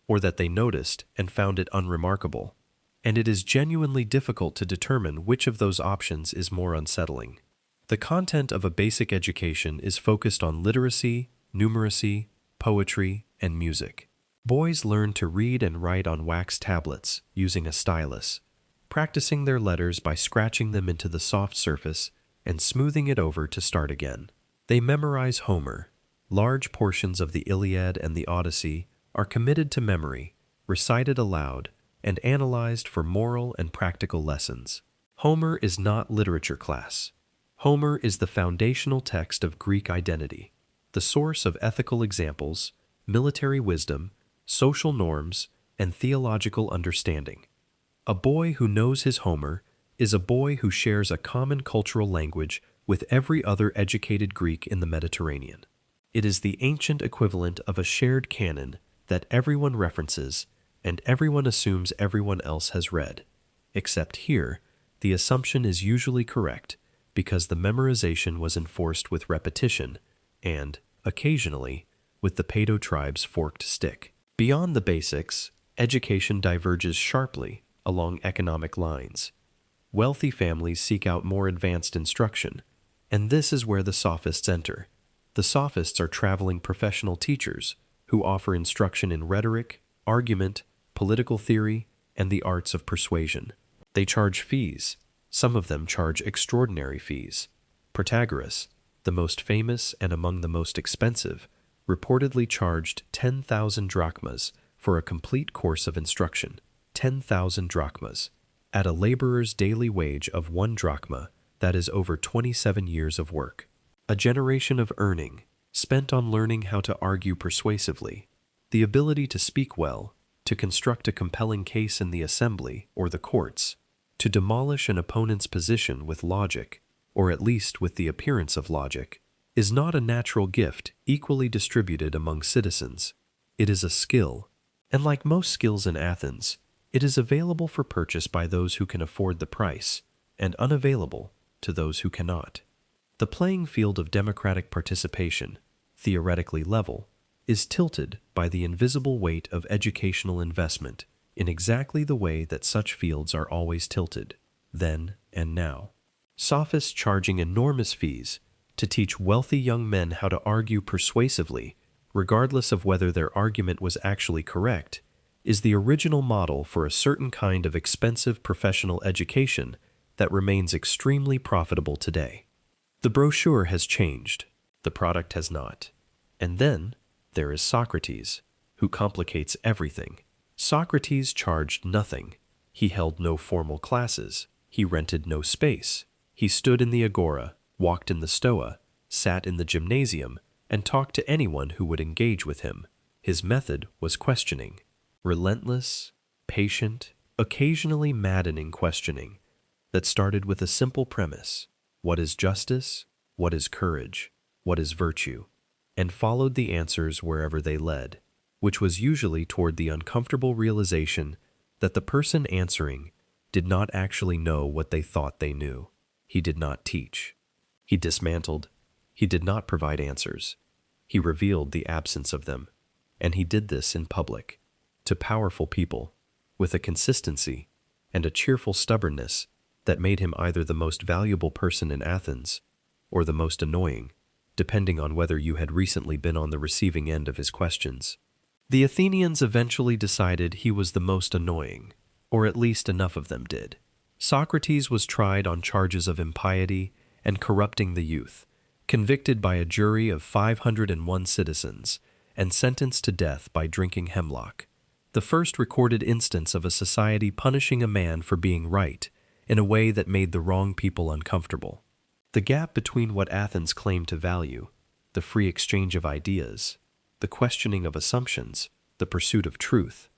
or that they noticed and found it unremarkable, and it is genuinely difficult to determine which of those options is more unsettling. The content of a basic education is focused on literacy, numeracy, poetry, and music. Boys learn to read and write on wax tablets using a stylus, practicing their letters by scratching them into the soft surface and smoothing it over to start again. They memorize Homer. Large portions of the Iliad and the Odyssey are committed to memory, recited aloud, and analyzed for moral and practical lessons. Homer is not literature class. Homer is the foundational text of Greek identity, the source of ethical examples, military wisdom, social norms, and theological understanding. A boy who knows his Homer is a boy who shares a common cultural language with every other educated Greek in the Mediterranean. It is the ancient equivalent of a shared canon that everyone references and everyone assumes everyone else has read. Except here, the assumption is usually correct because the memorization was enforced with repetition and, occasionally, with the Paedo tribe's forked stick. Beyond the basics, education diverges sharply along economic lines. Wealthy families seek out more advanced instruction, and this is where the sophists enter. The sophists are traveling professional teachers who offer instruction in rhetoric, argument, political theory, and the arts of persuasion. They charge fees. Some of them charge extraordinary fees. Protagoras, the most famous and among the most expensive, reportedly charged 10,000 drachmas for a complete course of instruction. 10,000 drachmas. At a laborer's daily wage of 1 drachma, that is over 27 years of work. A generation of earning, spent on learning how to argue persuasively, the ability to speak well, to construct a compelling case in the assembly or the courts, to demolish an opponent's position with logic, or at least with the appearance of logic, is not a natural gift equally distributed among citizens. It is a skill, and like most skills in Athens, it is available for purchase by those who can afford the price, and unavailable to those who cannot. The playing field of democratic participation, theoretically level, is tilted by the invisible weight of educational investment in exactly the way that such fields are always tilted, then and now. Sophists charging enormous fees to teach wealthy young men how to argue persuasively, regardless of whether their argument was actually correct, is the original model for a certain kind of expensive professional education that remains extremely profitable today. The brochure has changed, the product has not. And then there is Socrates, who complicates everything. Socrates charged nothing. He held no formal classes. He rented no space. He stood in the agora, walked in the stoa, sat in the gymnasium, and talked to anyone who would engage with him. His method was questioning. Relentless, patient, occasionally maddening questioning that started with a simple premise: what is justice? What is courage? What is virtue? And followed the answers wherever they led, which was usually toward the uncomfortable realization that the person answering did not actually know what they thought they knew. He did not teach. He dismantled. He did not provide answers. He revealed the absence of them, and he did this in public, to powerful people, with a consistency and a cheerful stubbornness that made him either the most valuable person in Athens or the most annoying, depending on whether you had recently been on the receiving end of his questions. The Athenians eventually decided he was the most annoying, or at least enough of them did. Socrates was tried on charges of impiety and corrupting the youth, convicted by a jury of 501 citizens, and sentenced to death by drinking hemlock, the first recorded instance of a society punishing a man for being right in a way that made the wrong people uncomfortable. The gap between what Athens claimed to value, the free exchange of ideas, the questioning of assumptions, the pursuit of truth,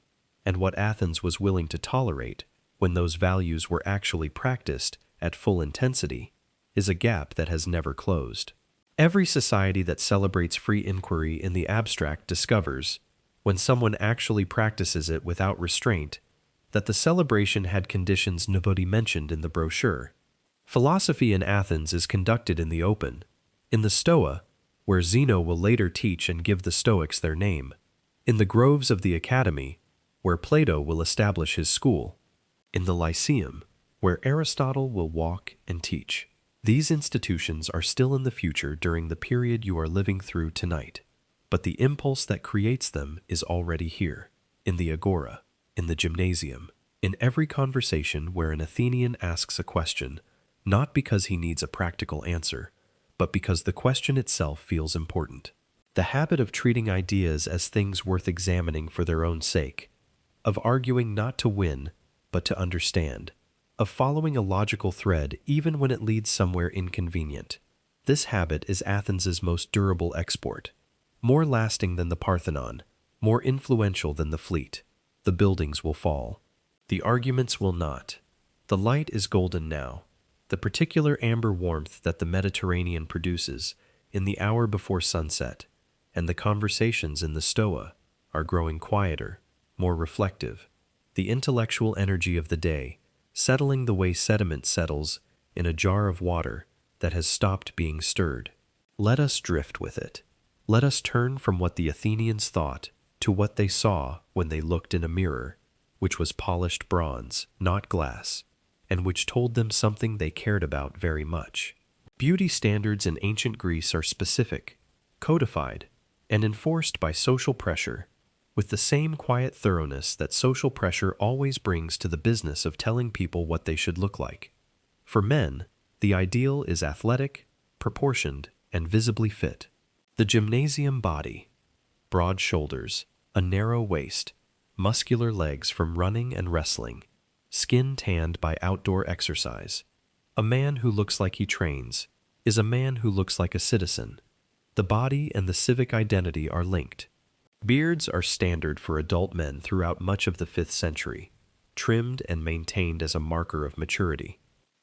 and what Athens was willing to tolerate when those values were actually practiced at full intensity, is a gap that has never closed. Every society that celebrates free inquiry in the abstract discovers, when someone actually practices it without restraint, that the celebration had conditions nobody mentioned in the brochure. Philosophy in Athens is conducted in the open, in the Stoa, where Zeno will later teach and give the Stoics their name, in the groves of the Academy, where Plato will establish his school, in the Lyceum, where Aristotle will walk and teach. These institutions are still in the future during the period you are living through tonight, but the impulse that creates them is already here, in the agora, in the gymnasium, in every conversation where an Athenian asks a question, not because he needs a practical answer, but because the question itself feels important. The habit of treating ideas as things worth examining for their own sake, of arguing not to win, but to understand, of following a logical thread even when it leads somewhere inconvenient. This habit is Athens's most durable export, more lasting than the Parthenon, more influential than the fleet. The buildings will fall. The arguments will not. The light is golden now, the particular amber warmth that the Mediterranean produces in the hour before sunset, and the conversations in the Stoa are growing quieter, more reflective, the intellectual energy of the day, settling the way sediment settles in a jar of water that has stopped being stirred. Let us drift with it. Let us turn from what the Athenians thought to what they saw when they looked in a mirror, which was polished bronze, not glass, and which told them something they cared about very much. Beauty standards in ancient Greece are specific, codified, and enforced by social pressure, with the same quiet thoroughness that social pressure always brings to the business of telling people what they should look like. For men, the ideal is athletic, proportioned, and visibly fit. The gymnasium body, broad shoulders, a narrow waist, muscular legs from running and wrestling, skin tanned by outdoor exercise. A man who looks like he trains is a man who looks like a citizen. The body and the civic identity are linked. Beards are standard for adult men throughout much of the 5th century, trimmed and maintained as a marker of maturity.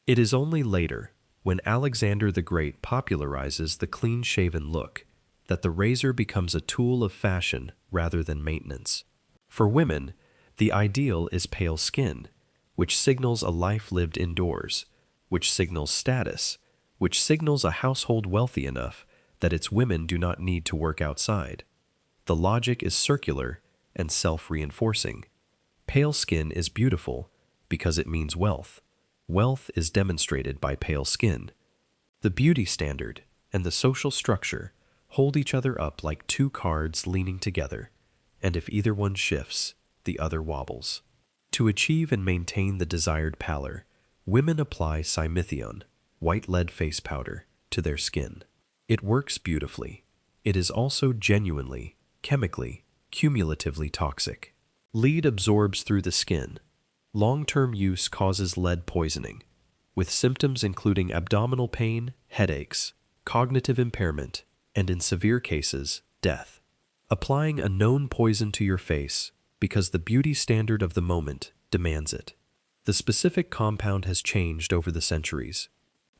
It is only later, when Alexander the Great popularizes the clean-shaven look, that the razor becomes a tool of fashion rather than maintenance. For women, the ideal is pale skin, which signals a life lived indoors, which signals status, which signals a household wealthy enough that its women do not need to work outside. The logic is circular and self-reinforcing. Pale skin is beautiful because it means wealth. Wealth is demonstrated by pale skin. The beauty standard and the social structure hold each other up like two cards leaning together, and if either one shifts, the other wobbles. To achieve and maintain the desired pallor, women apply simithion, white lead face powder, to their skin. It works beautifully. It is also genuinely, chemically, cumulatively toxic. Lead absorbs through the skin. Long-term use causes lead poisoning, with symptoms including abdominal pain, headaches, cognitive impairment, and in severe cases, death. Applying a known poison to your face because the beauty standard of the moment demands it. The specific compound has changed over the centuries.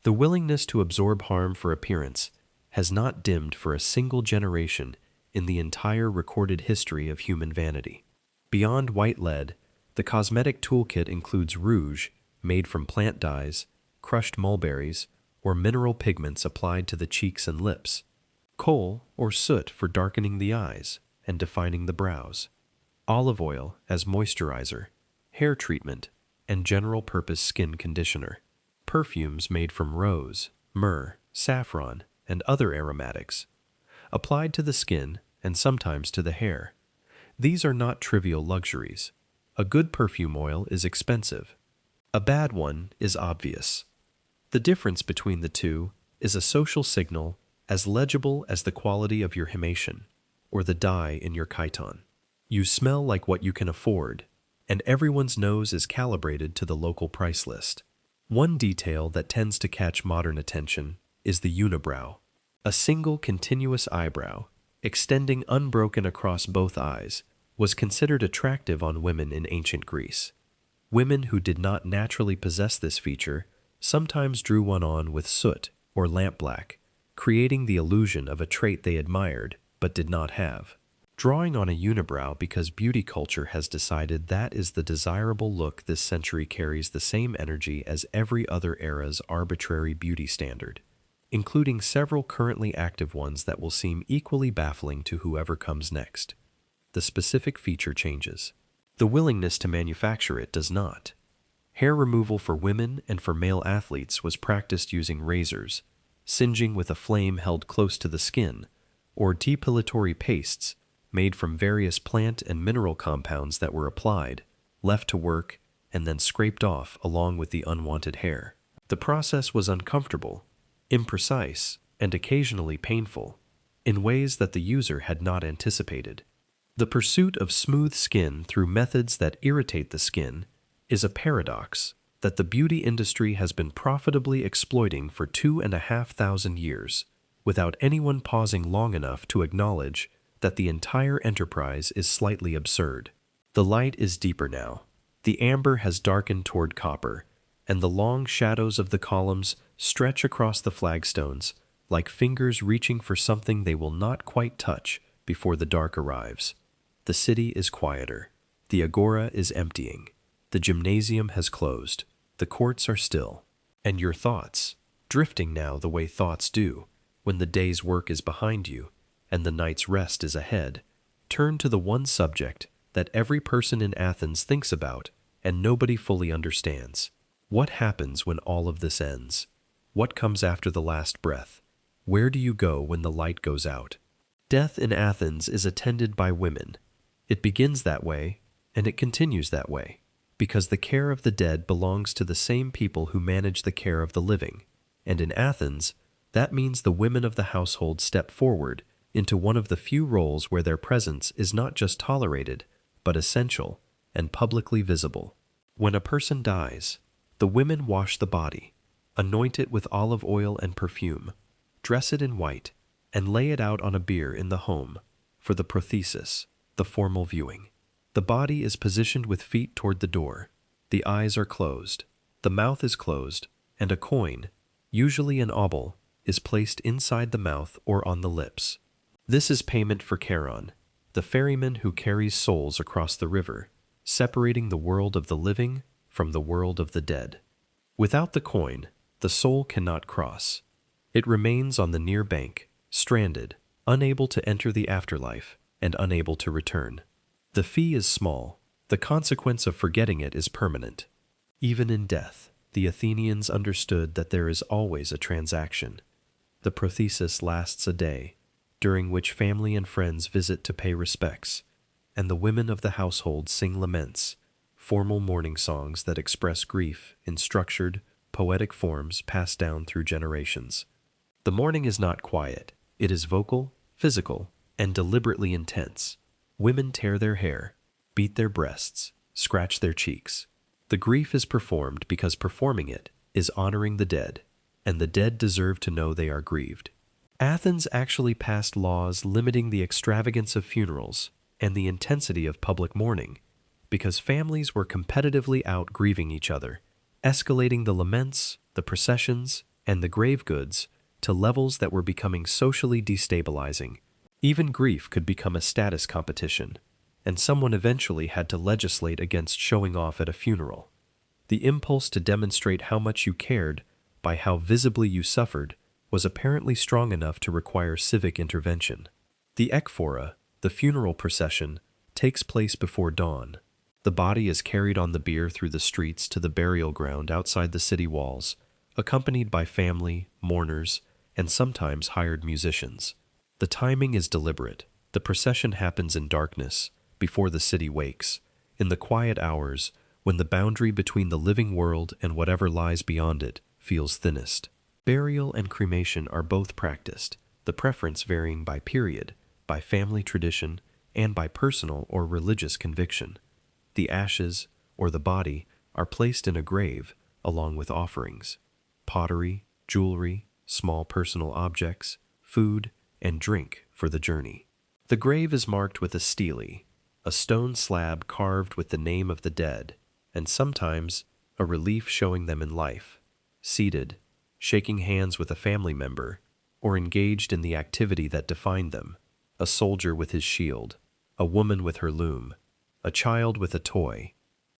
The willingness to absorb harm for appearance has not dimmed for a single generation in the entire recorded history of human vanity. Beyond white lead, the cosmetic toolkit includes rouge made from plant dyes, crushed mulberries, or mineral pigments applied to the cheeks and lips, coal or soot for darkening the eyes and defining the brows, olive oil as moisturizer, hair treatment, and general-purpose skin conditioner, perfumes made from rose, myrrh, saffron, and other aromatics, applied to the skin and sometimes to the hair. These are not trivial luxuries. A good perfume oil is expensive. A bad one is obvious. The difference between the two is a social signal as legible as the quality of your himation or the dye in your chiton. You smell like what you can afford, and everyone's nose is calibrated to the local price list. One detail that tends to catch modern attention is the unibrow, a single continuous eyebrow, extending unbroken across both eyes, was considered attractive on women in ancient Greece. Women who did not naturally possess this feature sometimes drew one on with soot or lampblack, creating the illusion of a trait they admired but did not have. Drawing on a unibrow because beauty culture has decided that is the desirable look this century carries the same energy as every other era's arbitrary beauty standard, including several currently active ones that will seem equally baffling to whoever comes next. The specific feature changes. The willingness to manufacture it does not. Hair removal for women and for male athletes was practiced using razors, singeing with a flame held close to the skin, or depilatory pastes made from various plant and mineral compounds that were applied, left to work, and then scraped off along with the unwanted hair. The process was uncomfortable, imprecise, and occasionally painful, in ways that the user had not anticipated. The pursuit of smooth skin through methods that irritate the skin is a paradox that the beauty industry has been profitably exploiting for 2,500 years, without anyone pausing long enough to acknowledge that the entire enterprise is slightly absurd. The light is deeper now. The amber has darkened toward copper, and the long shadows of the columns stretch across the flagstones like fingers reaching for something they will not quite touch before the dark arrives. The city is quieter. The agora is emptying. The gymnasium has closed. The courts are still. And your thoughts, drifting now the way thoughts do, when the day's work is behind you and the night's rest is ahead, turn to the one subject that every person in Athens thinks about and nobody fully understands. What happens when all of this ends? What comes after the last breath? Where do you go when the light goes out? Death in Athens is attended by women. It begins that way, and it continues that way, because the care of the dead belongs to the same people who manage the care of the living. And in Athens, that means the women of the household step forward into one of the few roles where their presence is not just tolerated, but essential and publicly visible. When a person dies, the women wash the body, anoint it with olive oil and perfume, dress it in white, and lay it out on a bier in the home for the prothesis, the formal viewing. The body is positioned with feet toward the door. The eyes are closed, the mouth is closed, and a coin, usually an obol, is placed inside the mouth or on the lips. This is payment for Charon, the ferryman who carries souls across the river, separating the world of the living from the world of the dead. Without the coin, the soul cannot cross. It remains on the near bank, stranded, unable to enter the afterlife, and unable to return. The fee is small. The consequence of forgetting it is permanent. Even in death, the Athenians understood that there is always a transaction. The prothesis lasts a day, during which family and friends visit to pay respects, and the women of the household sing laments, formal mourning songs that express grief in structured, poetic forms passed down through generations. The mourning is not quiet. It is vocal, physical, and deliberately intense. Women tear their hair, beat their breasts, scratch their cheeks. The grief is performed because performing it is honoring the dead, and the dead deserve to know they are grieved. Athens actually passed laws limiting the extravagance of funerals and the intensity of public mourning, because families were competitively out grieving each other, escalating the laments, the processions, and the grave goods to levels that were becoming socially destabilizing. Even grief could become a status competition, and someone eventually had to legislate against showing off at a funeral. The impulse to demonstrate how much you cared by how visibly you suffered was apparently strong enough to require civic intervention. The ekphora, the funeral procession, takes place before dawn. The body is carried on the bier through the streets to the burial ground outside the city walls, accompanied by family, mourners, and sometimes hired musicians. The timing is deliberate. The procession happens in darkness, before the city wakes, in the quiet hours when the boundary between the living world and whatever lies beyond it feels thinnest. Burial and cremation are both practiced, the preference varying by period, by family tradition, and by personal or religious conviction. The ashes, or the body, are placed in a grave along with offerings, pottery, jewelry, small personal objects, food, and drink for the journey. The grave is marked with a stele, a stone slab carved with the name of the dead, and sometimes a relief showing them in life, seated, shaking hands with a family member, or engaged in the activity that defined them, a soldier with his shield, a woman with her loom, a child with a toy.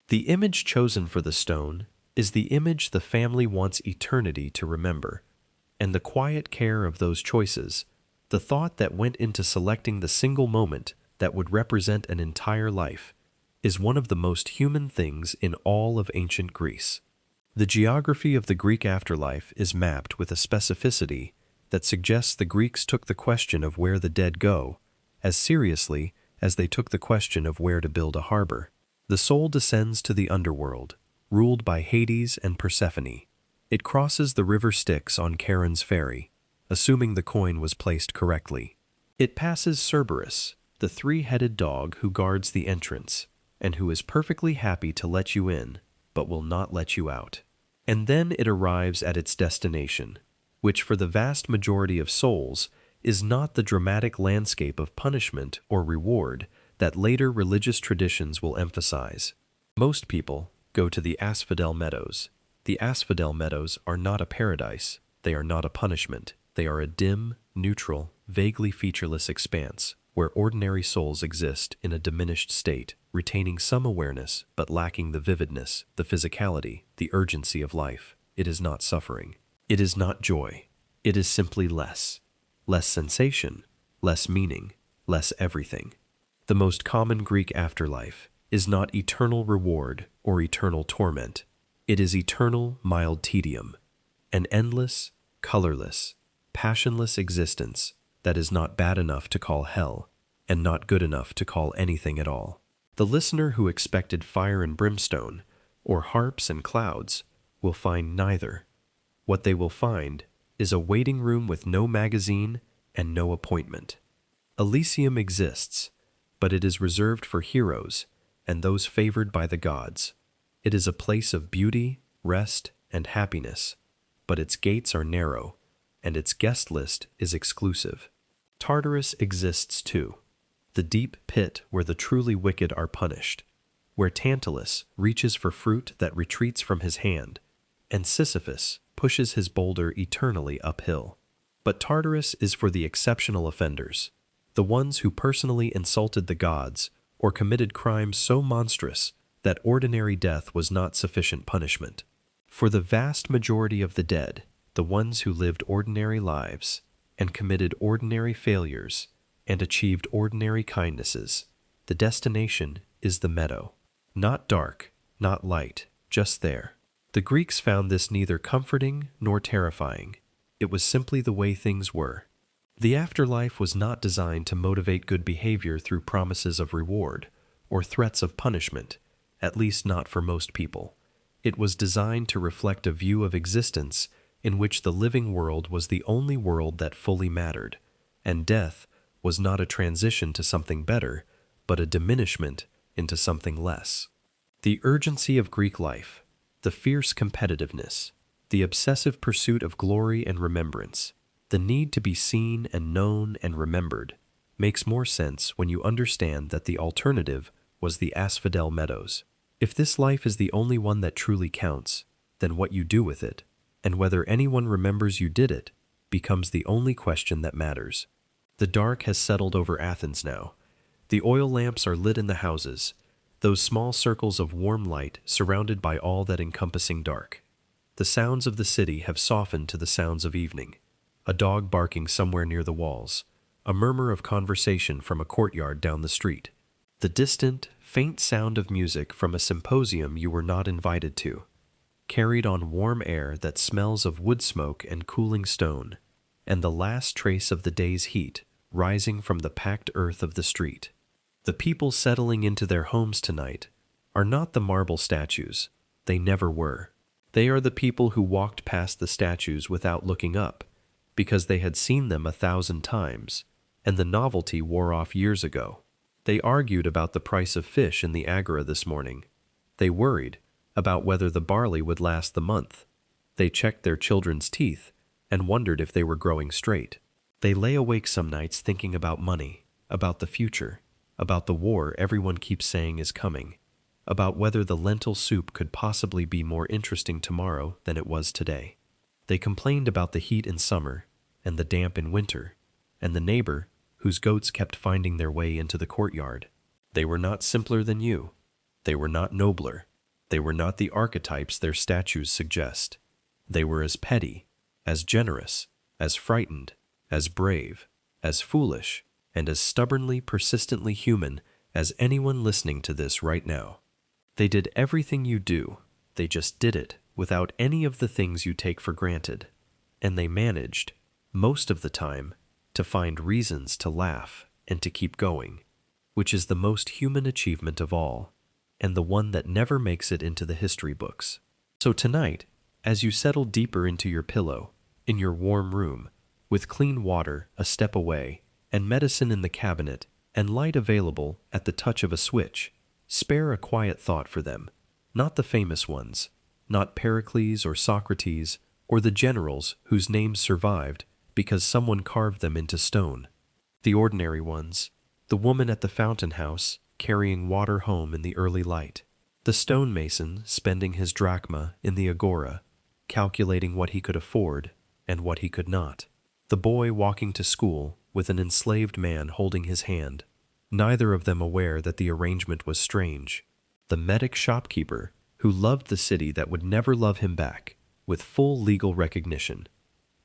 The image chosen for the stone is the image the family wants eternity to remember, and the quiet care of those choices, the thought that went into selecting the single moment that would represent an entire life, is one of the most human things in all of ancient Greece. The geography of the Greek afterlife is mapped with a specificity that suggests the Greeks took the question of where the dead go as seriously as they took the question of where to build a harbor. The soul descends to the underworld, ruled by Hades and Persephone. It crosses the river Styx on Charon's ferry, assuming the coin was placed correctly. It passes Cerberus, the three-headed dog who guards the entrance, and who is perfectly happy to let you in, but will not let you out. And then it arrives at its destination, which for the vast majority of souls is not the dramatic landscape of punishment or reward that later religious traditions will emphasize. Most people go to the asphodel meadows. The asphodel meadows are not a paradise. They are not a punishment. They are a dim, neutral, vaguely featureless expanse, where ordinary souls exist in a diminished state, retaining some awareness but lacking the vividness, the physicality, the urgency of life. It is not suffering. It is not joy. It is simply less. Less sensation, less meaning, less everything. The most common Greek afterlife is not eternal reward or eternal torment. It is eternal mild tedium, an endless, colorless, passionless existence that is not bad enough to call hell and not good enough to call anything at all. The listener who expected fire and brimstone or harps and clouds will find neither. What they will find is a waiting room with no magazine and no appointment. Elysium exists, but it is reserved for heroes and those favored by the gods. It is a place of beauty, rest, and happiness, but its gates are narrow, and its guest list is exclusive. Tartarus exists too, the deep pit where the truly wicked are punished, where Tantalus reaches for fruit that retreats from his hand, and Sisyphus pushes his boulder eternally uphill. But Tartarus is for the exceptional offenders, the ones who personally insulted the gods or committed crimes so monstrous that ordinary death was not sufficient punishment. For the vast majority of the dead, the ones who lived ordinary lives and committed ordinary failures and achieved ordinary kindnesses, the destination is the meadow. Not dark, not light, just there. The Greeks found this neither comforting nor terrifying. It was simply the way things were. The afterlife was not designed to motivate good behavior through promises of reward or threats of punishment, at least not for most people. It was designed to reflect a view of existence in which the living world was the only world that fully mattered, and death was not a transition to something better, but a diminishment into something less. The urgency of Greek life, the fierce competitiveness, the obsessive pursuit of glory and remembrance, the need to be seen and known and remembered, makes more sense when you understand that the alternative was the asphodel meadows. If this life is the only one that truly counts, then what you do with it, and whether anyone remembers you did it, becomes the only question that matters. The dark has settled over Athens now. The oil lamps are lit in the houses, those small circles of warm light surrounded by all that encompassing dark. The sounds of the city have softened to the sounds of evening. A dog barking somewhere near the walls, a murmur of conversation from a courtyard down the street, the distant, faint sound of music from a symposium you were not invited to, carried on warm air that smells of wood smoke and cooling stone, and the last trace of the day's heat rising from the packed earth of the street. The people settling into their homes tonight are not the marble statues. They never were. They are the people who walked past the statues without looking up, because they had seen them 1,000 times, and the novelty wore off years ago. They argued about the price of fish in the agora this morning. They worried about whether the barley would last the month. They checked their children's teeth and wondered if they were growing straight. They lay awake some nights thinking about money, about the future, about the war everyone keeps saying is coming, about whether the lentil soup could possibly be more interesting tomorrow than it was today. They complained about the heat in summer and the damp in winter, and the neighbor whose goats kept finding their way into the courtyard. They were not simpler than you. They were not nobler. They were not the archetypes their statues suggest. They were as petty, as generous, as frightened, as brave, as foolish, and as stubbornly, persistently human as anyone listening to this right now. They did everything you do. They just did it without any of the things you take for granted. And they managed, most of the time, to find reasons to laugh and to keep going, which is the most human achievement of all, and the one that never makes it into the history books. So tonight, as you settle deeper into your pillow, in your warm room, with clean water a step away, and medicine in the cabinet, and light available at the touch of a switch, spare a quiet thought for them, not the famous ones, not Pericles or Socrates or the generals whose names survived because someone carved them into stone. The ordinary ones, the woman at the fountain house carrying water home in the early light, the stonemason spending his drachma in the agora, calculating what he could afford and what he could not, the boy walking to school with an enslaved man holding his hand, neither of them aware that the arrangement was strange. The medic shopkeeper, who loved the city that would never love him back, with full legal recognition.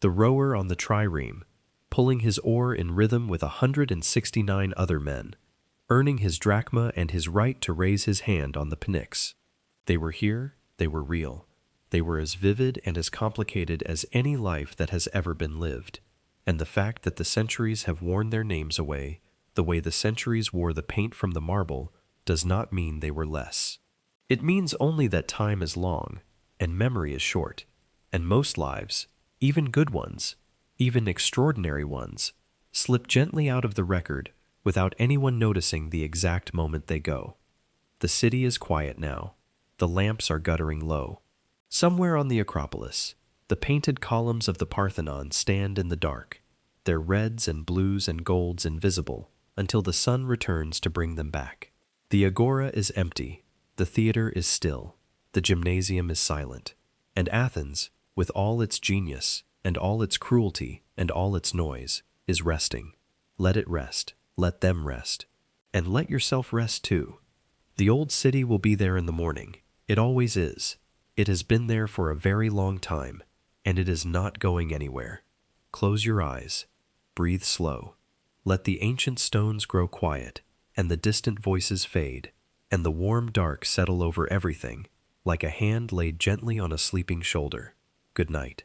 The rower on the trireme, pulling his oar in rhythm with 169 other men, earning his drachma and his right to raise his hand on the pnyx. They were here, they were real. They were as vivid and as complicated as any life that has ever been lived. And the fact that the centuries have worn their names away, the way the centuries wore the paint from the marble, does not mean they were less. It means only that time is long, and memory is short, and most lives, even good ones, even extraordinary ones, slip gently out of the record without anyone noticing the exact moment they go. The city is quiet now. The lamps are guttering low. Somewhere on the Acropolis, the painted columns of the Parthenon stand in the dark, their reds and blues and golds invisible until the sun returns to bring them back. The agora is empty, the theater is still, the gymnasium is silent, and Athens, with all its genius and all its cruelty and all its noise, is resting. Let it rest, let them rest, and let yourself rest too. The old city will be there in the morning. It always is. It has been there for a very long time, and it is not going anywhere. Close your eyes. Breathe slow. Let the ancient stones grow quiet, and the distant voices fade, and the warm dark settle over everything, like a hand laid gently on a sleeping shoulder. Good night.